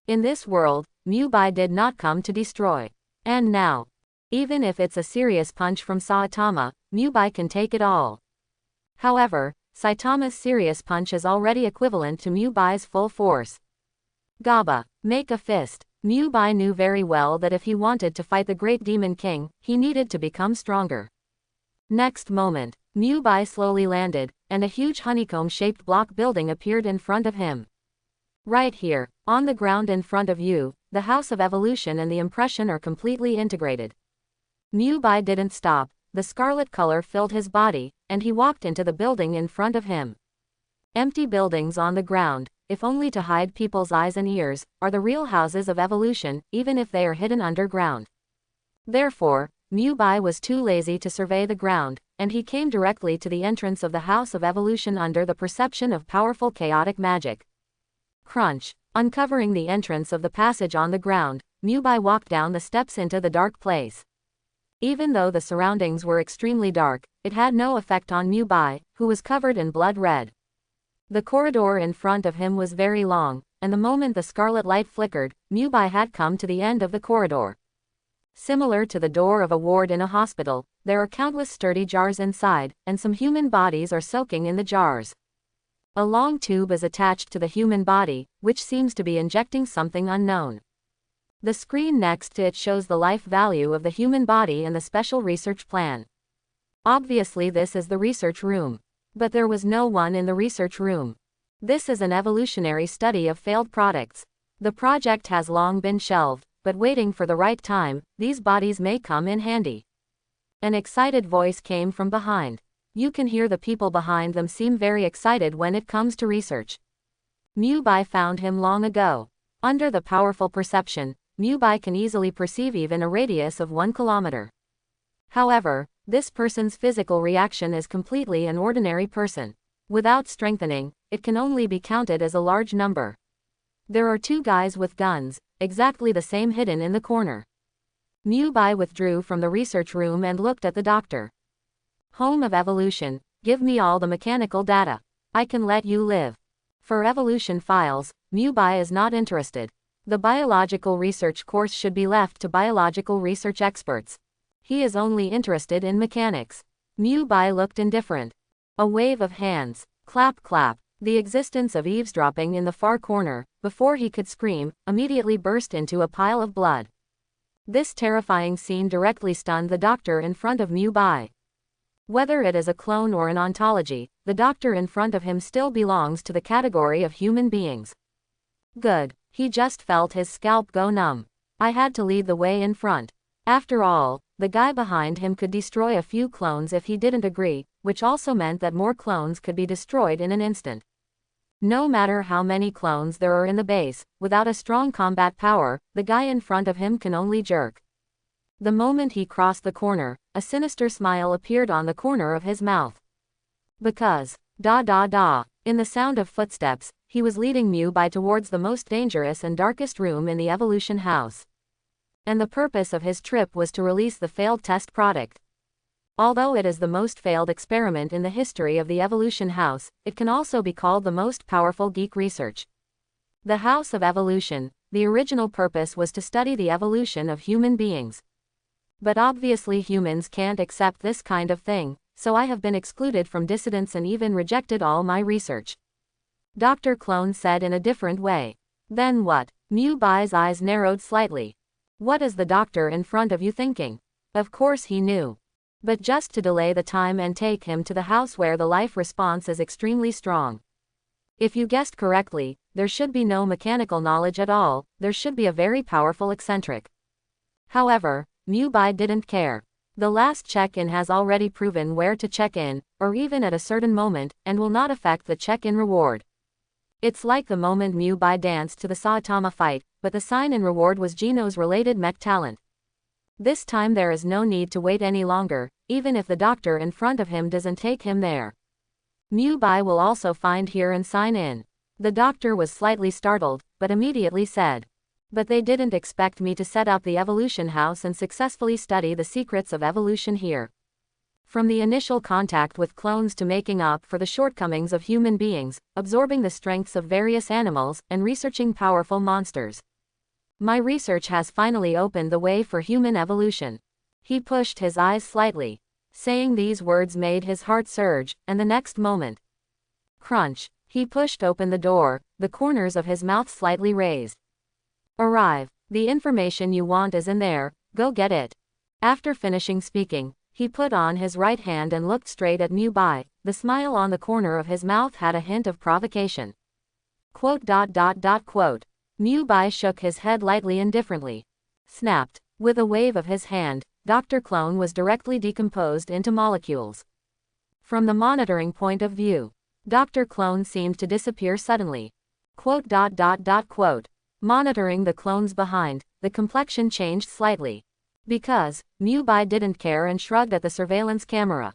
In this world, Mubi did not come to destroy. And now, even if it's a serious punch from Saitama, Mubi can take it all. However, Saitama's serious punch is already equivalent to Mubi's full force. Gaba, make a fist. Mubi knew very well that if he wanted to fight the Great Demon King, he needed to become stronger. Next moment, Mubi slowly landed, and a huge honeycomb-shaped block building appeared in front of him. Right here, on the ground in front of you, the House of Evolution and the impression are completely integrated. Mubi didn't stop, the scarlet color filled his body, and he walked into the building in front of him. Empty buildings on the ground, if only to hide people's eyes and ears, are the real houses of evolution, even if they are hidden underground. Therefore, Mubi was too lazy to survey the ground, and he came directly to the entrance of the House of Evolution under the perception of powerful chaotic magic. Crunch. Uncovering the entrance of the passage on the ground, Mubi walked down the steps into the dark place. Even though the surroundings were extremely dark, it had no effect on Mubi, who was covered in blood red. The corridor in front of him was very long, and the moment the scarlet light flickered, Mubi had come to the end of the corridor. Similar to the door of a ward in a hospital, there are countless sturdy jars inside, and some human bodies are soaking in the jars. A long tube is attached to the human body, which seems to be injecting something unknown. The screen next to it shows the life value of the human body and the special research plan. Obviously this is the research room. But there was no one in the research room. This is an evolutionary study of failed products. The project has long been shelved, but waiting for the right time, these bodies may come in handy. An excited voice came from behind. You can hear the people behind them seem very excited when it comes to research. Mubi found him long ago. Under the powerful perception, Mubi can easily perceive even a radius of 1 kilometer. However, this person's physical reaction is completely an ordinary person. Without strengthening, it can only be counted as a large number. There are 2 guys with guns, exactly the same, hidden in the corner. Mubi withdrew from the research room and looked at the doctor. Home of evolution, give me all the mechanical data. I can let you live. For evolution files, Mubi is not interested. The biological research course should be left to biological research experts. He is only interested in mechanics. Mubi looked indifferent. A wave of hands. Clap clap. The existence of eavesdropping in the far corner, before he could scream, immediately burst into a pile of blood. This terrifying scene directly stunned the doctor in front of Mubi. Whether it is a clone or an ontology, the doctor in front of him still belongs to the category of human beings. Good. He just felt his scalp go numb. I had to lead the way in front. After all, the guy behind him could destroy a few clones if he didn't agree, which also meant that more clones could be destroyed in an instant. No matter how many clones there are in the base, without a strong combat power, the guy in front of him can only jerk. The moment he crossed the corner, a sinister smile appeared on the corner of his mouth. Because, in the sound of footsteps, he was leading Mubi towards the most dangerous and darkest room in the evolution house. And the purpose of his trip was to release the failed test product. Although it is the most failed experiment in the history of the evolution house, it can also be called the most powerful geek research. The House of Evolution, the original purpose was to study the evolution of human beings. But obviously humans can't accept this kind of thing, so I have been excluded from dissidents and even rejected all my research. Dr. Clone said in a different way. Then what? Mubi's eyes narrowed slightly. What is the doctor in front of you thinking? Of course he knew. But just to delay the time and take him to the house where the life response is extremely strong. If you guessed correctly, there should be no mechanical knowledge at all, there should be a very powerful eccentric. However, Mubi didn't care. The last check-in has already proven where to check in, or even at a certain moment, and will not affect the check-in reward. It's like the moment Mubi danced to the Saitama fight, but the sign-in reward was Genos related mech talent. This time there is no need to wait any longer, even if the doctor in front of him doesn't take him there. Mubi will also find here and sign in. The doctor was slightly startled, but immediately said. But they didn't expect me to set up the evolution house and successfully study the secrets of evolution here. From the initial contact with clones to making up for the shortcomings of human beings, absorbing the strengths of various animals, and researching powerful monsters. My research has finally opened the way for human evolution. He pushed his eyes slightly. Saying these words made his heart surge, and the next moment. Crunch. He pushed open the door, the corners of his mouth slightly raised. Arrive. The information you want is in there, go get it. After finishing speaking, he put on his right hand and looked straight at Mubi. The smile on the corner of his mouth had a hint of provocation. Mubi shook his head lightly indifferently. Snapped. With a wave of his hand, Dr. Clone was directly decomposed into molecules. From the monitoring point of view, Dr. Clone seemed to disappear suddenly. Monitoring the clones behind, the complexion changed slightly. Because, Mubi didn't care and shrugged at the surveillance camera.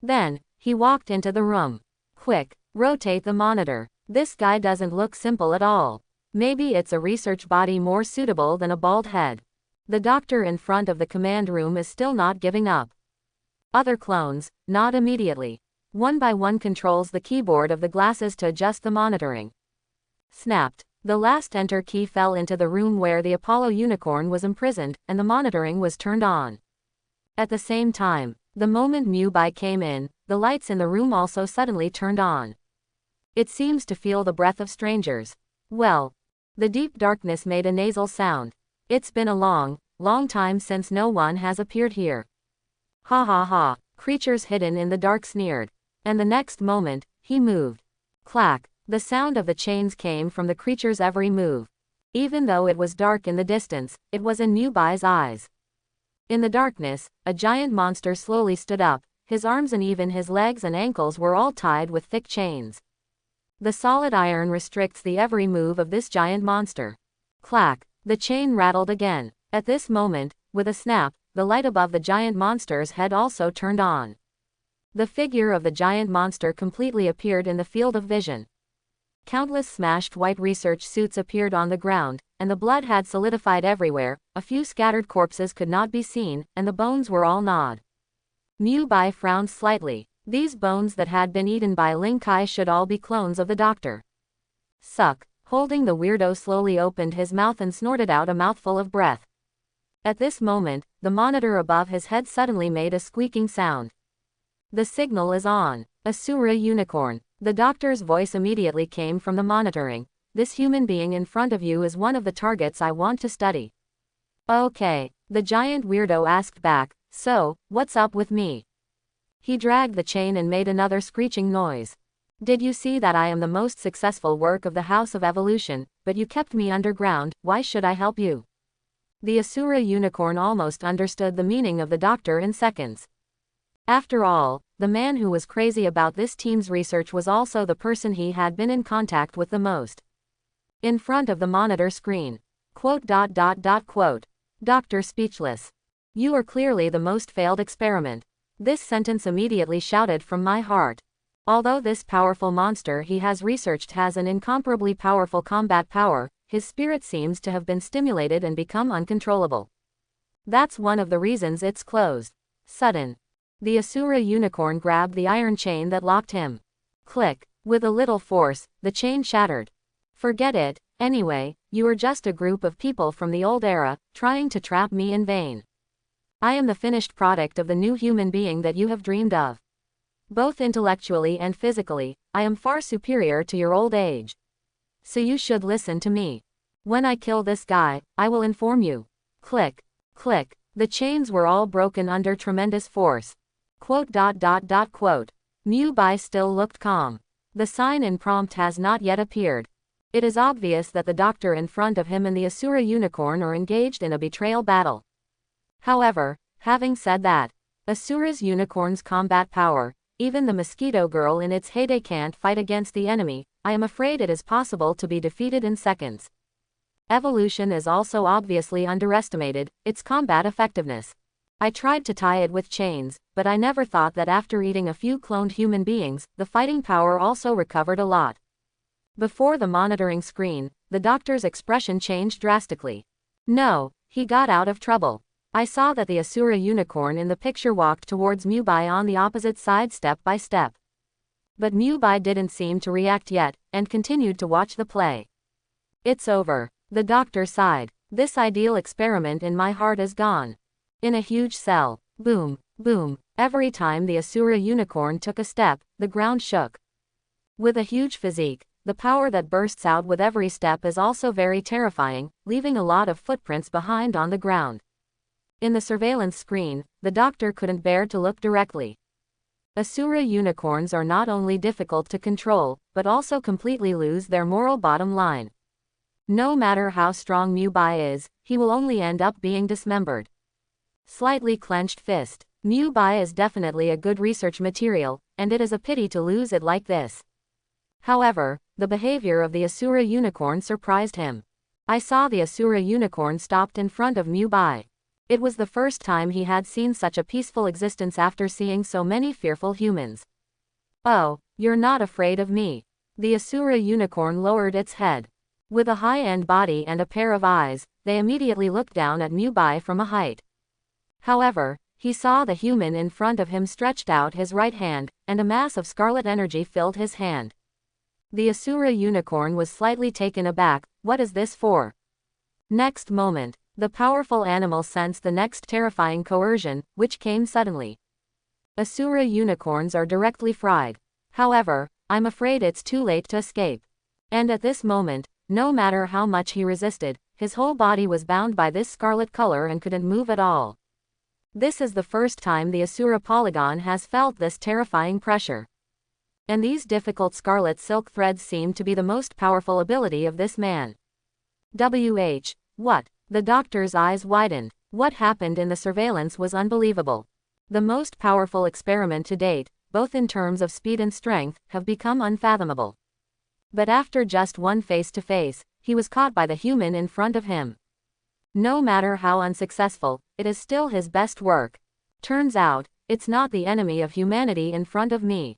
Then, he walked into the room. Quick, rotate the monitor. This guy doesn't look simple at all. Maybe it's a research body more suitable than a bald head. The doctor in front of the command room is still not giving up. Other clones, not immediately. One by one controls the keyboard of the glasses to adjust the monitoring. Snapped. The last enter key fell into the room where the Apollo unicorn was imprisoned, and the monitoring was turned on. At the same time, the moment Mubi came in, the lights in the room also suddenly turned on. It seems to feel the breath of strangers. Well. The deep darkness made a nasal sound. It's been a long, long time since no one has appeared here. Ha ha ha, creatures hidden in the dark sneered. And the next moment, he moved. Clack. The sound of the chains came from the creature's every move. Even though it was dark in the distance, it was in Mubi's eyes. In the darkness, a giant monster slowly stood up. His arms and even his legs and ankles were all tied with thick chains. The solid iron restricts the every move of this giant monster. Clack. The chain rattled again. At this moment, with a snap, the light above the giant monster's head also turned on. The figure of the giant monster completely appeared in the field of vision. Countless smashed white research suits appeared on the ground, and the blood had solidified everywhere. A few scattered corpses could not be seen, and the bones were all gnawed. Mubi frowned slightly. These bones that had been eaten by Ling Kai should all be clones of the doctor. Suck. Holding the weirdo slowly opened his mouth and snorted out a mouthful of breath. At this moment, the monitor above his head suddenly made a squeaking sound. The signal is on. Asura unicorn. The doctor's voice immediately came from the monitoring. This human being in front of you is one of the targets I want to study. Okay. The giant weirdo asked back, so, what's up with me? He dragged the chain and made another screeching noise. Did you see that I am the most successful work of the House of Evolution, but you kept me underground, why should I help you? The Asura unicorn almost understood the meaning of the doctor in seconds. After all, the man who was crazy about this team's research was also the person he had been in contact with the most. In front of the monitor screen. Quote. Doctor speechless. You are clearly the most failed experiment. This sentence immediately shouted from my heart. Although this powerful monster he has researched has an incomparably powerful combat power, his spirit seems to have been stimulated and become uncontrollable. That's one of the reasons it's closed. Sudden. The Asura unicorn grabbed the iron chain that locked him. Click. With a little force, the chain shattered. Forget it, anyway, you are just a group of people from the old era, trying to trap me in vain. I am the finished product of the new human being that you have dreamed of. Both intellectually and physically, I am far superior to your old age. So you should listen to me. When I kill this guy, I will inform you. Click. Click. The chains were all broken under tremendous force. Quote. Mubi still looked calm. The sign in prompt has not yet appeared. It is obvious that the doctor in front of him and the Asura unicorn are engaged in a betrayal battle. However, having said that, Asura's unicorn's combat power, even the mosquito girl in its heyday can't fight against the enemy. I am afraid it is possible to be defeated in seconds. Evolution is also obviously underestimated, its combat effectiveness. I tried to tie it with chains, but I never thought that after eating a few cloned human beings, the fighting power also recovered a lot. Before the monitoring screen, the doctor's expression changed drastically. No, he got out of trouble. I saw that the Asura unicorn in the picture walked towards Mubi on the opposite side step by step. But Mubi didn't seem to react yet, and continued to watch the play. It's over. The doctor sighed. This ideal experiment in my heart is gone. In a huge cell. Boom, boom. Every time the Asura unicorn took a step, the ground shook. With a huge physique, the power that bursts out with every step is also very terrifying, leaving a lot of footprints behind on the ground. In the surveillance screen, the doctor couldn't bear to look directly. Asura unicorns are not only difficult to control, but also completely lose their moral bottom line. No matter how strong Mubi is, he will only end up being dismembered. Slightly clenched fist. Mubi is definitely a good research material, and it is a pity to lose it like this. However, the behavior of the Asura unicorn surprised him. I saw the Asura unicorn stopped in front of Mubi. It was the first time he had seen such a peaceful existence after seeing so many fearful humans. Oh, you're not afraid of me. The Asura unicorn lowered its head. With a high-end body and a pair of eyes, they immediately looked down at Mubi from a height. However, he saw the human in front of him stretched out his right hand, and a mass of scarlet energy filled his hand. The Asura unicorn was slightly taken aback. What is this for? Next moment, the powerful animal sensed the next terrifying coercion, which came suddenly. Asura unicorns are directly fried. However, I'm afraid it's too late to escape. And at this moment, no matter how much he resisted, his whole body was bound by this scarlet color and couldn't move at all. This is the first time the Asura polygon has felt this terrifying pressure. And these difficult scarlet silk threads seem to be the most powerful ability of this man. What? The doctor's eyes widened. What happened in the surveillance was unbelievable. The most powerful experiment to date, both in terms of speed and strength, have become unfathomable. But after just one face-to-face, he was caught by the human in front of him. No matter how unsuccessful, it is still his best work. Turns out, it's not the enemy of humanity in front of me.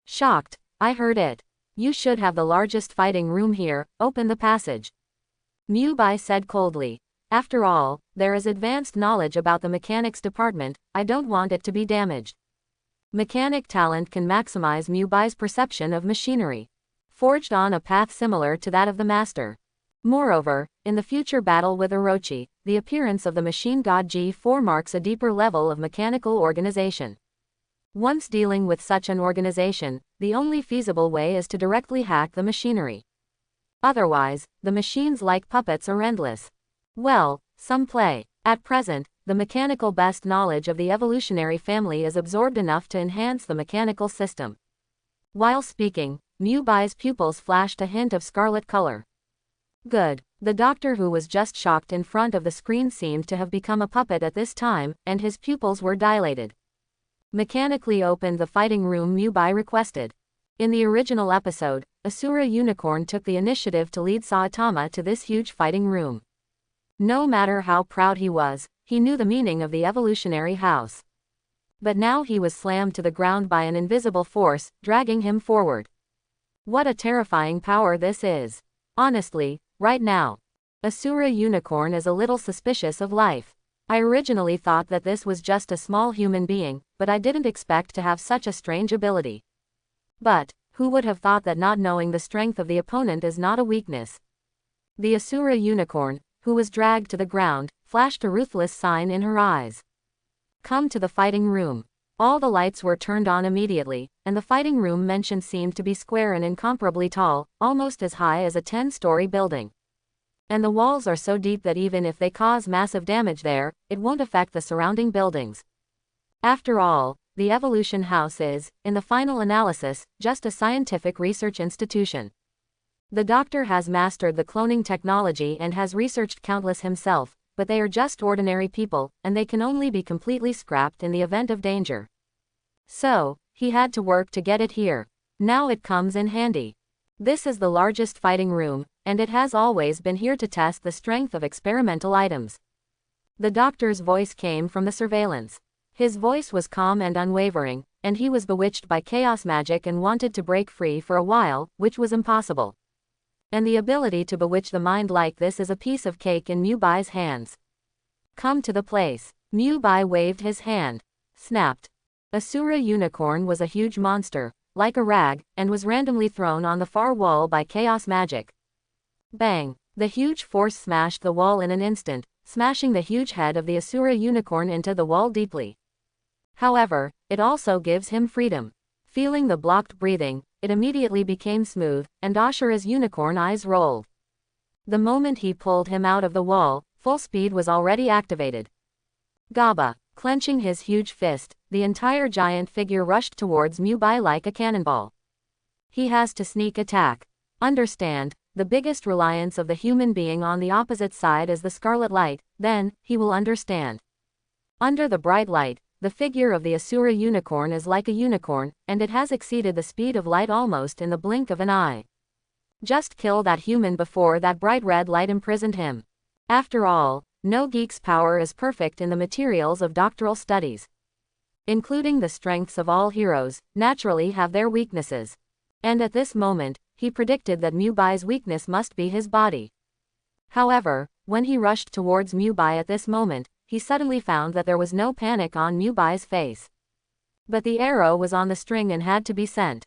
Shocked, I heard it. You should have the largest fighting room here, open the passage. Mubi said coldly. After all, there is advanced knowledge about the mechanics department, I don't want it to be damaged. Mechanic talent can maximize Mubi's perception of machinery. Forged on a path similar to that of the master. Moreover, in the future battle with Orochi, the appearance of the machine god G4 marks a deeper level of mechanical organization. Once dealing with such an organization, the only feasible way is to directly hack the machinery. Otherwise, the machines like puppets are endless. Well, some play. At present, the mechanical best knowledge of the evolutionary family is absorbed enough to enhance the mechanical system. While speaking, Mubi's pupils flashed a hint of scarlet color. Good. The doctor, who was just shocked in front of the screen, seemed to have become a puppet at this time, and his pupils were dilated. Mechanically opened the fighting room Mubi requested. In the original episode, Asura Unicorn took the initiative to lead Saitama to this huge fighting room. No matter how proud he was, he knew the meaning of the evolutionary house. But now he was slammed to the ground by an invisible force, dragging him forward. What a terrifying power this is. Honestly, right now, Asura Unicorn is a little suspicious of life. I originally thought that this was just a small human being, but I didn't expect to have such a strange ability. But, who would have thought that not knowing the strength of the opponent is not a weakness? The Asura Unicorn, who was dragged to the ground, flashed a ruthless sign in her eyes. Come to the fighting room. All the lights were turned on immediately, and the fighting room mentioned seemed to be square and incomparably tall, almost as high as a 10-story building. And the walls are so deep that even if they cause massive damage there, it won't affect the surrounding buildings. After all, the Evolution House is, in the final analysis, just a scientific research institution. The doctor has mastered the cloning technology and has researched countless himself, but they are just ordinary people, and they can only be completely scrapped in the event of danger. So, he had to work to get it here. Now it comes in handy. This is the largest fighting room, and it has always been here to test the strength of experimental items. The doctor's voice came from the surveillance. His voice was calm and unwavering, and he was bewitched by chaos magic and wanted to break free for a while, which was impossible. And the ability to bewitch the mind like this is a piece of cake in Mubi's hands. Come to the place. Mubi waved his hand. Snapped. Asura Unicorn was a huge monster, like a rag, and was randomly thrown on the far wall by chaos magic. Bang! The huge force smashed the wall in an instant, smashing the huge head of the Asura Unicorn into the wall deeply. However, it also gives him freedom. Feeling the blocked breathing, it immediately became smooth, and Asura's unicorn eyes rolled. The moment he pulled him out of the wall, full speed was already activated. Gaba, clenching his huge fist, the entire giant figure rushed towards Mubi like a cannonball. He has to sneak attack. Understand, the biggest reliance of the human being on the opposite side is the scarlet light, then, he will understand. Under the bright light, the figure of the Asura Unicorn is like a unicorn, and it has exceeded the speed of light almost in the blink of an eye. Just kill that human before that bright red light imprisoned him. After all, no geek's power is perfect in the materials of doctoral studies. Including the strengths of all heroes, naturally have their weaknesses. And at this moment, he predicted that Mubi's weakness must be his body. However, when he rushed towards Mubi at this moment, he suddenly found that there was no panic on Mubi's face. But the arrow was on the string and had to be sent.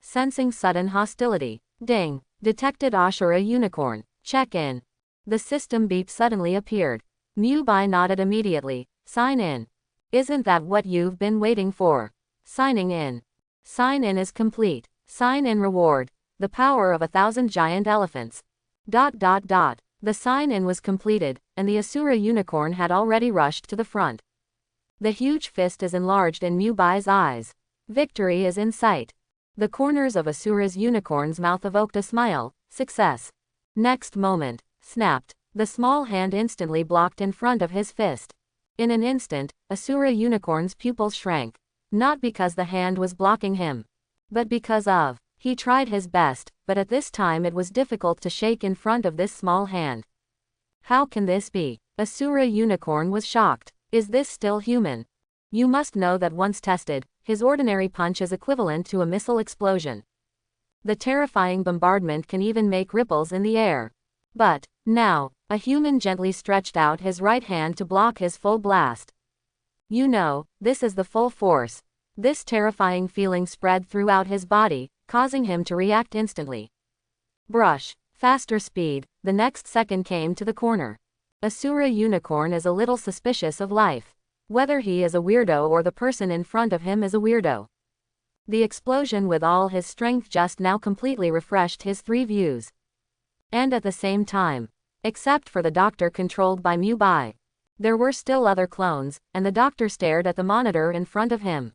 Sensing sudden hostility. Ding. Detected Asura Unicorn. Check in. The system beep suddenly appeared. Mubi nodded immediately. Sign in. Isn't that what you've been waiting for? Signing in. Sign in is complete. Sign in reward. The power of 1,000 giant elephants. ... The sign in was completed, and the Asura Unicorn had already rushed to the front. The huge fist is enlarged in Mubi's eyes. Victory is in sight. The corners of Asura's unicorn's mouth evoked a smile. Success. Next moment, snapped. The small hand instantly blocked in front of his fist. In an instant, Asura Unicorn's pupils shrank. Not because the hand was blocking him, but because of. He tried his best, but at this time it was difficult to shake in front of this small hand. How can this be? Asura Unicorn was shocked. Is this still human? You must know that once tested, his ordinary punch is equivalent to a missile explosion. The terrifying bombardment can even make ripples in the air. But, now, a human gently stretched out his right hand to block his full blast. You know, this is the full force. This terrifying feeling spread throughout his body, causing him to react instantly. Brush. Faster speed. The next second came to the corner. Asura Unicorn is a little suspicious of life. Whether he is a weirdo or the person in front of him is a weirdo. The explosion with all his strength just now completely refreshed his three views. And at the same time, except for the doctor controlled by Mubi, there were still other clones, and the doctor stared at the monitor in front of him.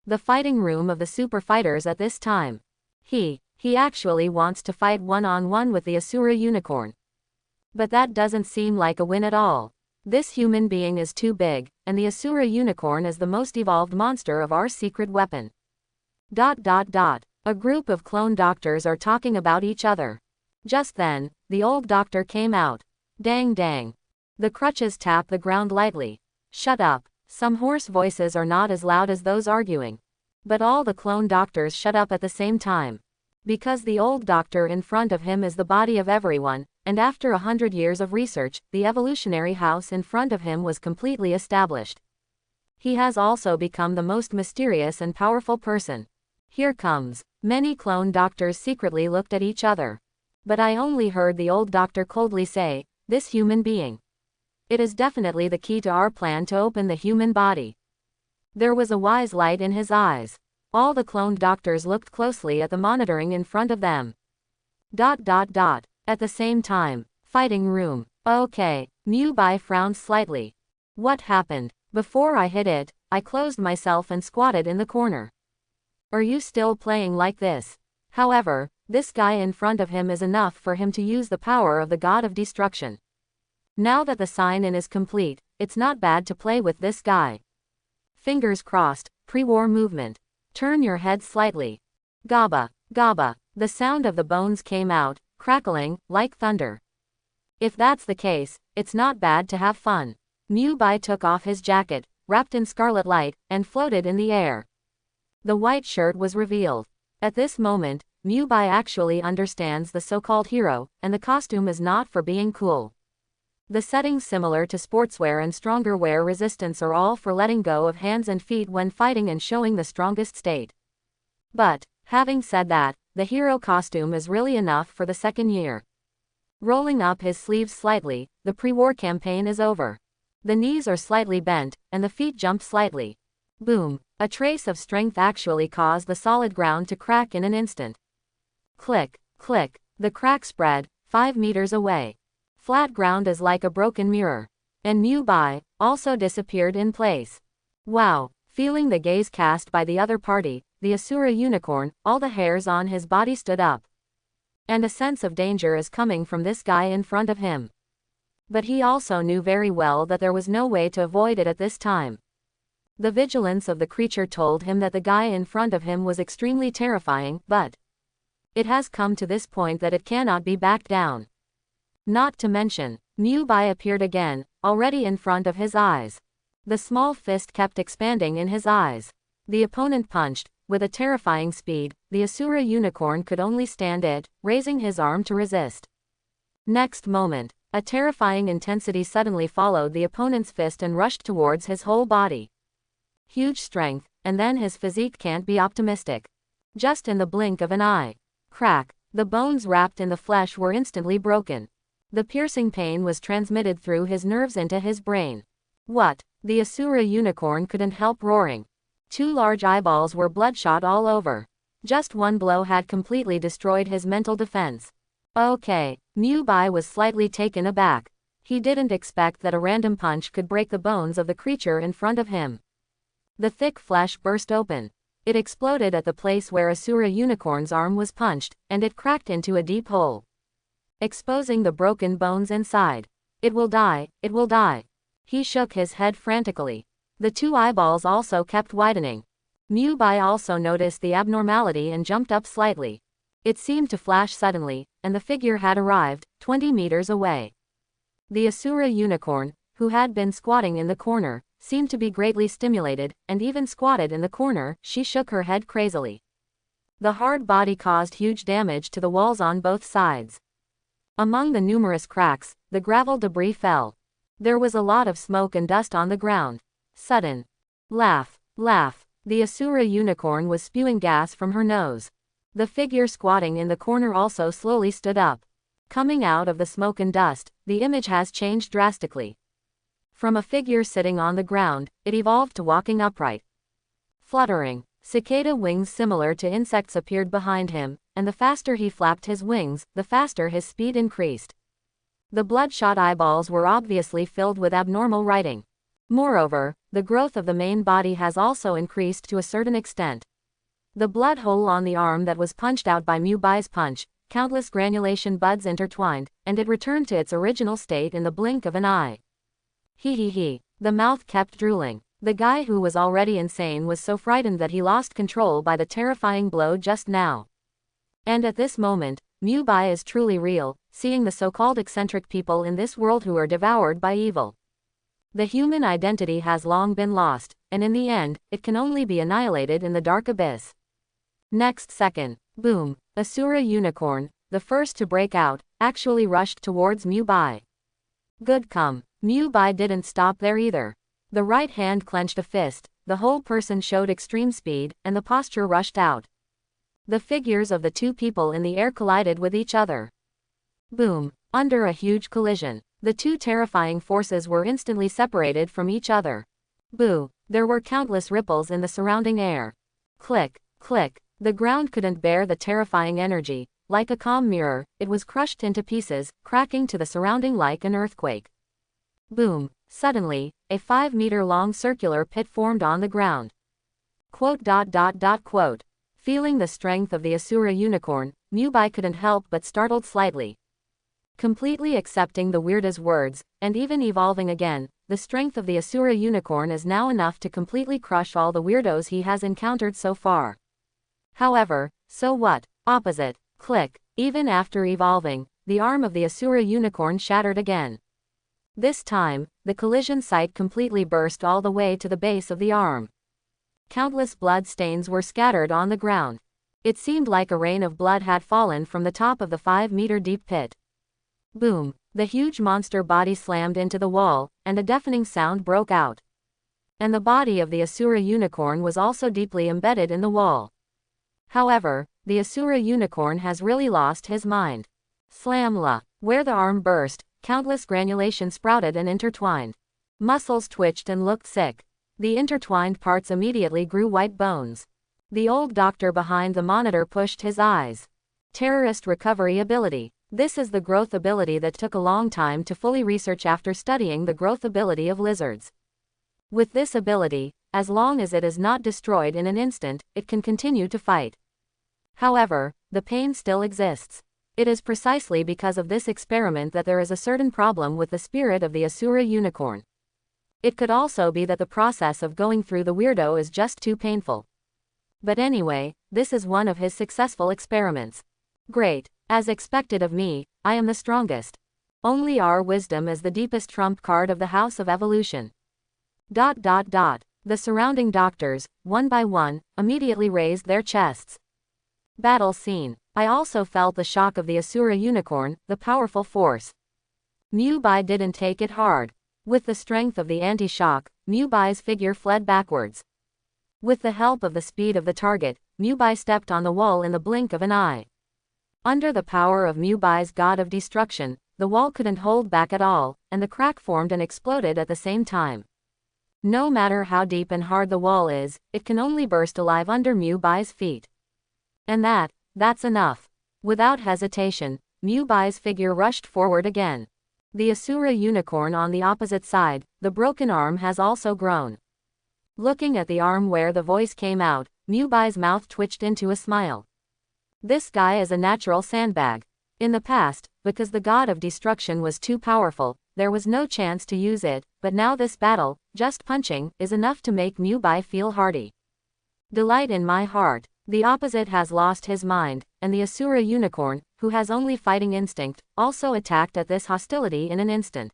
The fighting room of the super fighters at this time. He actually wants to fight one-on-one with the Asura Unicorn. But that doesn't seem like a win at all. This human being is too big, and the Asura Unicorn is the most evolved monster of our secret weapon. ... A group of clone doctors are talking about each other. Just then, the old doctor came out. Dang dang. The crutches tap the ground lightly. Shut up. Some hoarse voices are not as loud as those arguing. But all the clone doctors shut up at the same time. Because the old doctor in front of him is the body of everyone, and after 100 years of research, the evolutionary house in front of him was completely established. He has also become the most mysterious and powerful person. Here comes. Many clone doctors secretly looked at each other. But I only heard the old doctor coldly say, "This human being. It is definitely the key to our plan to open the human body." There was a wise light in his eyes. All the cloned doctors looked closely at the monitoring in front of them. ... At the same time, fighting room. Okay. Mubi frowned slightly. What happened? Before I hit it, I closed myself and squatted in the corner. Are you still playing like this? However, this guy in front of him is enough for him to use the power of the god of destruction. Now that the sign-in is complete, it's not bad to play with this guy. Fingers crossed. Pre-war movement. Turn your head slightly. Gaba, gaba. The sound of the bones came out, crackling, like thunder. If that's the case, it's not bad to have fun. Mubi took off his jacket, wrapped in scarlet light, and floated in the air. The white shirt was revealed. At this moment, Mubi actually understands the so-called hero, and the costume is not for being cool. The settings similar to sportswear and stronger wear resistance are all for letting go of hands and feet when fighting and showing the strongest state. But, having said that, the hero costume is really enough for the second year. Rolling up his sleeves slightly, the pre-war campaign is over. The knees are slightly bent, and the feet jump slightly. Boom. A trace of strength actually caused the solid ground to crack in an instant. Click, click. The crack spread, 5 meters away. Flat ground is like a broken mirror. And Mubi also disappeared in place. Wow. Feeling the gaze cast by the other party, the Asura Unicorn, all the hairs on his body stood up. And a sense of danger is coming from this guy in front of him. But he also knew very well that there was no way to avoid it at this time. The vigilance of the creature told him that the guy in front of him was extremely terrifying, but it has come to this point that it cannot be backed down. Not to mention, Mubi appeared again, already in front of his eyes. The small fist kept expanding in his eyes. The opponent punched, with a terrifying speed, the Asura unicorn could only stand it, raising his arm to resist. Next moment, a terrifying intensity suddenly followed the opponent's fist and rushed towards his whole body. Huge strength, and then his physique can't be optimistic. Just in the blink of an eye. Crack, the bones wrapped in the flesh were instantly broken. The piercing pain was transmitted through his nerves into his brain. What? The Asura unicorn couldn't help roaring. 2 large eyeballs were bloodshot all over. Just one blow had completely destroyed his mental defense. Okay, Mubi was slightly taken aback. He didn't expect that a random punch could break the bones of the creature in front of him. The thick flesh burst open. It exploded at the place where Asura unicorn's arm was punched, and it cracked into a deep hole, exposing the broken bones inside. It will die, it will die. He shook his head frantically. The 2 eyeballs also kept widening. Mubi also noticed the abnormality and jumped up slightly. It seemed to flash suddenly, and the figure had arrived, 20 meters away. The Asura unicorn, who had been squatting in the corner, seemed to be greatly stimulated, and even squatted in the corner, she shook her head crazily. The hard body caused huge damage to the walls on both sides. Among the numerous cracks, the gravel debris fell. There was a lot of smoke and dust on the ground. Sudden laugh. The Asura unicorn was spewing gas from her nose. The figure squatting in the corner also slowly stood up. Coming out of the smoke and dust, the image has changed drastically. From a figure sitting on the ground, it evolved to walking upright. Fluttering, cicada wings similar to insects appeared behind him, and the faster he flapped his wings, the faster his speed increased. The bloodshot eyeballs were obviously filled with abnormal writing. Moreover, the growth of the main body has also increased to a certain extent. The blood hole on the arm that was punched out by Mubi's punch, countless granulation buds intertwined, and it returned to its original state in the blink of an eye. He. The mouth kept drooling. The guy who was already insane was so frightened that he lost control by the terrifying blow just now. And at this moment, Mubi is truly real, seeing the so-called eccentric people in this world who are devoured by evil. The human identity has long been lost, and in the end, it can only be annihilated in the dark abyss. Next second, boom, Asura unicorn, the first to break out, actually rushed towards Mubi. Good come. Mubi didn't stop there either. The right hand clenched a fist, the whole person showed extreme speed, and the posture rushed out. The figures of the 2 people in the air collided with each other. Boom! Under a huge collision, the 2 terrifying forces were instantly separated from each other. Boo! There were countless ripples in the surrounding air. Click, click. The ground couldn't bear the terrifying energy. Like a calm mirror, it was crushed into pieces, cracking to the surrounding like an earthquake. Boom! Suddenly, a 5-meter-long circular pit formed on the ground. Quote. Feeling the strength of the Asura unicorn, Mubi couldn't help but startled slightly. Completely accepting the weirda's words, and even evolving again, the strength of the Asura unicorn is now enough to completely crush all the weirdos he has encountered so far. However, so what? Opposite. Click. Even after evolving, the arm of the Asura unicorn shattered again. This time, the collision site completely burst all the way to the base of the arm. Countless blood stains were scattered on the ground. It seemed like a rain of blood had fallen from the top of the 5-meter-deep pit. Boom! The huge monster body slammed into the wall, and a deafening sound broke out. And the body of the Asura unicorn was also deeply embedded in the wall. However, the Asura unicorn has really lost his mind. Slamla! Where the arm burst, countless granulation sprouted and intertwined. Muscles twitched and looked sick. The intertwined parts immediately grew white bones. The old doctor behind the monitor pushed his eyes. Terrorist recovery ability. This is the growth ability that took a long time to fully research after studying the growth ability of lizards. With this ability, as long as it is not destroyed in an instant, it can continue to fight. However, the pain still exists. It is precisely because of this experiment that there is a certain problem with the spirit of the Asura unicorn. It could also be that the process of going through the weirdo is just too painful. But anyway, this is one of his successful experiments. Great. As expected of me, I am the strongest. Only our wisdom is the deepest trump card of the House of Evolution. The surrounding doctors, one by one, immediately raised their chests. Battle scene. I also felt the shock of the Asura unicorn, the powerful force. Mubi didn't take it hard. With the strength of the anti-shock, Mubi's figure fled backwards. With the help of the speed of the target, Mubi stepped on the wall in the blink of an eye. Under the power of Mubi's god of destruction, the wall couldn't hold back at all, and the crack formed and exploded at the same time. No matter how deep and hard the wall is, it can only burst alive under Mubi's feet. And that's enough. Without hesitation, Mubi's figure rushed forward again. The Asura unicorn on the opposite side, the broken arm has also grown. Looking at the arm where the voice came out, Mubi's mouth twitched into a smile. This guy is a natural sandbag. In the past, because the god of destruction was too powerful, there was no chance to use it, but now this battle, just punching, is enough to make Mubi feel hardy. Delight in my heart. The opposite has lost his mind, and the Asura unicorn, who has only fighting instinct, also attacked at this hostility in an instant.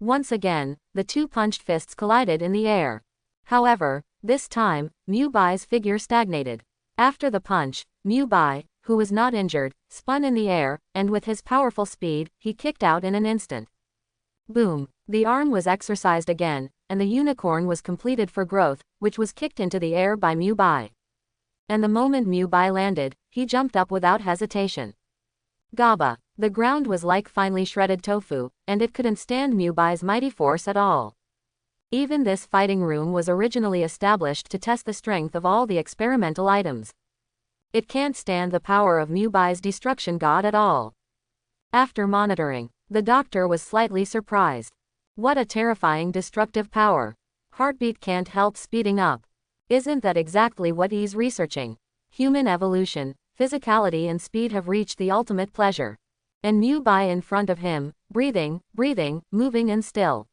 Once again, the two punched fists collided in the air. However, this time, Mubi's figure stagnated. After the punch, Mubi, who was not injured, spun in the air, and with his powerful speed, he kicked out in an instant. Boom! The arm was exercised again, and the unicorn was completed for growth, which was kicked into the air by Mubi. And the moment Mubi landed, he jumped up without hesitation. Gaba! The ground was like finely shredded tofu, and it couldn't stand Mubi's mighty force at all. Even this fighting room was originally established to test the strength of all the experimental items. It can't stand the power of Mubi's destruction god at all. After monitoring, the doctor was slightly surprised. What a terrifying destructive power. Heartbeat can't help speeding up. Isn't that exactly what he's researching? Human evolution, physicality and speed have reached the ultimate pleasure. And Mubi in front of him, breathing, moving and still.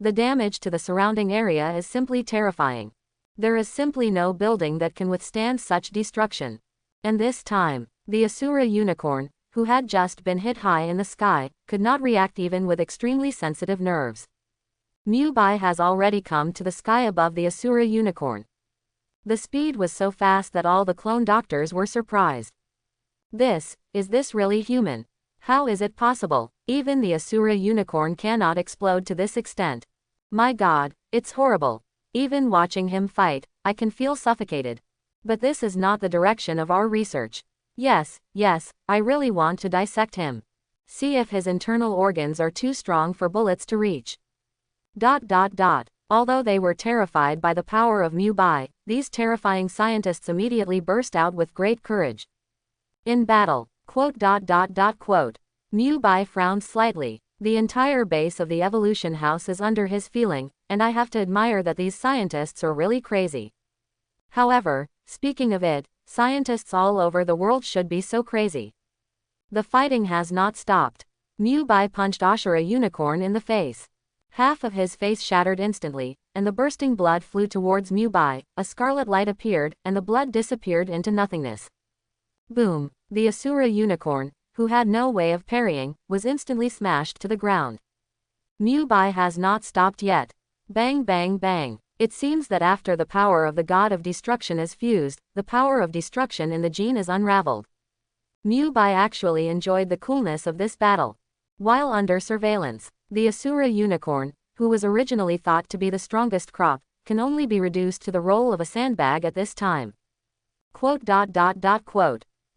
The damage to the surrounding area is simply terrifying. There is simply no building that can withstand such destruction. And this time, the Asura unicorn, who had just been hit high in the sky, could not react even with extremely sensitive nerves. Mubi has already come to the sky above the Asura unicorn. The speed was so fast that all the clone doctors were surprised. Is this really human? How is it possible? Even the Asura unicorn cannot explode to this extent. My god, it's horrible. Even watching him fight, I can feel suffocated. But this is not the direction of our research. Yes, I really want to dissect him. See if his internal organs are too strong for bullets to reach. ... Although they were terrified by the power of Mubi, these terrifying scientists immediately burst out with great courage. In battle, ... Mubi frowned slightly. The entire base of the evolution house is under his feeling, and I have to admire that these scientists are really crazy. However, speaking of it, scientists all over the world should be so crazy. The fighting has not stopped. Mubi punched Asura unicorn in the face. Half of his face shattered instantly, and the bursting blood flew towards Mubi, a scarlet light appeared, and the blood disappeared into nothingness. Boom! The Asura unicorn, who had no way of parrying, was instantly smashed to the ground. Mubi has not stopped yet. Bang bang bang. It seems that after the power of the god of destruction is fused, the power of destruction in the gene is unraveled. Mubi actually enjoyed the coolness of this battle. While under surveillance, the Asura unicorn, who was originally thought to be the strongest crop, can only be reduced to the role of a sandbag at this time. ...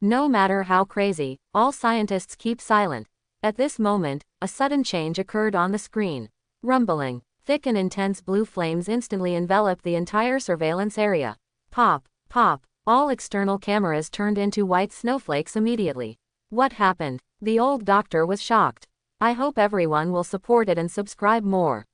No matter how crazy, all scientists keep silent. At this moment, a sudden change occurred on the screen. Rumbling, thick and intense blue flames instantly enveloped the entire surveillance area. Pop, all external cameras turned into white snowflakes immediately. What happened? The old doctor was shocked. I hope everyone will support it and subscribe more.